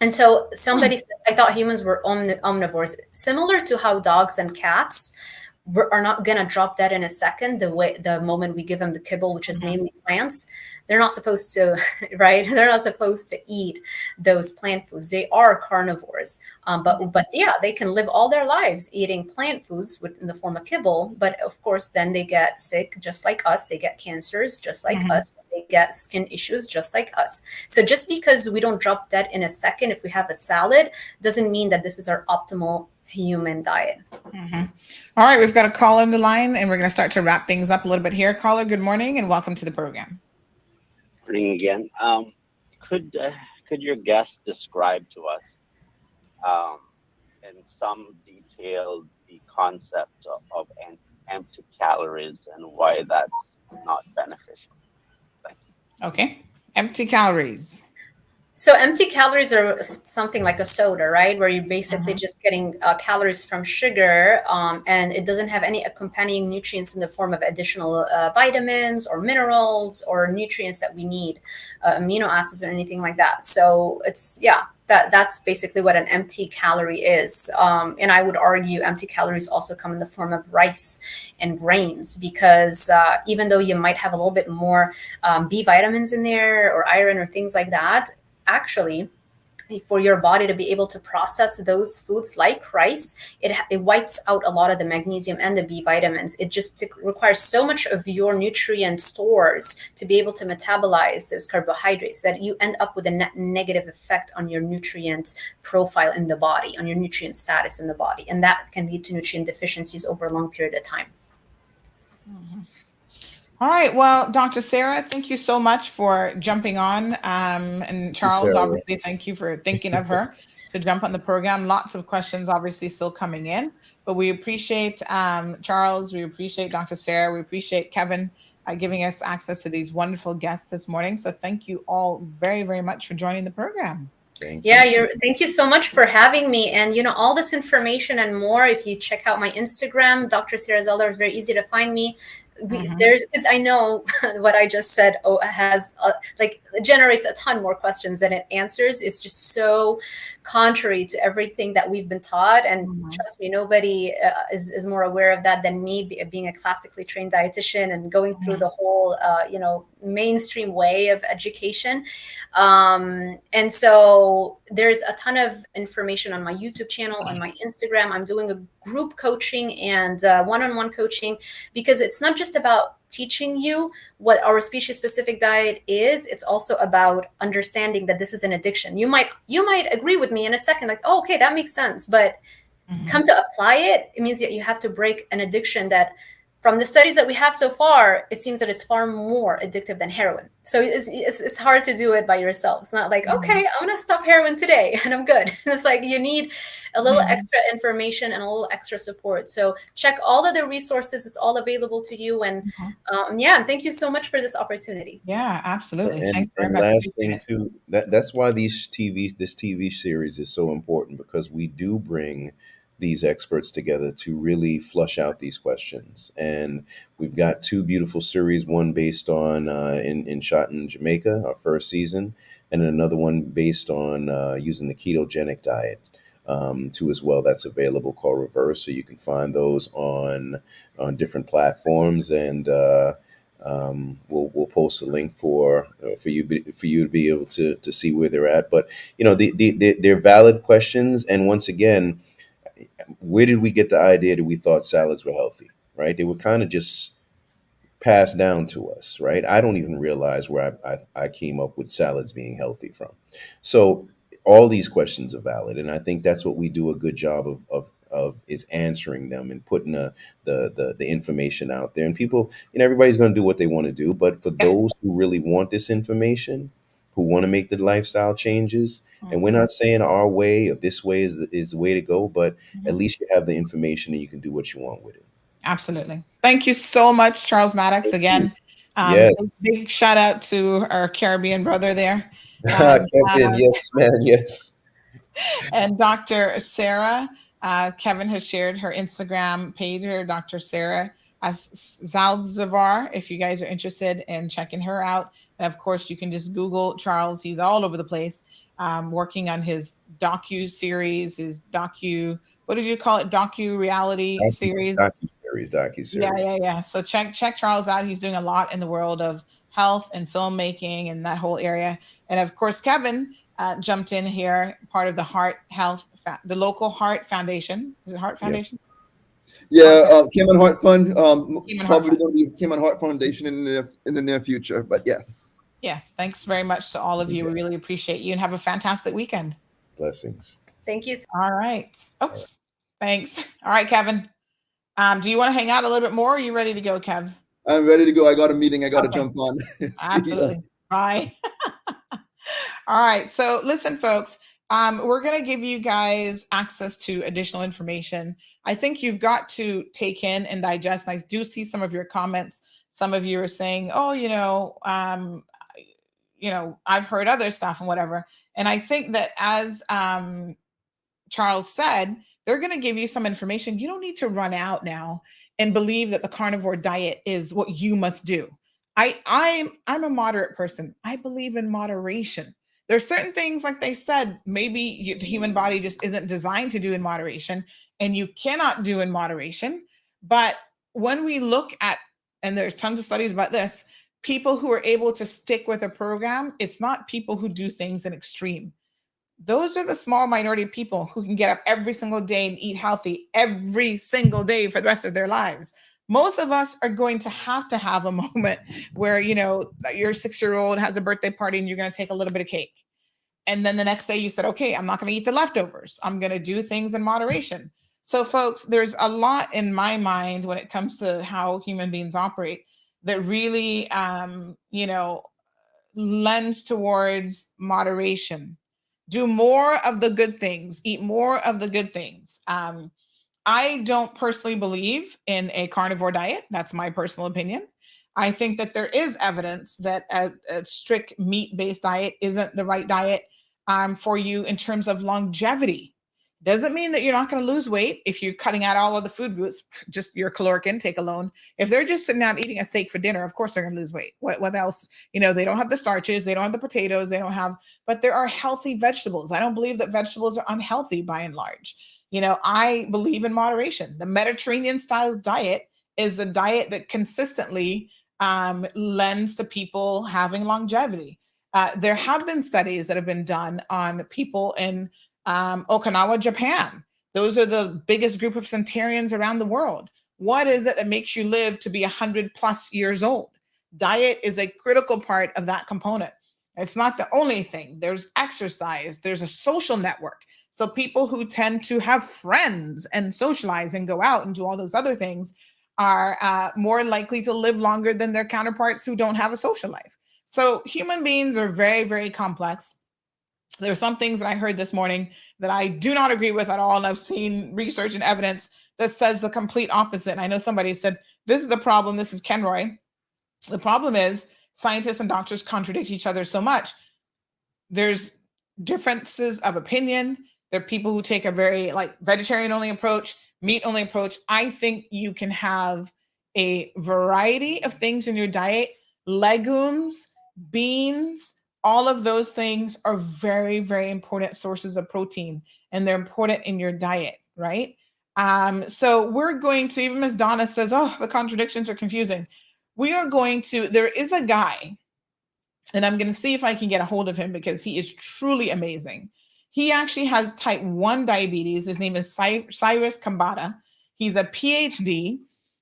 Speaker 15: And so somebody said, I thought humans were omnivores, similar to how dogs and cats are not going to drop dead in a second the moment we give them the kibble, which is mainly plants. They're not supposed to, right? They're not supposed to eat those plant foods. They are carnivores, but yeah, they can live all their lives eating plant foods in the form of kibble. But of course, then they get sick just like us. They get cancers just like us. They get skin issues just like us. So just because we don't drop dead in a second if we have a salad doesn't mean that this is our optimal human diet.
Speaker 5: All right, we've got a caller on the line, and we're going to start to wrap things up a little bit here. Caller, good morning, and welcome to the program.
Speaker 14: Morning again. Could your guest describe to us in some detail the concept of empty calories and why that's not beneficial?
Speaker 5: Okay, empty calories.
Speaker 15: So empty calories are something like a soda, right? Where you're basically just getting calories from sugar, and it doesn't have any accompanying nutrients in the form of additional vitamins or minerals or nutrients that we need, amino acids or anything like that. So it's, yeah, that's basically what an empty calorie is. And I would argue empty calories also come in the form of rice and grains, because even though you might have a little bit more B vitamins in there or iron or things like that, actually, for your body to be able to process those foods like rice, it wipes out a lot of the magnesium and the B vitamins. It just requires so much of your nutrient stores to be able to metabolize those carbohydrates that you end up with a negative effect on your nutrient profile in the body, on your nutrient status in the body. And that can lead to nutrient deficiencies over a long period of time.
Speaker 5: All right. Well, Dr. Sarah, thank you so much for jumping on. And Charles, obviously, thank you for thinking of her to jump on the program. Lots of questions, obviously, still coming in. But we appreciate Charles. We appreciate Dr. Sarah. We appreciate Kevin giving us access to these wonderful guests this morning. So thank you all very, very much for joining the program.
Speaker 15: Thank you so much for having me. And, you know, all this information and more, if you check out my Instagram, Dr. Sarah Zeller, is very easy to find me. There's, because I know what I just said has generates a ton more questions than it answers. It's just so contrary to everything that we've been taught, and trust me, nobody is more aware of that than me, being a classically trained dietitian and going through the whole mainstream way of education. And so there's a ton of information on my YouTube channel, on my Instagram. I'm doing a group coaching and one-on-one coaching, because it's not just about teaching you what our species specific diet is. It's also about understanding that this is an addiction. You might agree with me in a second, like, oh, okay, that makes sense. But come to apply it, it means that you have to break an addiction that, from the studies that we have so far, it seems that it's far more addictive than heroin. So it's hard to do it by yourself. It's not like, okay, I'm going to stop heroin today and I'm good. It's like you need a little extra information and a little extra support. So check all of the resources. It's all available to you. And and thank you so much for this opportunity.
Speaker 5: Yeah, absolutely.
Speaker 13: And,
Speaker 5: Thanks very
Speaker 13: and
Speaker 5: much.
Speaker 13: last thing too, that's why this TV series is so important, because we do bring these experts together to really flush out these questions. And we've got two beautiful series, one based on shot in Jamaica, our first season, and another one based on using the ketogenic diet too as well. That's available, called Reverse. So you can find those on different platforms, and we'll post a link for you to be able to see where they're at. But they're valid questions, and once again, where did we get the idea that we thought salads were healthy, right? They were kind of just passed down to us, right? I don't even realize where I came up with salads being healthy from. So all these questions are valid. And I think that's what we do a good job of is answering them and putting the information out there. And people, everybody's going to do what they want to do. But for those who really want this information, who want to make the lifestyle changes, and we're not saying our way or this way is the way to go, but at least you have the information and you can do what you want with it.
Speaker 5: Absolutely. Thank you so much, Charles Maddox. Again,
Speaker 13: yes.
Speaker 5: Big shout out to our Caribbean brother there.
Speaker 13: Kevin, yes, man, yes.
Speaker 5: And Dr. Sarah, Kevin has shared her Instagram page, her Dr. Sarah Zaldivar, if you guys are interested in checking her out. And of course, you can just Google Charles. He's all over the place. working on his docu-series, what did you call it? Docu-reality series?
Speaker 13: Docu-series.
Speaker 5: Yeah. So check Charles out. He's doing a lot in the world of health and filmmaking and that whole area. And of course, Kevin jumped in here, part of the the local Heart Foundation. Is it Heart Foundation?
Speaker 12: Yeah, Cayman Heart Fund. Probably
Speaker 5: Fund.
Speaker 12: going to be Cayman Heart Foundation in the near future. But yes.
Speaker 5: Yes. Thanks very much to all of you. We really appreciate you and have a fantastic weekend.
Speaker 13: Blessings.
Speaker 15: Thank you.
Speaker 5: All right. Oops. Thanks. All right, Kevin. Do you want to hang out a little bit more? Or are you ready to go, Kev?
Speaker 12: I'm ready to go. I got a meeting. I got to jump on.
Speaker 5: Absolutely. Bye. All right. So listen, folks, we're going to give you guys access to additional information. I think you've got to take in and digest. And I do see some of your comments. Some of you are saying, oh, I've heard other stuff and whatever. And I think that as Charles said, they're going to give you some information. You don't need to run out now and believe that the carnivore diet is what you must do. I'm a moderate person. I believe in moderation. There's certain things, like they said, maybe the human body just isn't designed to do in moderation, and you cannot do in moderation. But when we look at, and there's tons of studies about this, people who are able to stick with a program, it's not people who do things in extreme. Those are the small minority of people who can get up every single day and eat healthy every single day for the rest of their lives. Most of us are going to have a moment where, your 6-year-old has a birthday party and you're going to take a little bit of cake. And then the next day you said, okay, I'm not going to eat the leftovers. I'm going to do things in moderation. So folks, there's a lot in my mind when it comes to how human beings operate that really, lends towards moderation. Do more of the good things, eat more of the good things. I don't personally believe in a carnivore diet. That's my personal opinion. I think that there is evidence that a strict meat-based diet isn't the right diet for you in terms of longevity. Doesn't mean that you're not going to lose weight if you're cutting out all of the food groups, just your caloric intake alone. If they're just sitting down eating a steak for dinner, of course they're going to lose weight. What else? They don't have the starches, they don't have the potatoes, but there are healthy vegetables. I don't believe that vegetables are unhealthy by and large. I believe in moderation. The Mediterranean style diet is the diet that consistently lends to people having longevity. There have been studies that have been done on people in Okinawa, Japan. Those are the biggest group of centenarians around the world. What is it that makes you live to be 100+ years old? Diet is a critical part of that component. It's not the only thing. There's exercise. There's a social network. So people who tend to have friends and socialize and go out and do all those other things are more likely to live longer than their counterparts who don't have a social life. So human beings are very, very complex. There are some things that I heard this morning that I do not agree with at all. And I've seen research and evidence that says the complete opposite. And I know somebody said, this is the problem. This is Ken Roy. The problem is scientists and doctors contradict each other so much. There's differences of opinion. There are people who take a very vegetarian only approach, meat only approach. I think you can have a variety of things in your diet. Legumes, beans, all of those things are very, very important sources of protein, and they're important in your diet, right? So we're going to, even as Donna says, oh, the contradictions are confusing. There is a guy, and I'm going to see if I can get a hold of him because he is truly amazing. He actually has type 1 diabetes. His name is Cyrus Kambata. He's a PhD.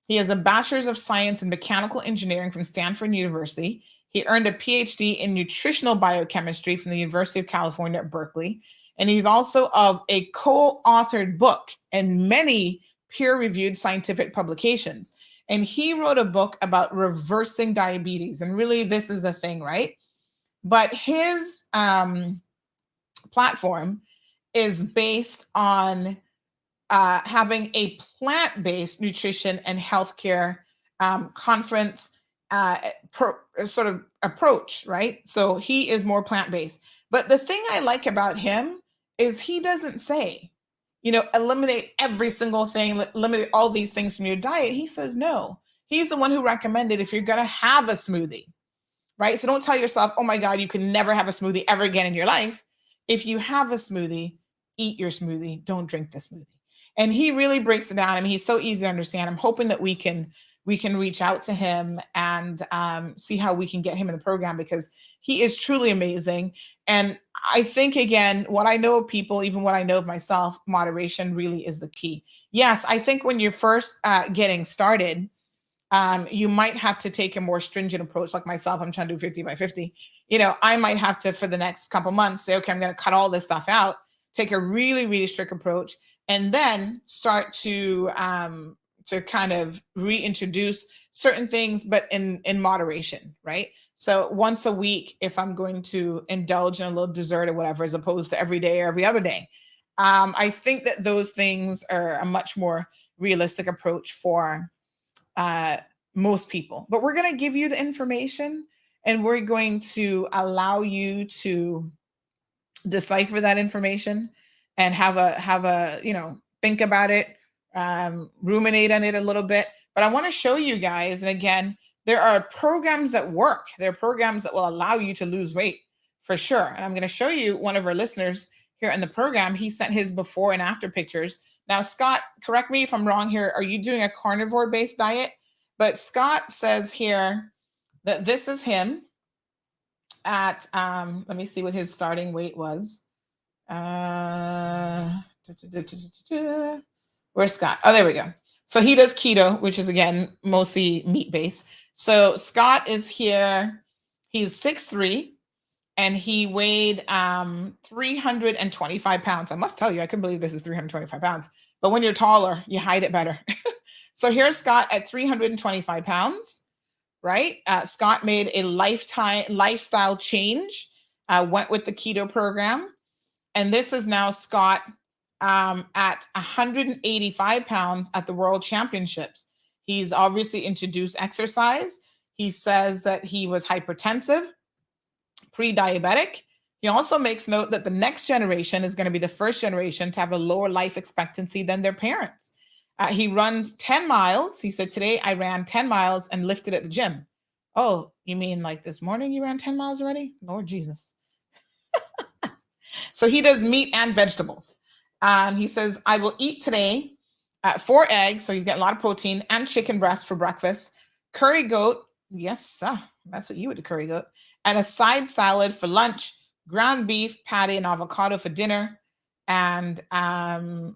Speaker 5: He has a bachelor's of science in mechanical engineering from Stanford University. He earned a PhD in nutritional biochemistry from the University of California at Berkeley. And he's also of a co-authored book and many peer-reviewed scientific publications. And he wrote a book about reversing diabetes. And really, this is a thing, right? But his platform is based on having a plant-based nutrition and healthcare conference sort of approach, right? So he is more plant-based. But the thing I like about him is he doesn't say, eliminate every single thing, eliminate all these things from your diet. He says no. He's the one who recommended if you're going to have a smoothie, right? So don't tell yourself, oh my God, you can never have a smoothie ever again in your life. if you have a smoothie, eat your smoothie, don't drink the smoothie. And he really breaks it down. I mean, he's so easy to understand. I'm hoping that we can reach out to him and see how we can get him in the program, because he is truly amazing. And I think, again, what I know of people, even what I know of myself, moderation really is the key. Yes, I think when you're first getting started, you might have to take a more stringent approach. Like myself, I'm trying to do 50 by 50. I might have to, for the next couple months, say, okay, I'm going to cut all this stuff out, take a really, really strict approach, and then start to kind of reintroduce certain things, but in moderation, right? So once a week, if I'm going to indulge in a little dessert or whatever, as opposed to every day or every other day, I think that those things are a much more realistic approach for most people. But we're going to give you the information, and we're going to allow you to decipher that information and have a think about it, ruminate on it a little bit. But I want to show you guys, and again, there are programs that work. There are programs that will allow you to lose weight for sure. And I'm going to show you one of our listeners here in the program. He sent his before and after pictures. Now, Scott, correct me if I'm wrong here. Are you doing a carnivore-based diet? But Scott says here that this is him at, let me see what his starting weight was. Where's Scott? Oh, there we go. So he does keto, which is, again, mostly meat-based. So Scott is here. He's 6'3", and he weighed 325 pounds. I must tell you, I couldn't believe this is 325 pounds. But when you're taller, you hide it better. So here's Scott at 325 pounds, right? Scott made a lifestyle change, went with the keto program. And this is now Scott at 185 pounds at the World Championships. He's obviously introduced exercise. He says that he was hypertensive, pre-diabetic. He also makes note that the next generation is going to be the first generation to have a lower life expectancy than their parents. He runs 10 miles. He said, today I ran 10 miles and lifted at the gym. Oh, you mean like this morning you ran 10 miles already? Lord Jesus. So he does meat and vegetables. He says, I will eat today 4 eggs. So he's getting a lot of protein, and chicken breast for breakfast. Curry goat. Yes, that's what you would do, curry goat. And a side salad for lunch. Ground beef, patty, and avocado for dinner. And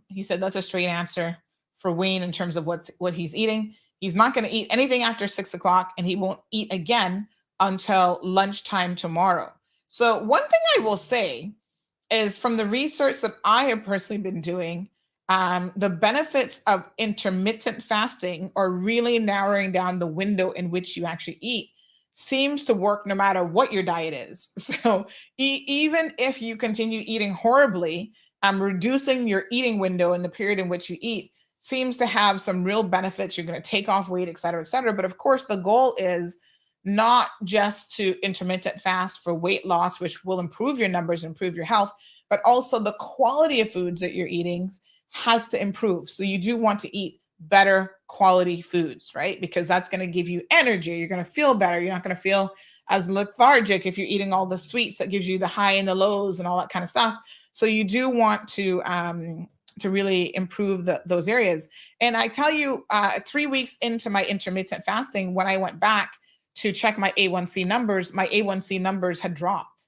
Speaker 5: he said that's a straight answer for Wayne in terms of what he's eating. He's not going to eat anything after 6 o'clock, and he won't eat again until lunchtime tomorrow. So one thing I will say is, from the research that I have personally been doing, the benefits of intermittent fasting, or really narrowing down the window in which you actually eat, seems to work no matter what your diet is. So even if you continue eating horribly, reducing your eating window in the period in which you eat seems to have some real benefits. You're going to take off weight, et cetera, et cetera. But of course, the goal is not just to intermittent fast for weight loss, which will improve your numbers, improve your health, but also the quality of foods that you're eating has to improve. So you do want to eat better quality foods, right? Because that's going to give you energy. You're going to feel better. You're not going to feel as lethargic if you're eating all the sweets that gives you the high and the lows and all that kind of stuff. So you do want to really improve those areas. And I tell you, 3 weeks into my intermittent fasting, when I went back to check my my A1C numbers had dropped.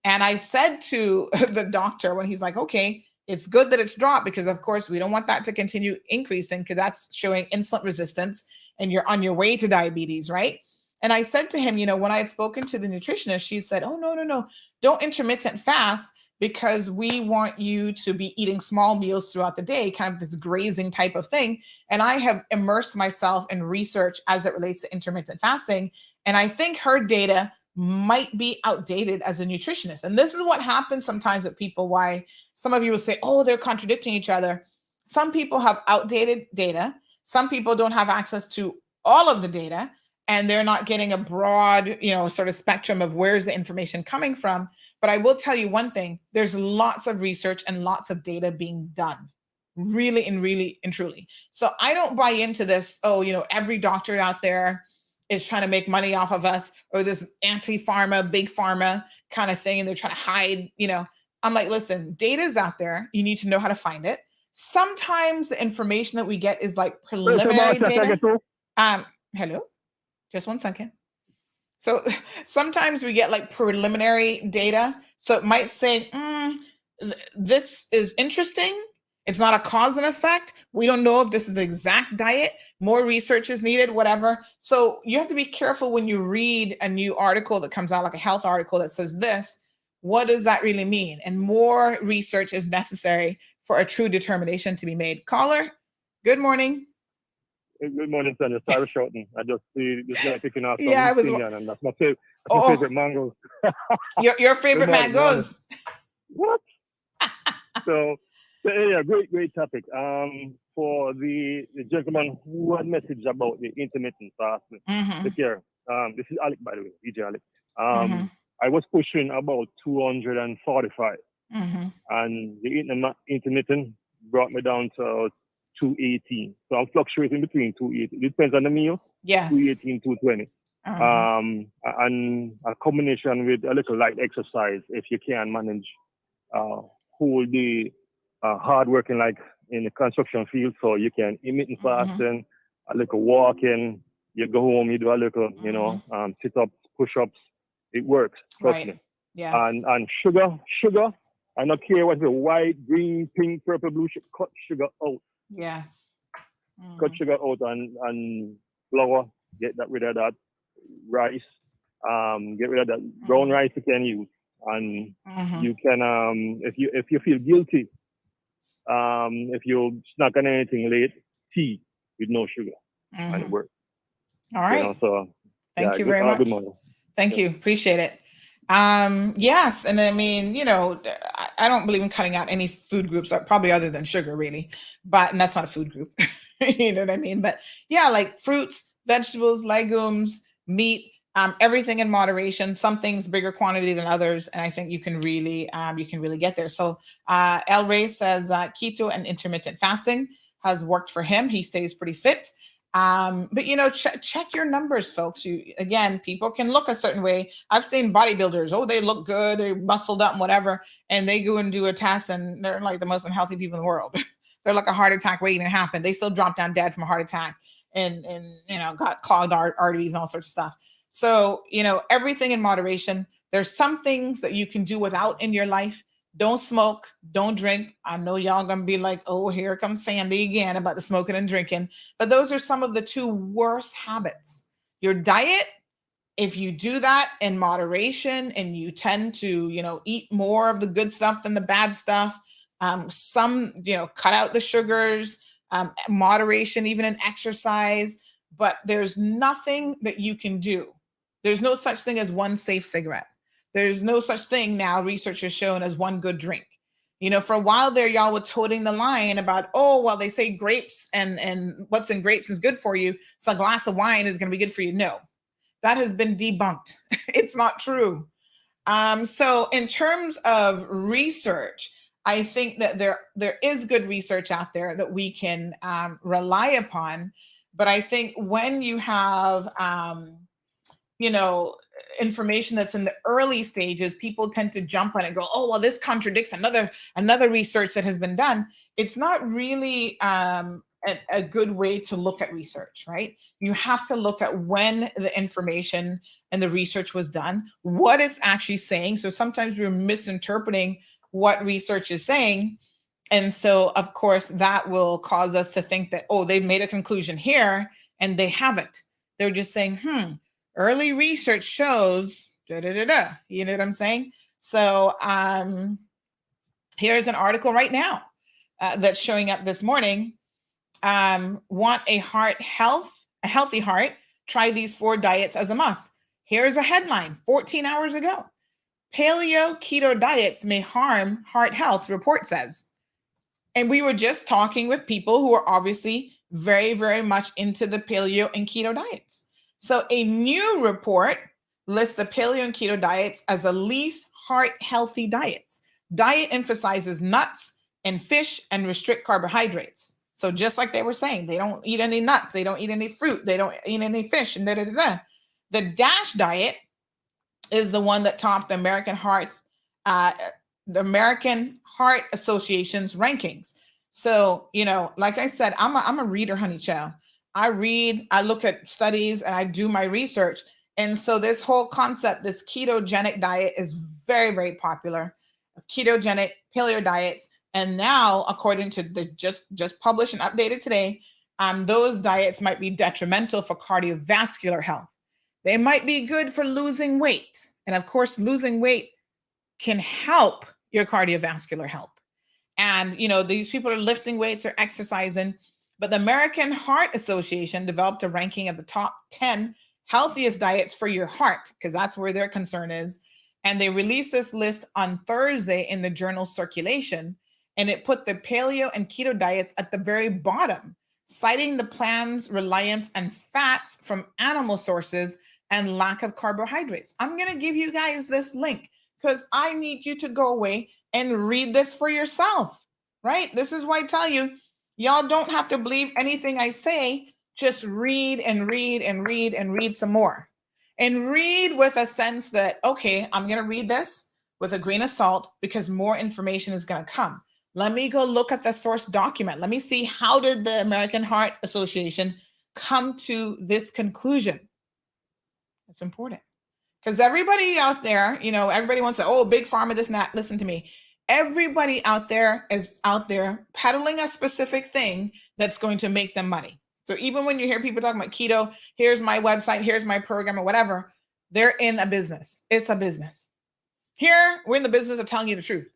Speaker 5: And I said to the doctor, when he's like, okay, it's good that it's dropped, because of course we don't want that to continue increasing, because that's showing insulin resistance and you're on your way to diabetes, right? And I said to him, when I had spoken to the nutritionist, she said, oh, no, don't intermittent fast, because we want you to be eating small meals throughout the day, kind of this grazing type of thing. And I have immersed myself in research as it relates to intermittent fasting. And I think her data might be outdated as a nutritionist. And this is what happens sometimes with people, why some of you will say, oh, they're contradicting each other. Some people have outdated data. Some people don't have access to all of the data, and they're not getting a broad, sort of spectrum of where's the information coming from. But I will tell you one thing, there's lots of research and lots of data being done, really and truly. So I don't buy into this, every doctor out there is trying to make money off of us, or this anti-pharma, big pharma kind of thing, and they're trying to hide, I'm like, listen, data's out there. You need to know how to find it. Sometimes the information that we get is like preliminary data. Hello, just 1 second. So sometimes we get like preliminary data. So it might say, this is interesting. It's not a cause and effect. We don't know if this is the exact diet. More research is needed, whatever. So you have to be careful when you read a new article that comes out, like a health article that says this. What does that really mean? And more research is necessary for a true determination to be made. Caller, good morning.
Speaker 16: Good morning, Sonia. Sorry, shouting. I just see this guy picking off some Indian, and that's my favorite mangoes.
Speaker 5: Your favorite mangoes?
Speaker 16: What? So yeah, great topic. For the gentleman who had messaged about the intermittent fasting. Look here. This is Alec, by the way, DJ Alec. I was pushing about 245, and the intermittent brought me down to 218. So I'm fluctuating between 280. It depends on the meal.
Speaker 5: Yes.
Speaker 16: 218, 220. And a combination with a little light exercise if you can manage whole day hard working like in the construction field. So you can intermittent fasting, a little walking. You go home, you do a little, sit-ups, push-ups. It works, trust me.
Speaker 5: Yes.
Speaker 16: And sugar, I don't care what's the white, green, pink, purple, blue, cut sugar out.
Speaker 5: Yes.
Speaker 16: Cut sugar out and flour, get rid of that. Rice, get rid of that brown rice you can use. And you can, if you feel guilty, if you snack on anything late, tea with no sugar, and it works.
Speaker 5: All right. Thank you very much.
Speaker 16: Good morning.
Speaker 5: Thank you. Appreciate it. Yes. And I mean, I don't believe in cutting out any food groups, probably other than sugar, really. And that's not a food group. You know what I mean? But yeah, like fruits, vegetables, legumes, meat, everything in moderation. Some things bigger quantity than others, and I think you can really get there. So El Rey says keto and intermittent fasting has worked for him. He stays pretty fit. But check your numbers, folks. People can look a certain way. I've seen bodybuilders, they look good, they're muscled up and whatever, and they go and do a test and they're like the most unhealthy people in the world. They're like a heart attack waiting to happen. They still drop down dead from a heart attack and got clogged arteries and all sorts of stuff. So, everything in moderation. There's some things that you can do without in your life. Don't smoke, don't drink. I know y'all gonna be like, oh, here comes Sandy again about the smoking and drinking. But those are some of the two worst habits. Your diet, if you do that in moderation and you tend to, eat more of the good stuff than the bad stuff, cut out the sugars, moderation, even in exercise, but there's nothing that you can do. There's no such thing as one safe cigarette. There's no such thing now, research has shown, as one good drink. For a while there, y'all were toting the line about, they say grapes and what's in grapes is good for you, so a glass of wine is going to be good for you. No, that has been debunked. It's not true. So in terms of research, I think that there is good research out there that we can rely upon. But I think when you have, information that's in the early stages, people tend to jump on it and go, this contradicts another research that has been done. It's not really a good way to look at research, right? You have to look at when the information and the research was done, what it's actually saying. So sometimes we're misinterpreting what research is saying. And so, of course, that will cause us to think that, they've made a conclusion here, and they haven't. They're just saying, early research shows, da-da-da-da. You know what I'm saying? So here's an article right now that's showing up this morning. Want a healthy heart? Try these 4 diets as a must. Here's a headline 14 hours ago. Paleo keto diets may harm heart health, report says. And we were just talking with people who are obviously very, very much into the paleo and keto diets. So a new report lists the paleo and keto diets as the least heart healthy diets. Diet emphasizes nuts and fish and restrict carbohydrates. So just like they were saying, they don't eat any nuts, they don't eat any fruit, they don't eat any fish, and da-da-da-da. The DASH diet is the one that topped the American Heart the American Heart Association's rankings. So, like I said, I'm a reader, honey child. I read, I look at studies, and I do my research. And so this whole concept, this ketogenic diet is very, very popular. Ketogenic paleo diets. And now, according to the just published and updated today, those diets might be detrimental for cardiovascular health. They might be good for losing weight. And of course, losing weight can help your cardiovascular health. And, these people are lifting weights or exercising. But the American Heart Association developed a ranking of the top 10 healthiest diets for your heart, because that's where their concern is. And they released this list on Thursday in the journal Circulation. And it put the paleo and keto diets at the very bottom, citing the plan's reliance on fats from animal sources and lack of carbohydrates. I'm going to give you guys this link because I need you to go away and read this for yourself, right? This is why I tell you, y'all don't have to believe anything I say. Just read and read and read and read some more. And read with a sense that, okay, I'm going to read this with a grain of salt because more information is going to come. Let me go look at the source document. Let me see, how did the American Heart Association come to this conclusion? It's important because everybody out there, everybody wants to, oh, big pharma, this and that. Listen to me. Everybody out there is out there peddling a specific thing that's going to make them money. So even when you hear people talking about keto, here's my website, here's my program or whatever, they're in a business. It's a business. Here, we're in the business of telling you the truth.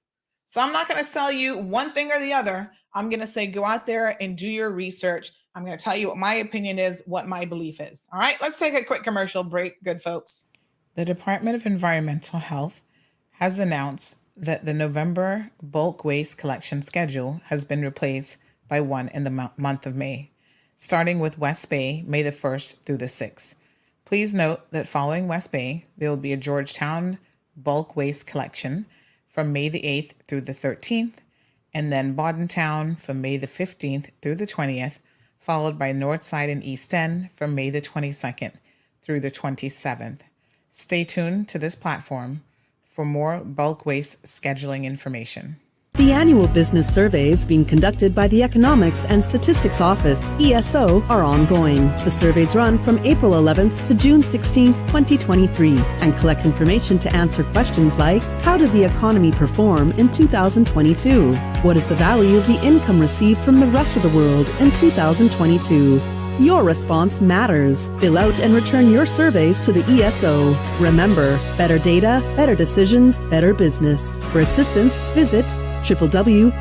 Speaker 5: So I'm not going to sell you one thing or the other. I'm going to say, go out there and do your research. I'm going to tell you what my opinion is, what my belief is. All right, let's take a quick commercial break, good folks. The Department of Environmental Health has announced that the November bulk waste collection schedule has been replaced by one in the month of May, starting with West Bay, May the 1st through the 6th. Please note that following West Bay, there will be a Georgetown bulk waste collection from May the 8th through the 13th, and then Bordentown from May the 15th through the 20th, followed by Northside and East End from May the 22nd through the 27th. Stay tuned to this platform for more bulk waste scheduling information.
Speaker 17: The annual business surveys being conducted by the Economics and Statistics Office, ESO, are ongoing. The surveys run from April 11th to June 16th, 2023, and collect information to answer questions like, how did the economy perform in 2022? What is the value of the income received from the rest of the world in 2022? Your response matters. Fill out and return your surveys to the ESO. Remember, better data, better decisions, better business. For assistance, visit www.eso.ky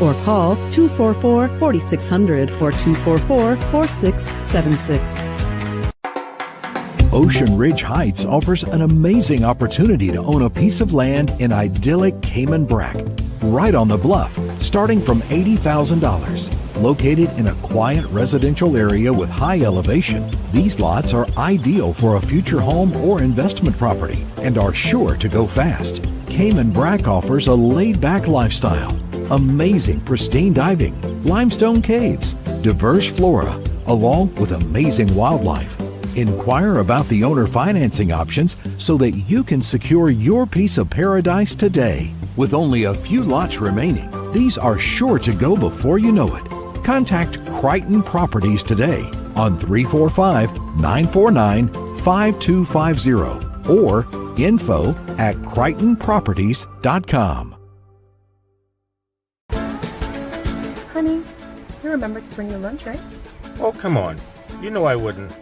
Speaker 17: or call 244-4600 or 244-4676.
Speaker 6: Ocean Ridge Heights offers an amazing opportunity to own a piece of land in idyllic Cayman Brac, right on the bluff, starting from $80,000. Located in a quiet residential area with high elevation, these lots are ideal for a future home or investment property and are sure to go fast. Cayman Brac offers a laid-back lifestyle, amazing pristine diving, limestone caves, diverse flora, along with amazing wildlife. Inquire about the owner financing options so that you can secure your piece of paradise today. With only a few lots remaining, these are sure to go before you know it. Contact Crichton Properties today on 345-949-5250 or info@crichtonproperties.com.
Speaker 18: Honey, you remember to bring your lunch, right?
Speaker 19: Oh, come on. You know I wouldn't.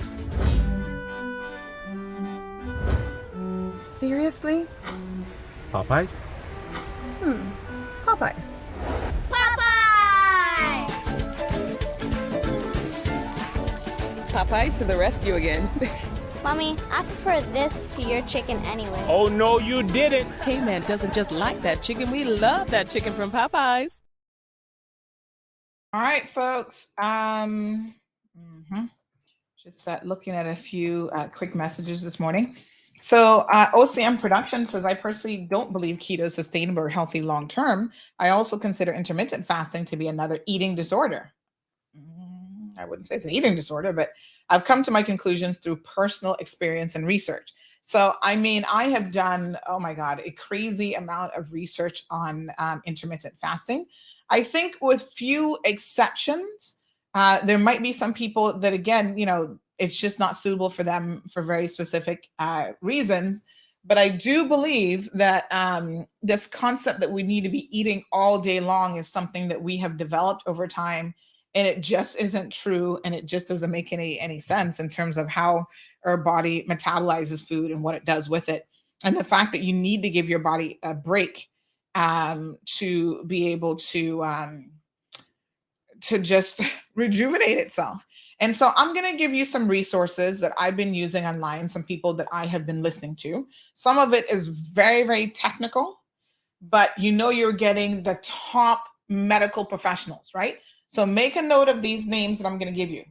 Speaker 18: Seriously?
Speaker 19: Popeyes?
Speaker 18: Popeyes. Popeyes to the rescue again.
Speaker 20: Mommy, I prefer this to your chicken anyway.
Speaker 19: Oh, no, you didn't.
Speaker 18: Cayman doesn't just like that chicken. We love that chicken from Popeyes.
Speaker 5: All right, folks. Should start looking at a few quick messages this morning. So OCM Production says, I personally don't believe keto is sustainable or healthy long term. I also consider intermittent fasting to be another eating disorder. I wouldn't say it's an eating disorder, but I've come to my conclusions through personal experience and research. So, I mean, I have done, oh my God, a crazy amount of research on intermittent fasting. I think with few exceptions, there might be some people that, again, it's just not suitable for them for very specific reasons. But I do believe that this concept that we need to be eating all day long is something that we have developed over time, and it just isn't true, and it just doesn't make any sense in terms of how our body metabolizes food and what it does with it, and the fact that you need to give your body a break to be able to just rejuvenate itself. And so I'm going to give you some resources that I've been using online, some people that I have been listening to. Some of it is very, very technical, but you're getting the top medical professionals, right? So make a note of these names that I'm going to give you.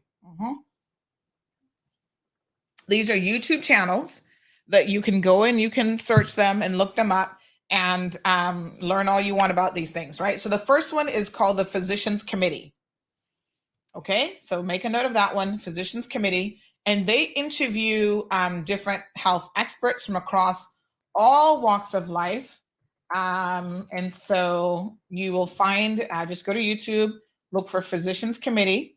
Speaker 5: These are YouTube channels that you can go in, you can search them and look them up and learn all you want about these things, right? So the first one is called the Physicians Committee. Okay, so make a note of that one, Physicians Committee. And they interview different health experts from across all walks of life. And so you will find, just go to YouTube, look for Physicians Committee.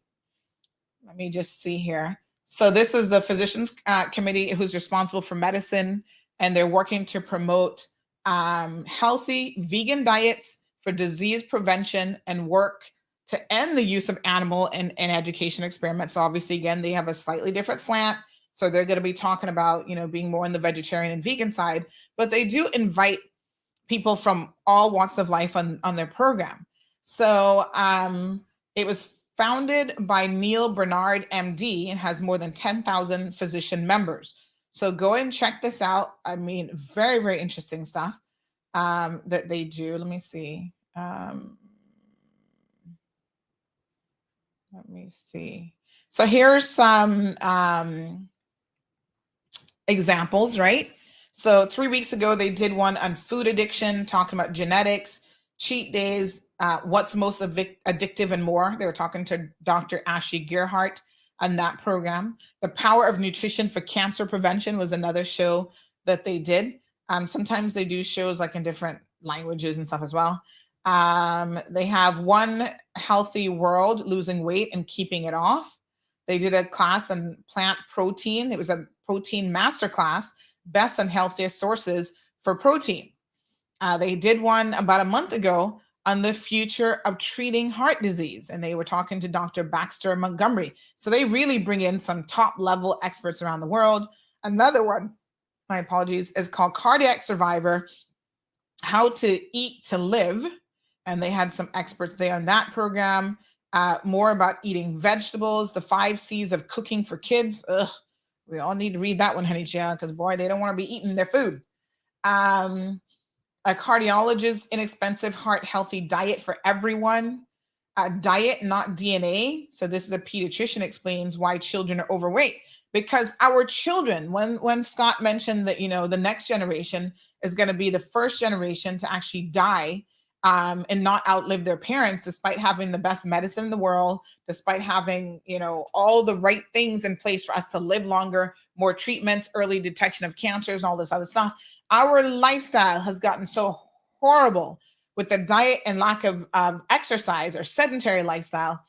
Speaker 5: Let me just see here. So this is the Physicians Committee who's responsible for medicine, and they're working to promote healthy vegan diets for disease prevention and work to end the use of animal and education experiments. So obviously, again, they have a slightly different slant. So they're going to be talking about, being more on the vegetarian and vegan side, but they do invite people from all walks of life on their program. So it was founded by Neil Bernard, MD, and has more than 10,000 physician members. So go and check this out. I mean, very, very interesting stuff that they do. Let me see. Let me see. So here's some examples, right? So 3 weeks ago, they did one on food addiction, talking about genetics, cheat days, what's most addictive and more. They were talking to Dr. Ashley Gearhart on that program. The Power of Nutrition for Cancer Prevention was another show that they did. Sometimes they do shows like in different languages and stuff as well. They have One Healthy World, losing weight and keeping it off. They did a class on plant protein. It was a protein masterclass, best and healthiest sources for protein. They did one about a month ago on the future of treating heart disease, and they were talking to Dr. Baxter Montgomery. So they really bring in some top level experts around the world. Another one, my apologies, is called Cardiac Survivor, How to Eat to Live. And they had some experts there in that program. More about eating vegetables, the 5 C's of cooking for kids. Ugh, we all need to read that one, honey child, because boy, they don't want to be eating their food. A cardiologist's inexpensive heart healthy diet for everyone. Diet, not DNA. So this is a pediatrician explains why children are overweight. Because our children, when Scott mentioned that, the next generation is going to be the first generation to actually die and not outlive their parents, despite having the best medicine in the world, despite having, all the right things in place for us to live longer, more treatments, early detection of cancers, and all this other stuff. Our lifestyle has gotten so horrible with the diet and lack of exercise or sedentary lifestyle.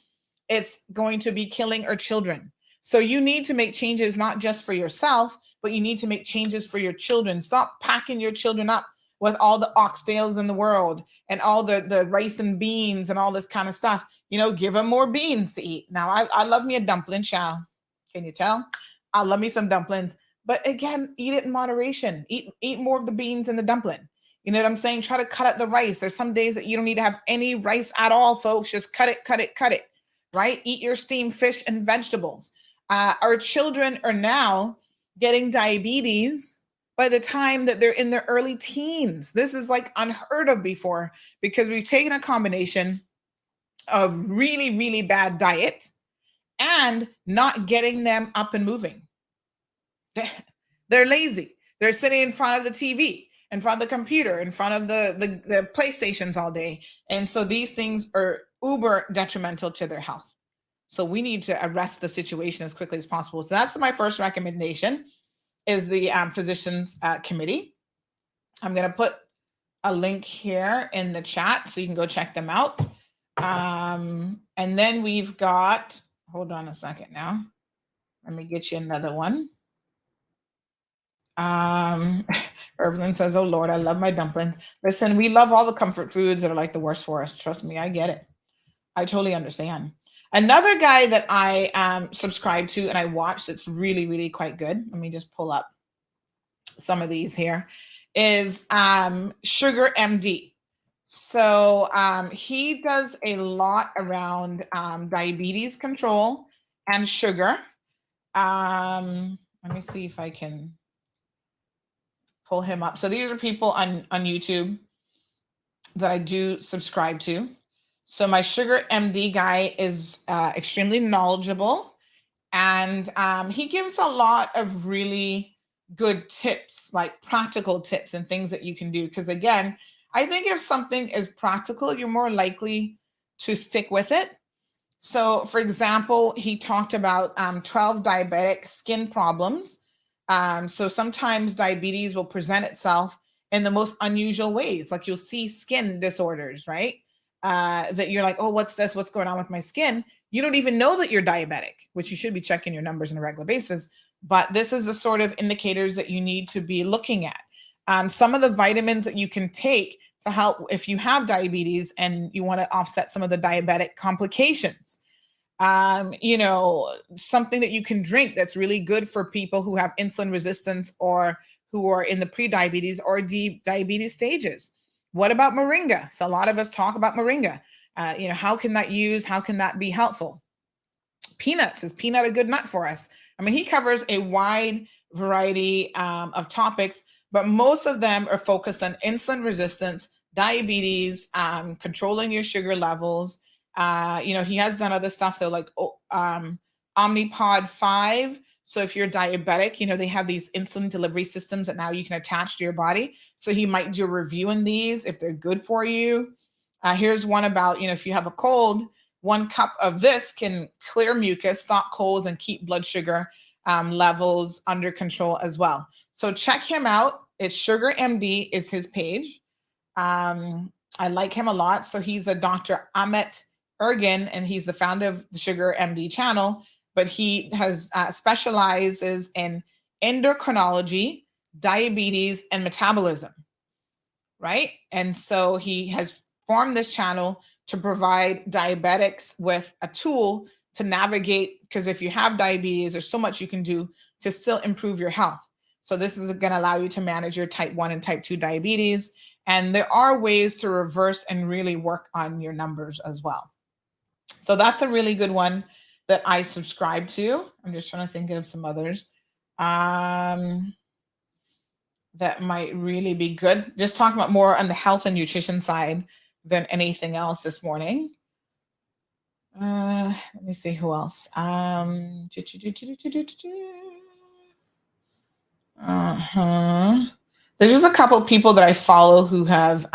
Speaker 5: It's going to be killing our children. So you need to make changes, not just for yourself, but you need to make changes for your children. Stop packing your children up with all the oxtails in the world and all the rice and beans and all this kind of stuff. Give them more beans to eat. Now, I love me a dumpling, child. Can you tell? I love me some dumplings. But again, eat it in moderation. Eat more of the beans in the dumpling. You know what I'm saying? Try to cut out the rice. There's some days that you don't need to have any rice at all, folks. Just cut it, right? Eat your steamed fish and vegetables. Our children are now getting diabetes by the time that they're in their early teens. This is like unheard of before, because we've taken a combination of really, really bad diet and not getting them up and moving. They're lazy. They're sitting in front of the TV, in front of the computer, in front of the PlayStations all day. And so these things are uber detrimental to their health. So we need to arrest the situation as quickly as possible. So that's my first recommendation. is the Physicians Committee. I'm going to put a link here in the chat so you can go check them out. And then we've got, hold on a second now. Let me get you another one. Evelyn says, oh Lord, I love my dumplings. Listen, we love all the comfort foods that are like the worst for us. Trust me, I get it. I totally understand. Another guy that I subscribe to and I watch that's really, really quite good. Let me just pull up some of these here. Is Sugar MD. So he does a lot around diabetes control and sugar. Let me see if I can pull him up. So these are people on YouTube that I do subscribe to. So my Sugar MD guy is extremely knowledgeable, and he gives a lot of really good tips, like practical tips and things that you can do. Because again, I think if something is practical, you're more likely to stick with it. So for example, he talked about 12 diabetic skin problems. So sometimes diabetes will present itself in the most unusual ways. Like you'll see skin disorders, right? That you're like, oh, what's this? What's going on with my skin? You don't even know that you're diabetic, which you should be checking your numbers on a regular basis. But this is the sort of indicators that you need to be looking at. Some of the vitamins that you can take to help if you have diabetes and you want to offset some of the diabetic complications. You know, something that you can drink that's really good for people who have insulin resistance or who are in the pre-diabetes or diabetes stages. What about moringa? So a lot of us talk about moringa. You know, how can that be helpful? Peanuts. Is peanut a good nut for us? I mean, he covers a wide variety of topics, but most of them are focused on insulin resistance, diabetes, controlling your sugar levels. You know, he has done other stuff though, like Omnipod 5. So if you're diabetic, you know, they have these insulin delivery systems that now you can attach to your body. So he might do a review in these if they're good for you. Here's one about, you know, if you have a cold, 1 cup of this can clear mucus, stop colds, and keep blood sugar levels under control as well. So check him out. It's Sugar MD is his page. I like him a lot. So he's a Dr. Amit Ergin, and he's the founder of the Sugar MD channel, but he has specializes in endocrinology, diabetes, and metabolism, right? And so he has formed this channel to provide diabetics with a tool to navigate, because if you have diabetes, there's so much you can do to still improve your health. So this is going to allow you to manage your type 1 and type 2 diabetes. And there are ways to reverse and really work on your numbers as well. So that's a really good one that I subscribe to. I'm just trying to think of some others that might really be good. Just talking about more on the health and nutrition side than anything else this morning. Let me see who else. There's just a couple of people that I follow who have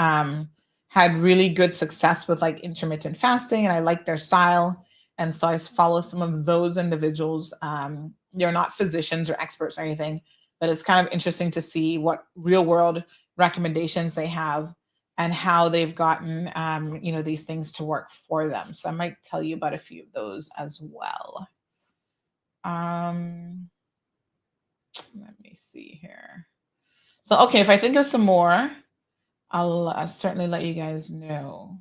Speaker 5: had really good success with like intermittent fasting, and I like their style. And so I follow some of those individuals. They're not physicians or experts or anything, but it's kind of interesting to see what real world recommendations they have and how they've gotten, you know, these things to work for them. So I might tell you about a few of those as well. Let me see here. So, okay, if I think of some more, I'll certainly let you guys know.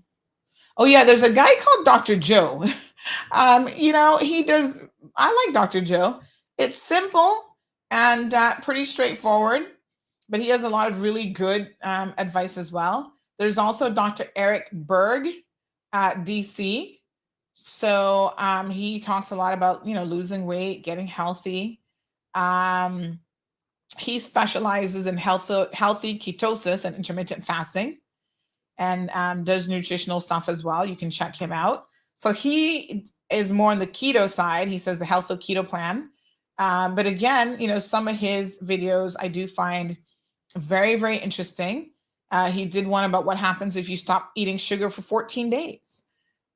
Speaker 5: Oh yeah, there's a guy called Dr. Joe. You know, I like Dr. Joe. It's simple and pretty straightforward, but he has a lot of really good advice as well. There's also Dr. Eric Berg at DC. So he talks a lot about, you know, losing weight, getting healthy. He specializes in healthy ketosis and intermittent fasting, and does nutritional stuff as well. You can check him out. So he is more on the keto side. He says the healthy keto plan. But again, you know, some of his videos I do find very, very interesting. He did one about what happens if you stop eating sugar for 14 days.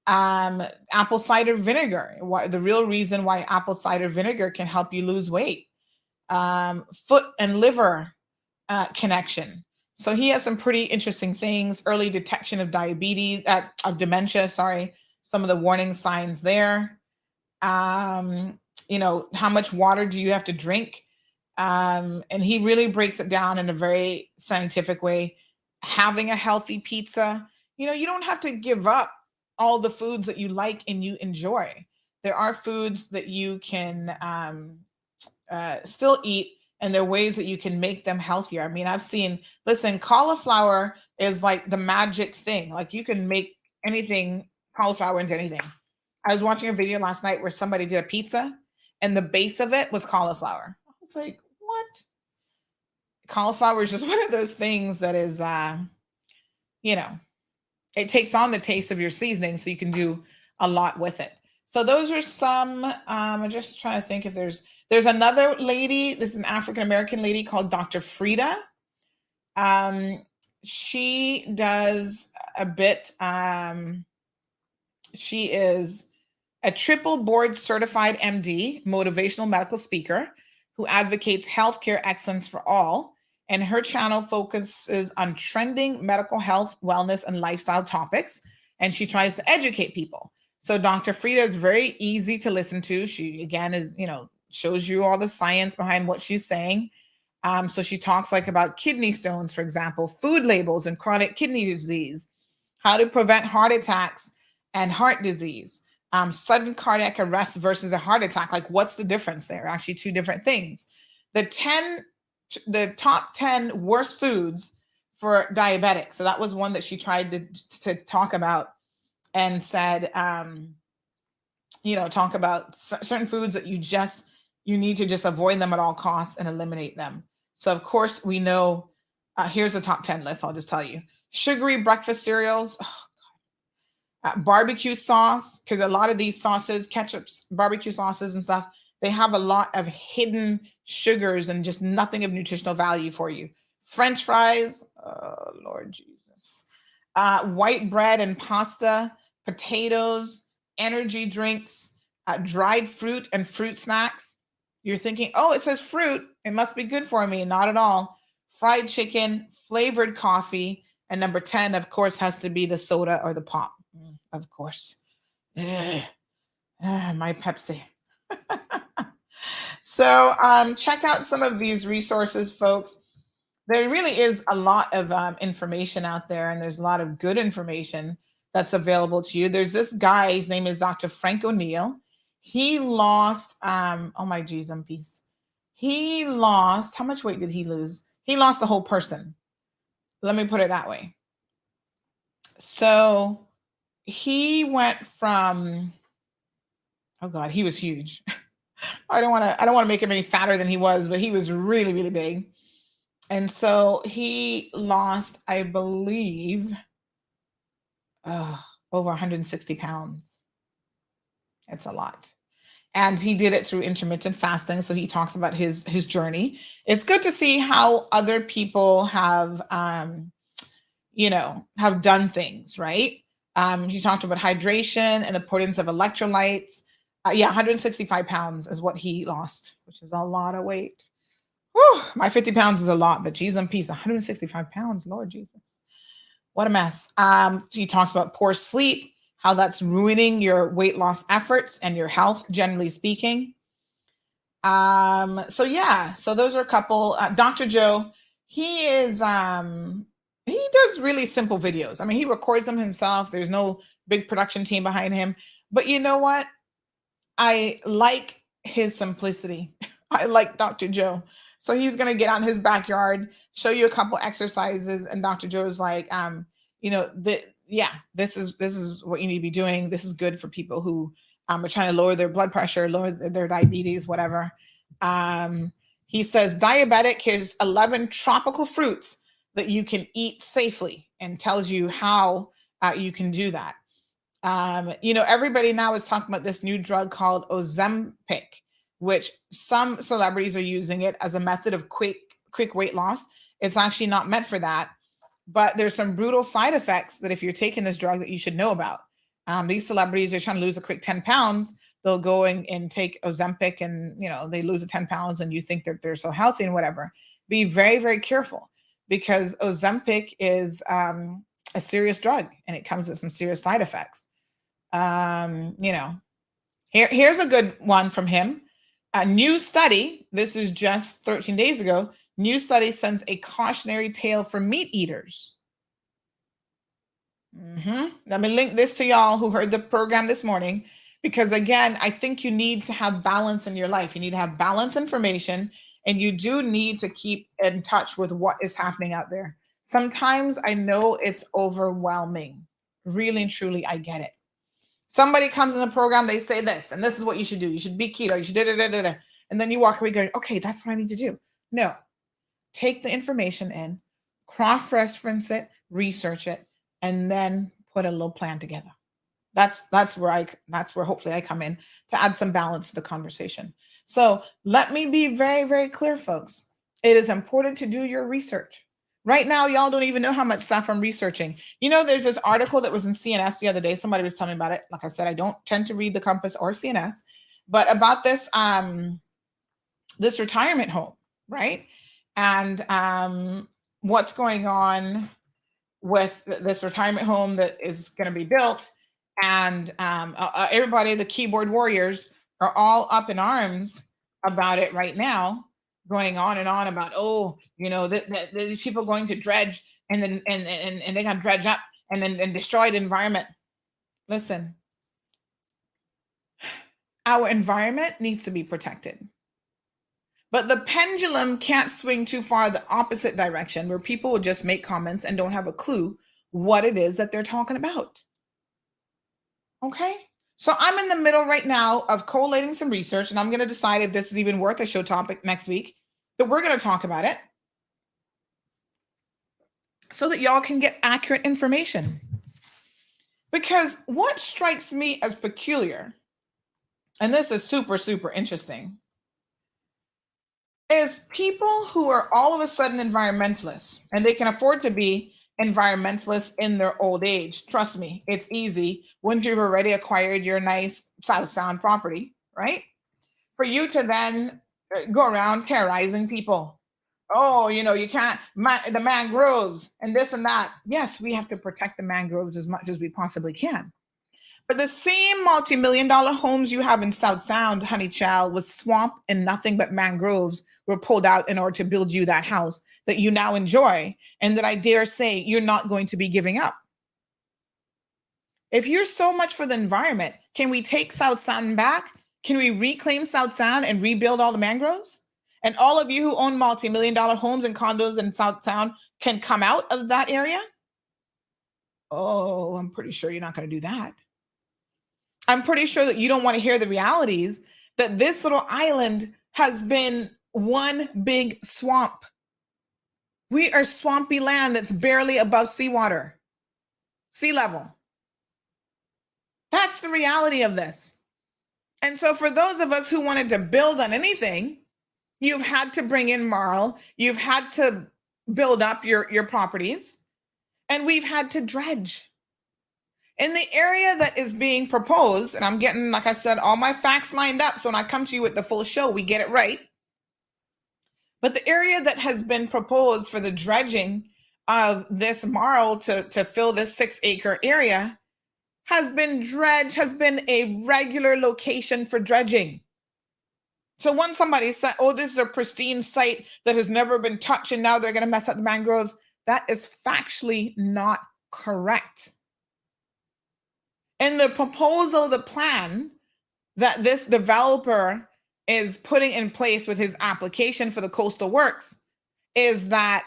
Speaker 5: Apple cider vinegar, the real reason why apple cider vinegar can help you lose weight. foot and liver connection. So he has some pretty interesting things. Early detection of diabetes, of dementia. Sorry, some of the warning signs there. You know, how much water do you have to drink? And he really breaks it down in a very scientific way. Having a healthy pizza, you know, you don't have to give up all the foods that you like and you enjoy. There are foods that you can still eat, and there are ways that you can make them healthier. I mean, I've seen, listen, cauliflower is like the magic thing. Like you can make anything, cauliflower into anything. I was watching a video last night where somebody did a pizza and the base of it was cauliflower. I was like, what? Cauliflower is just one of those things that is, you know, it takes on the taste of your seasoning, so you can do a lot with it. So those are some, I'm just trying to think if there's another lady, this is an African-American lady called Dr. Frida. She does a bit, she is a triple board certified MD, motivational medical speaker who advocates healthcare excellence for all. And her channel focuses on trending medical health, wellness, and lifestyle topics. And she tries to educate people. So Dr. Frida is very easy to listen to. She, again, is, you know, shows you all the science behind what she's saying. So she talks like about kidney stones, for example, food labels and chronic kidney disease, how to prevent heart attacks and heart disease, sudden cardiac arrest versus a heart attack. Like, what's the difference there? Actually, two different things. The top 10 worst foods for diabetics. So that was one that she tried to talk about and said, you know, talk about certain foods that you need to just avoid them at all costs and eliminate them. So of course we know, here's the top 10 list. I'll just tell you: sugary breakfast cereals, barbecue sauce, because a lot of these sauces, ketchups, barbecue sauces and stuff, they have a lot of hidden sugars and just nothing of nutritional value for you. French fries, oh, Lord Jesus. White bread and pasta, potatoes, energy drinks, dried fruit and fruit snacks. You're thinking, oh, it says fruit, it must be good for me. Not at all. Fried chicken, flavored coffee, and number 10, of course, has to be the soda or the pop. Of course. My Pepsi. So check out some of these resources, folks. There really is a lot of information out there, and there's a lot of good information that's available to you. There's this guy, his name is Dr. Frank O'Neill. He lost, oh my geez, I'm peace. He lost, how much weight did he lose? He lost the whole person. Let me put it that way. So he went from, oh God, he was huge. I don't want to make him any fatter than he was, but he was really, really big. And so he lost, I believe, over 160 pounds. It's a lot. And he did it through intermittent fasting. So he talks about his journey. It's good to see how other people have, have done things, right? He talked about hydration and the importance of electrolytes. 165 pounds is what he lost, which is a lot of weight. Whew, my 50 pounds is a lot, but geez and peace, 165 pounds, Lord Jesus. What a mess. He talks about poor sleep, how that's ruining your weight loss efforts and your health, generally speaking. So those are a couple. Dr. Joe, he does really simple videos. I mean, he records them himself. There's no big production team behind him. But you know what? I like his simplicity. I like Dr. Joe. So he's going to get out in his backyard, show you a couple exercises. And Dr. Joe's like, this is what you need to be doing. This is good for people who are trying to lower their blood pressure, lower their diabetes, whatever. He says, diabetic, here's 11 tropical fruits that you can eat safely, and tells you how you can do that. Everybody now is talking about this new drug called Ozempic, which some celebrities are using it as a method of quick weight loss. It's actually not meant for that, but there's some brutal side effects that if you're taking this drug that you should know about. These celebrities are trying to lose a quick 10 pounds. they'll go and take Ozempic and, they lose 10 pounds and you think that they're so healthy and whatever. Be very, very careful, because Ozempic is a serious drug and it comes with some serious side effects. Here's a good one from him. A new study, this is just 13 days ago, new study sends a cautionary tale for meat eaters. Let me link this to y'all who heard the program this morning, because again, I think you need to have balance in your life. You need to have balanced information, and you do need to keep in touch with what is happening out there. Sometimes I know it's overwhelming. Really and truly, I get it. Somebody comes in the program, they say this, and this is what you should do. You should be keto. You should da-da-da-da-da. And then you walk away going, okay, that's what I need to do. No. Take the information in, cross-reference it, research it, and then put a little plan together. That's where hopefully I come in to add some balance to the conversation. So let me be very, very clear, folks. It is important to do your research. Right now, y'all don't even know how much stuff I'm researching. There's this article that was in CNS the other day. Somebody was telling me about it. Like I said, I don't tend to read The Compass or CNS, but about this this retirement home, right? And what's going on with this retirement home that is going to be built. And everybody, the keyboard warriors, are all up in arms about it right now, going on and on about, these people going to dredge and then and they got to dredge up and then destroy the environment. Listen, our environment needs to be protected. But the pendulum can't swing too far the opposite direction, where people will just make comments and don't have a clue what it is that they're talking about. Okay? So I'm in the middle right now of collating some research, and I'm going to decide if this is even worth a show topic next week, that we're going to talk about it so that y'all can get accurate information. Because what strikes me as peculiar, and this is super, super interesting, is people who are all of a sudden environmentalists, and they can afford to be environmentalists in their old age. Trust me, it's easy once you've already acquired your nice South Sound property, right? For you to then go around terrorizing people. Oh, you can't, the mangroves and this and that. Yes, we have to protect the mangroves as much as we possibly can. But the same multi-million-dollar homes you have in South Sound, honey child, with swamp and nothing but mangroves were pulled out in order to build you that house that you now enjoy, and that I dare say you're not going to be giving up. If you're so much for the environment, can we take South Sound back? Can we reclaim South Sound and rebuild all the mangroves? And all of you who own multi-million-dollar homes and condos in South Sound can come out of that area? Oh, I'm pretty sure you're not going to do that. I'm pretty sure that you don't want to hear the realities that this little island has been one big swamp. We are swampy land that's barely above sea level. That's the reality of this. And so for those of us who wanted to build on anything, you've had to bring in marl, you've had to build up your properties, and we've had to dredge. In the area that is being proposed, and I'm getting, like I said, all my facts lined up, so when I come to you with the full show, we get it right. But the area that has been proposed for the dredging of this marl to fill this 6-acre area has been a regular location for dredging. So when somebody said, oh, this is a pristine site that has never been touched and now they're going to mess up the mangroves, that is factually not correct. In the proposal, the plan that this developer is putting in place with his application for the coastal works is that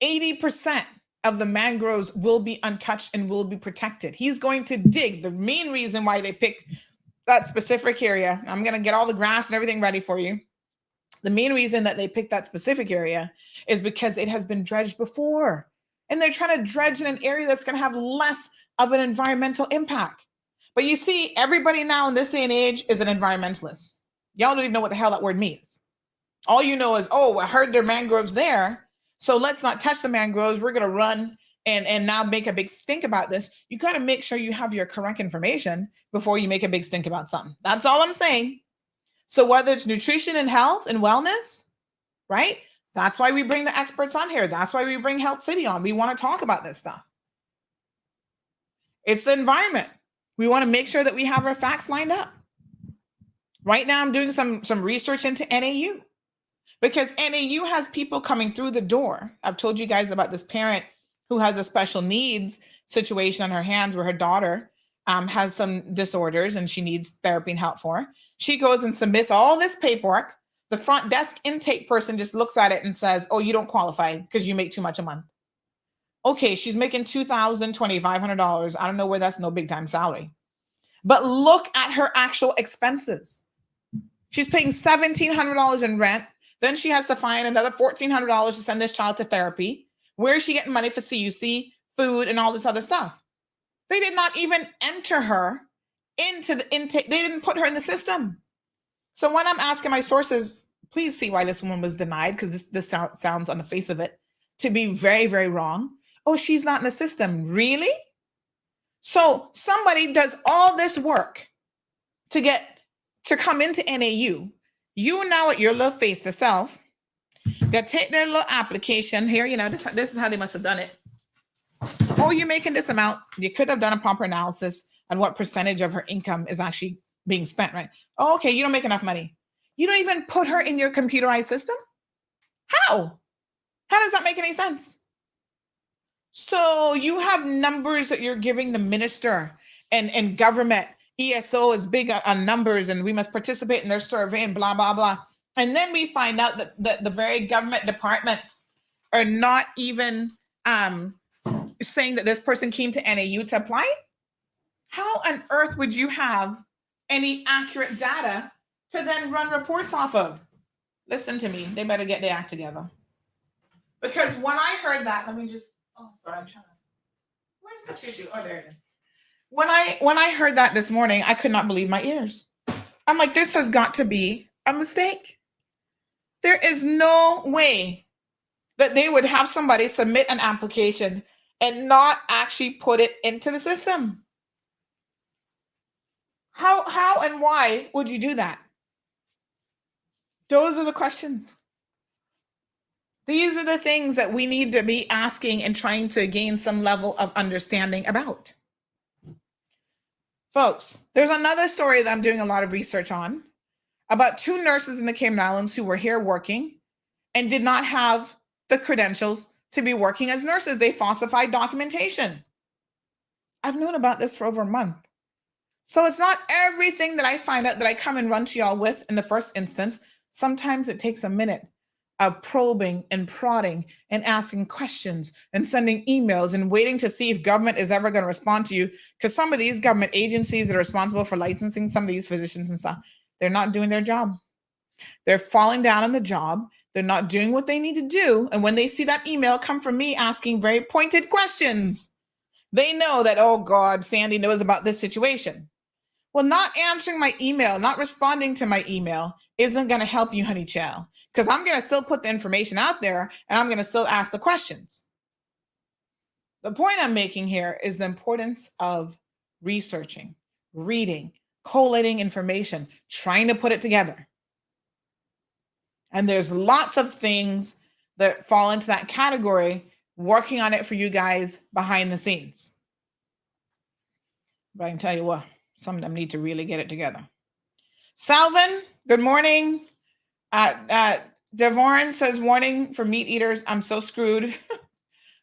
Speaker 5: 80% of the mangroves will be untouched and will be protected. He's going to dig. The main reason why they picked that specific area, I'm going to get all the graphs and everything ready for you. The main reason that they picked that specific area is because it has been dredged before. And they're trying to dredge in an area that's going to have less of an environmental impact. But you see, everybody now in this day and age is an environmentalist. Y'all don't even know what the hell that word means. All you know is, oh, I heard there are mangroves there, so let's not touch the mangroves. We're going to run and now make a big stink about this, you got to make sure you have your correct information before you make a big stink about something. That's all I'm saying. So whether it's nutrition and health and wellness, right? That's why we bring the experts on here. That's why we bring Health City on. We want to talk about this stuff. It's the environment. We want to make sure that we have our facts lined up. Right now, I'm doing some research into NAU because NAU has people coming through the door. I've told you guys about this parent who has a special needs situation on her hands where her daughter has some disorders and she needs therapy and help for her. She goes and submits all this paperwork. The front desk intake person just looks at it and says, oh, you don't qualify because you make too much a month. Okay, she's making $2,000, $2,500. I don't know where that's no big time salary. But look at her actual expenses. She's paying $1,700 in rent. Then she has to find another $1,400 to send this child to therapy. Where is she getting money for CUC, food, and all this other stuff? They did not even enter her into the intake. They didn't put her in the system. So when I'm asking my sources, please see why this woman was denied, because this sounds on the face of it to be very, very wrong. Oh, she's not in the system. Really? So somebody does all this work to come into NAU. You now at your little face to self, got to take their little application here. You know, this is how they must have done it. Oh, you're making this amount. You could have done a proper analysis on what percentage of her income is actually being spent, right? Oh, okay, you don't make enough money. You don't even put her in your computerized system? How? How does that make any sense? So you have numbers that you're giving the minister and government. ESO is big on numbers and we must participate in their survey and blah, blah, blah. And then we find out that the very government departments are not even saying that this person came to NAU to apply. How on earth would you have any accurate data to then run reports off of? Listen to me. They better get their act together. Because when I heard that, I'm trying to, where's my tissue? Oh, there it is. When I heard that this morning, I could not believe my ears. I'm like, this has got to be a mistake. There is no way that they would have somebody submit an application and not actually put it into the system. How and why would you do that? Those are the questions. These are the things that we need to be asking and trying to gain some level of understanding about. Folks, there's another story that I'm doing a lot of research on about 2 nurses in the Cayman Islands who were here working and did not have the credentials to be working as nurses. They falsified documentation. I've known about this for over a month. So it's not everything that I find out that I come and run to y'all with in the first instance. Sometimes it takes a minute of probing and prodding and asking questions and sending emails and waiting to see if government is ever going to respond to you. Because some of these government agencies that are responsible for licensing some of these physicians and stuff, they're not doing their job. They're falling down on the job. They're not doing what they need to do. And when they see that email come from me asking very pointed questions, they know that, oh God, Sandy knows about this situation. Well, not answering my email, not responding to my email isn't going to help you, honey child, because I'm going to still put the information out there and I'm going to still ask the questions. The point I'm making here is the importance of researching, reading, collating information, trying to put it together. And there's lots of things that fall into that category, working on it for you guys behind the scenes. But I can tell you what, some of them need to really get it together. Salvin, good morning. Devorn says, warning for meat eaters, I'm so screwed.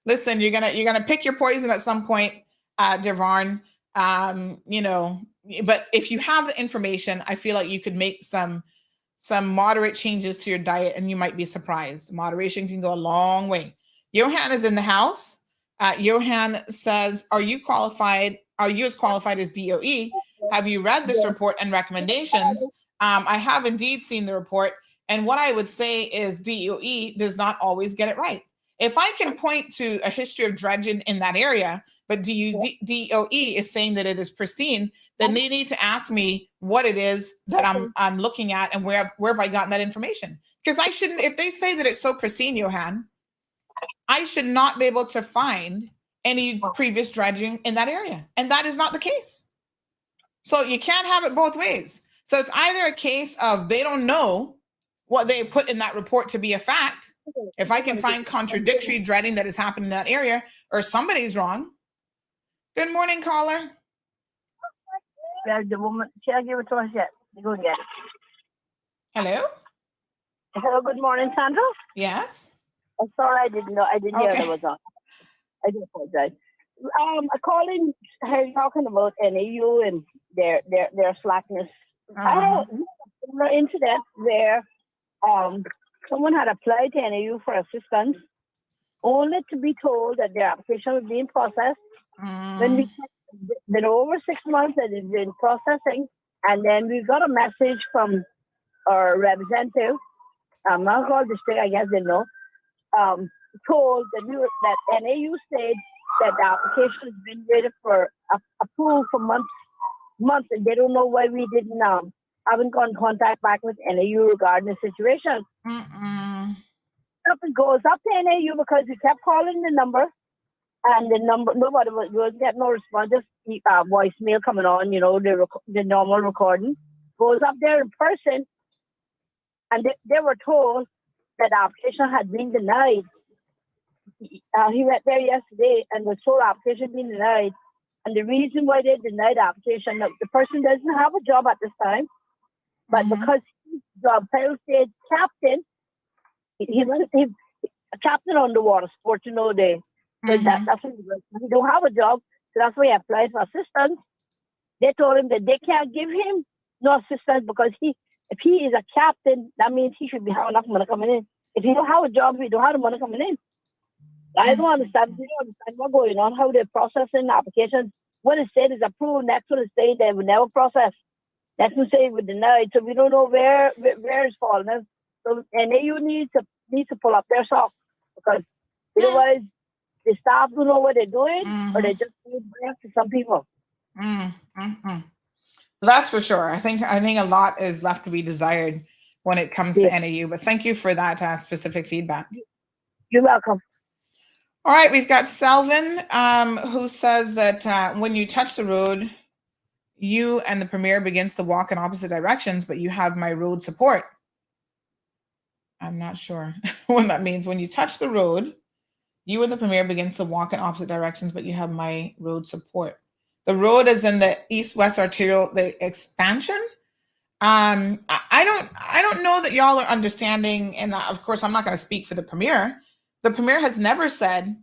Speaker 5: Listen, you're gonna pick your poison at some point, Devorn. But if you have the information, I feel like you could make some moderate changes to your diet and you might be surprised. Moderation can go a long way. Johan is in the house. Johan says, are you qualified? Are you as qualified as DOE? Have you read this report and recommendations? I have indeed seen the report. And what I would say is DOE does not always get it right. If I can point to a history of dredging in that area, but DOE is saying that it is pristine, then they need to ask me what it is that I'm looking at and where have I gotten that information? Because I shouldn't, if they say that it's so pristine, Johan, I should not be able to find any previous dredging in that area. And that is not the case. So you can't have it both ways. So it's either a case of they don't know what they put in that report to be a fact. If I can find contradictory dredging that has happened in that area, or somebody's wrong. Good morning, caller.
Speaker 21: Well, the woman, she'll give it to us yet. You go and get it.
Speaker 5: Hello?
Speaker 21: Hello, good morning, Sandra.
Speaker 5: Yes.
Speaker 21: I'm sorry, I didn't know. I didn't hear that was on. I do apologize. I call in her talking about NAU and their slackness. I had an incident where someone had applied to NAU for assistance, only to be told that their application was being processed. When we checked, been over 6 months that it's been processing, and then we got a message from our representative, not called district, I guess they know, told that that NAU said that the application has been waited for approval for months, and they don't know why we didn't haven't got in contact back with NAU regarding the situation. Something goes up to NAU because we kept calling the number, and the number nobody was getting no response. Just voicemail coming on, the normal recording goes up there in person, and they were told that the application had been denied. He went there yesterday and was told the application being denied. And the reason why they denied the application, the person doesn't have a job at this time, but because his job title said captain, he was a captain on the water sport, that's what he was. He don't have a job, so that's why he applied for assistance. They told him that they can't give him no assistance because if he is a captain, that means he should be having enough money coming in. If he don't have a job, he don't have the money coming in. I don't understand. We don't understand what's going on, how they're processing the application. What it said is approved, next one is saying they will never process. Next one say it was denied. So we don't know where it's falling. So NAU needs to pull up their socks, because otherwise the staff don't know what they're doing, or they just need back to some people.
Speaker 5: That's for sure. I think a lot is left to be desired when it comes to NAU. But thank you for that specific feedback.
Speaker 21: You're welcome.
Speaker 5: All right, we've got Selvin, who says that when you touch the road, you and the Premier begins to walk in opposite directions, but you have my road support. I'm not sure what that means. When you touch the road, you and the Premier begins to walk in opposite directions, but you have my road support. The road is in the east-west arterial, the expansion. I don't know that y'all are understanding, and of course, I'm not going to speak for the Premier. The Premier has never said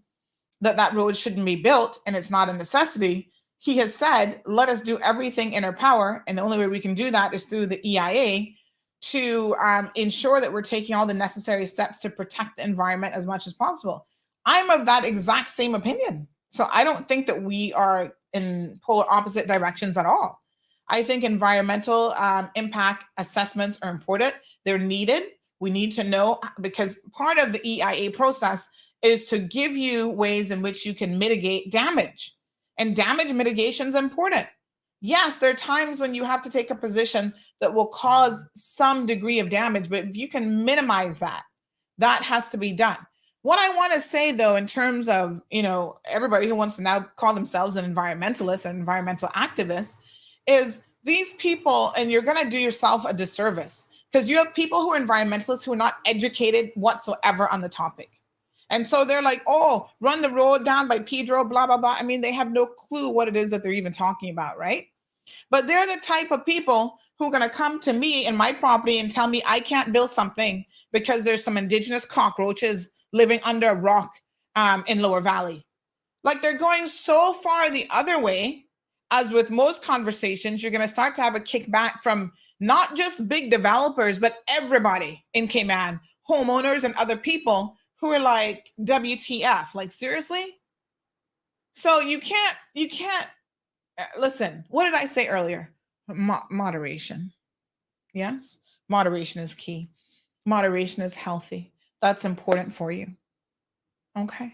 Speaker 5: that road shouldn't be built, and it's not a necessity. He has said, let us do everything in our power, and the only way we can do that is through the EIA to ensure that we're taking all the necessary steps to protect the environment as much as possible. I'm of that exact same opinion. So I don't think that we are in polar opposite directions at all. I think environmental impact assessments are important. They're needed. We need to know, because part of the EIA process is to give you ways in which you can mitigate damage. And damage mitigation is important. Yes, there are times when you have to take a position that will cause some degree of damage, but if you can minimize that, that has to be done. What I want to say, though, in terms of, everybody who wants to now call themselves an environmentalist and environmental activist, is these people, and you're going to do yourself a disservice, because you have people who are environmentalists who are not educated whatsoever on the topic. And so they're like, oh, run the road down by Pedro, blah, blah, blah. I mean, they have no clue what it is that they're even talking about, right? But they're the type of people who are going to come to me in my property and tell me I can't build something because there's some indigenous cockroaches living under a rock in Lower Valley. Like, they're going so far the other way, as with most conversations, you're going to start to have a kickback from not just big developers, but everybody in Cayman, homeowners and other people who are like, WTF, like, seriously? So you can't, listen, what did I say earlier? Moderation. Yes, moderation is key. Moderation is healthy. That's important for you. Okay.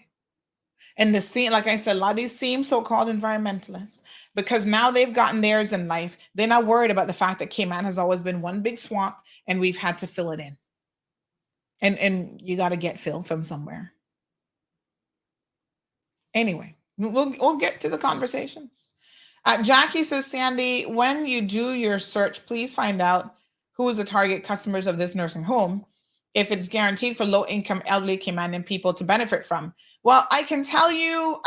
Speaker 5: And like I said, a lot of these seem so-called environmentalists, because now they've gotten theirs in life. They're not worried about the fact that Cayman has always been one big swamp and we've had to fill it in. And you got to get fill from somewhere. Anyway, We'll get to the conversations. Jackie says, Sandy, when you do your search, please find out who is the target customers of this nursing home, if it's guaranteed for low-income elderly Caymanian people to benefit from. Well, I can tell you,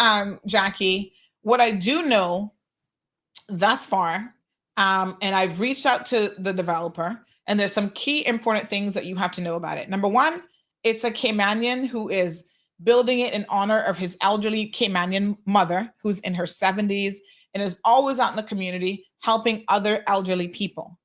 Speaker 5: Jackie, what I do know thus far, and I've reached out to the developer, and there's some key important things that you have to know about it. Number one, it's a Caymanian who is building it in honor of his elderly Caymanian mother, who's in her 70s and is always out in the community helping other elderly people.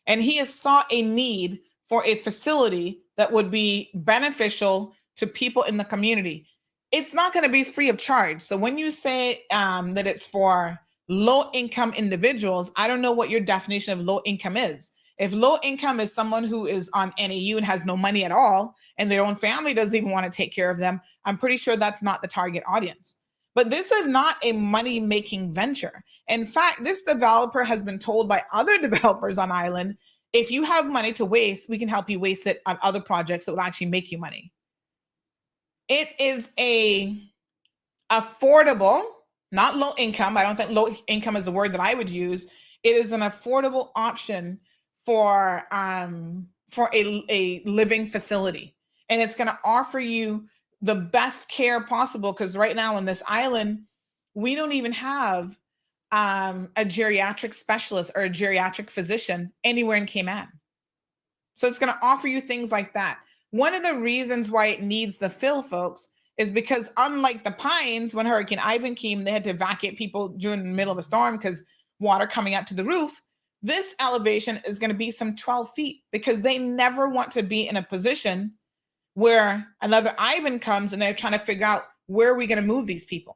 Speaker 5: And he has saw a need for a facility that would be beneficial to people in the community. It's not going to be free of charge. So when you say that it's for low-income individuals, I don't know what your definition of low income is. If low income is someone who is on NAU and has no money at all, and their own family doesn't even want to take care of them, I'm pretty sure that's not the target audience. But this is not a money-making venture. In fact, this developer has been told by other developers on island, if you have money to waste, we can help you waste it on other projects that will actually make you money. It is a affordable, not low income. I don't think low income is the word that I would use. It is an affordable option for a living facility. And it's going to offer you the best care possible, because right now on this island, we don't even have a geriatric specialist or a geriatric physician anywhere in Cayman. So it's going to offer you things like that. One of the reasons why it needs the fill, folks, is because unlike the Pines, when Hurricane Ivan came, they had to evacuate people during the middle of a storm because water coming up to the roof. This elevation is going to be some 12 feet because they never want to be in a position where another Ivan comes and they're trying to figure out where are we going to move these people.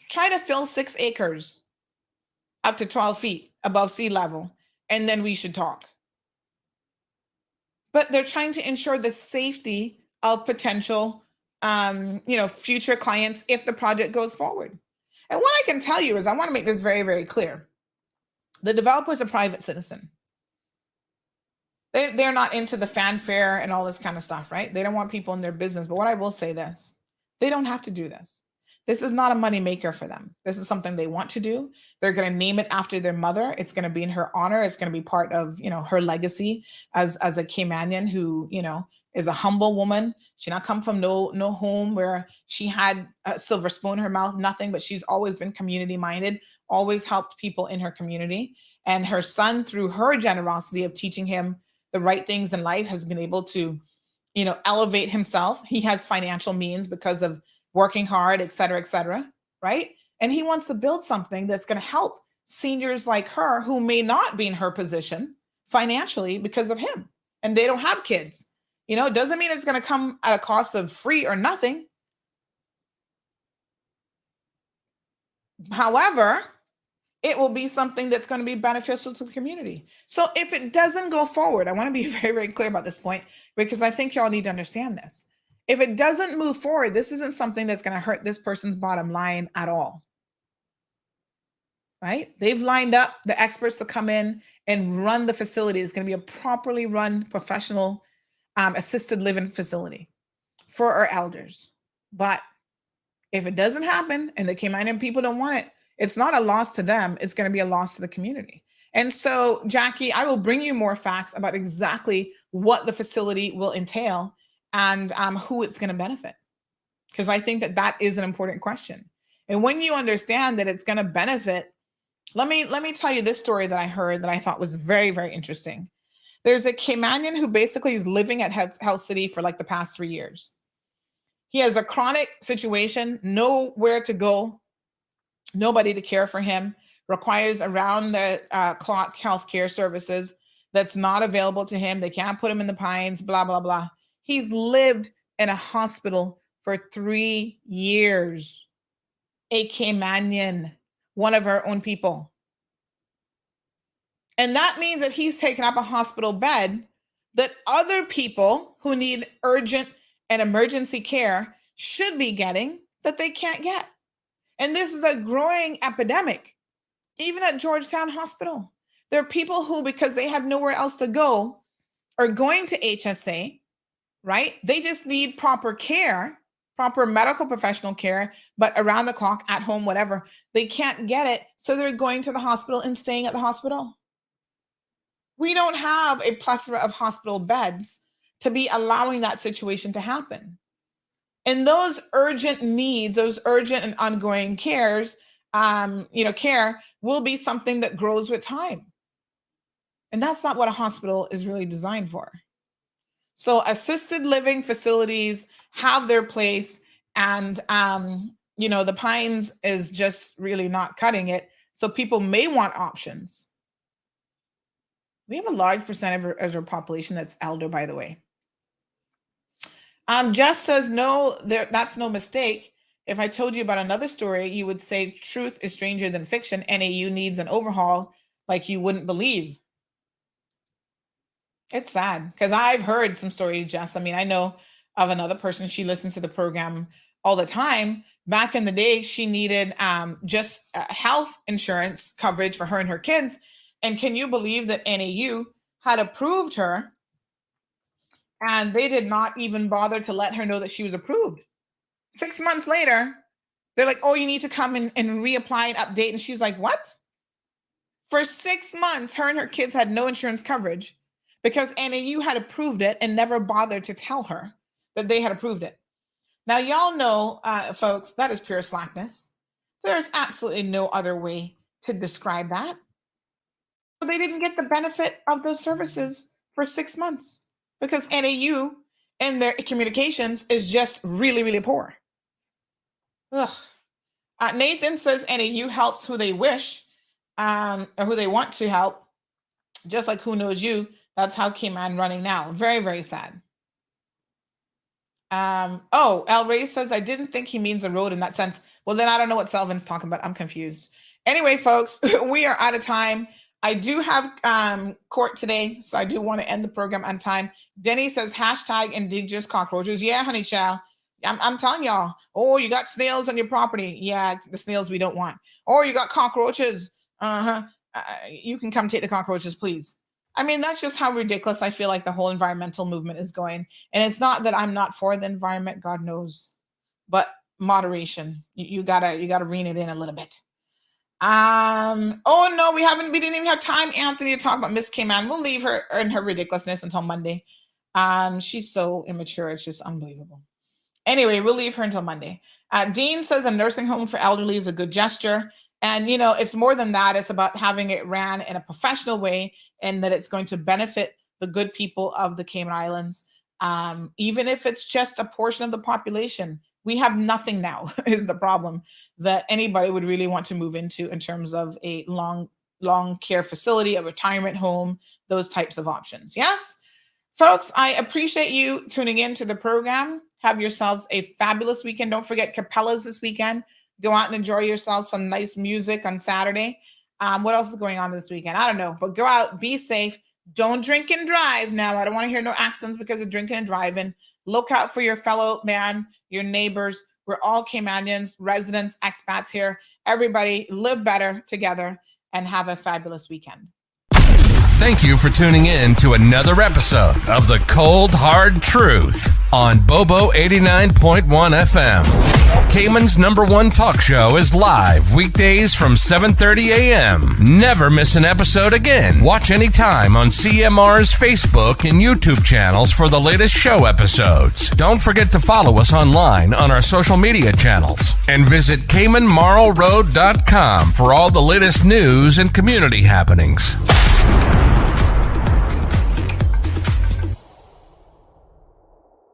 Speaker 5: Try to fill 6 acres up to 12 feet above sea level, and then we should talk. But they're trying to ensure the safety of potential future clients if the project goes forward. And what I can tell you is, I want to make this very, very clear. The developer is a private citizen. They're not into the fanfare and all this kind of stuff, right? They don't want people in their business. But what I will say this, they don't have to do this. This is not a money maker for them. This is something they want to do. They're going to name it after their mother. It's going to be in her honor. It's going to be part of, her legacy as a Caymanian who, is a humble woman. She not come from no home where she had a silver spoon in her mouth, nothing, but she's always been community minded, always helped people in her community. And her son, through her generosity of teaching him the right things in life, has been able to, elevate himself. He has financial means because of working hard, et cetera, right? And he wants to build something that's going to help seniors like her who may not be in her position financially because of him. And they don't have kids. It doesn't mean it's going to come at a cost of free or nothing. However, it will be something that's going to be beneficial to the community. So if it doesn't go forward, I want to be very, very clear about this point, because I think y'all need to understand this. If it doesn't move forward, this isn't something that's going to hurt this person's bottom line at all. Right? They've lined up the experts to come in and run the facility. It's going to be a properly run, professional assisted living facility for our elders. But if it doesn't happen and the Caymanian people don't want it, it's not a loss to them. It's going to be a loss to the community. And so, Jackie, I will bring you more facts about exactly what the facility will entail and who it's going to benefit, because I think that is an important question. And when you understand that it's going to benefit, let me tell you this story that I heard that I thought was very, very interesting. There's a Caymanian who basically is living at Health City for like the past 3 years. He has a chronic situation, nowhere to go, nobody to care for him, requires around the clock healthcare services that's not available to him. They can't put him in the Pines, blah, blah, blah. He's lived in a hospital for 3 years. A Caymanian, one of our own people. And that means that he's taken up a hospital bed that other people who need urgent and emergency care should be getting that they can't get. And this is a growing epidemic, even at Georgetown Hospital. There are people who, because they have nowhere else to go, are going to HSA, right? They just need proper care, proper medical professional care, but around the clock, at home, whatever, they can't get it. So they're going to the hospital and staying at the hospital. We don't have a plethora of hospital beds to be allowing that situation to happen. And those urgent needs, those urgent and ongoing cares, care will be something that grows with time. And that's not what a hospital is really designed for. So assisted living facilities have their place, and the Pines is just really not cutting it. So people may want options. We have a large percentage of our population that's elder, by the way. Jess says, no, that's no mistake. If I told you about another story, you would say truth is stranger than fiction. NAU needs an overhaul like you wouldn't believe. It's sad because I've heard some stories, Jess. I mean, I know of another person, she listens to the program all the time. Back in the day, she needed just health insurance coverage for her and her kids. And can you believe that NAU had approved her, and they did not even bother to let her know that she was approved? 6 months later, they're like, oh, you need to come and reapply and update. And she's like, what? For 6 months, her and her kids had no insurance coverage because NAU had approved it and never bothered to tell her that they had approved it. Now, y'all know, folks, that is pure slackness. There's absolutely no other way to describe that. But they didn't get the benefit of those services for 6 months because NAU and their communications is just really, really poor. Ugh. Nathan says NAU helps who they wish or who they want to help, just like who knows you. That's how Cayman running now. Very, very sad. El Ray says, I didn't think he means a road in that sense. Well, then I don't know what Selvin's talking about. I'm confused. Anyway, folks, we are out of time. I do have court today, so I do want to end the program on time. Denny says, hashtag indigenous cockroaches. Yeah, honey child. I'm telling y'all, oh, you got snails on your property. Yeah, the snails we don't want. Or you got cockroaches. You can come take the cockroaches, please. I mean, that's just how ridiculous I feel like the whole environmental movement is going. And it's not that I'm not for the environment, God knows, but moderation. You gotta rein it in a little bit. Oh no, we didn't even have time, Anthony, to talk about Miss Cayman. We'll leave her and her ridiculousness until Monday. She's so immature, it's just unbelievable. Anyway, we'll leave her until Monday. Dean says a nursing home for elderly is a good gesture. And, it's more than that. It's about having it ran in a professional way and that it's going to benefit the good people of the Cayman Islands. Even if it's just a portion of the population, we have nothing now is the problem that anybody would really want to move into in terms of a long care facility, a retirement home, those types of options. Yes, folks, I appreciate you tuning in to the program. Have yourselves a fabulous weekend. Don't forget Capella's this weekend. Go out and enjoy yourselves some nice music on Saturday. What else is going on this weekend? I don't know, but go out, be safe. Don't drink and drive. Now, I don't want to hear no accidents because of drinking and driving. Look out for your fellow man, your neighbors. We're all Caymanians, residents, expats here. Everybody live better together and have a fabulous weekend.
Speaker 2: Thank you for tuning in to another episode of The Cold Hard Truth on Bobo 89.1 FM. Cayman's #1 talk show is live weekdays from 7:30 a.m. Never miss an episode again. Watch anytime on CMR's Facebook and YouTube channels for the latest show episodes. Don't forget to follow us online on our social media channels. And visit CaymanMarlRoad.com for all the latest news and community happenings.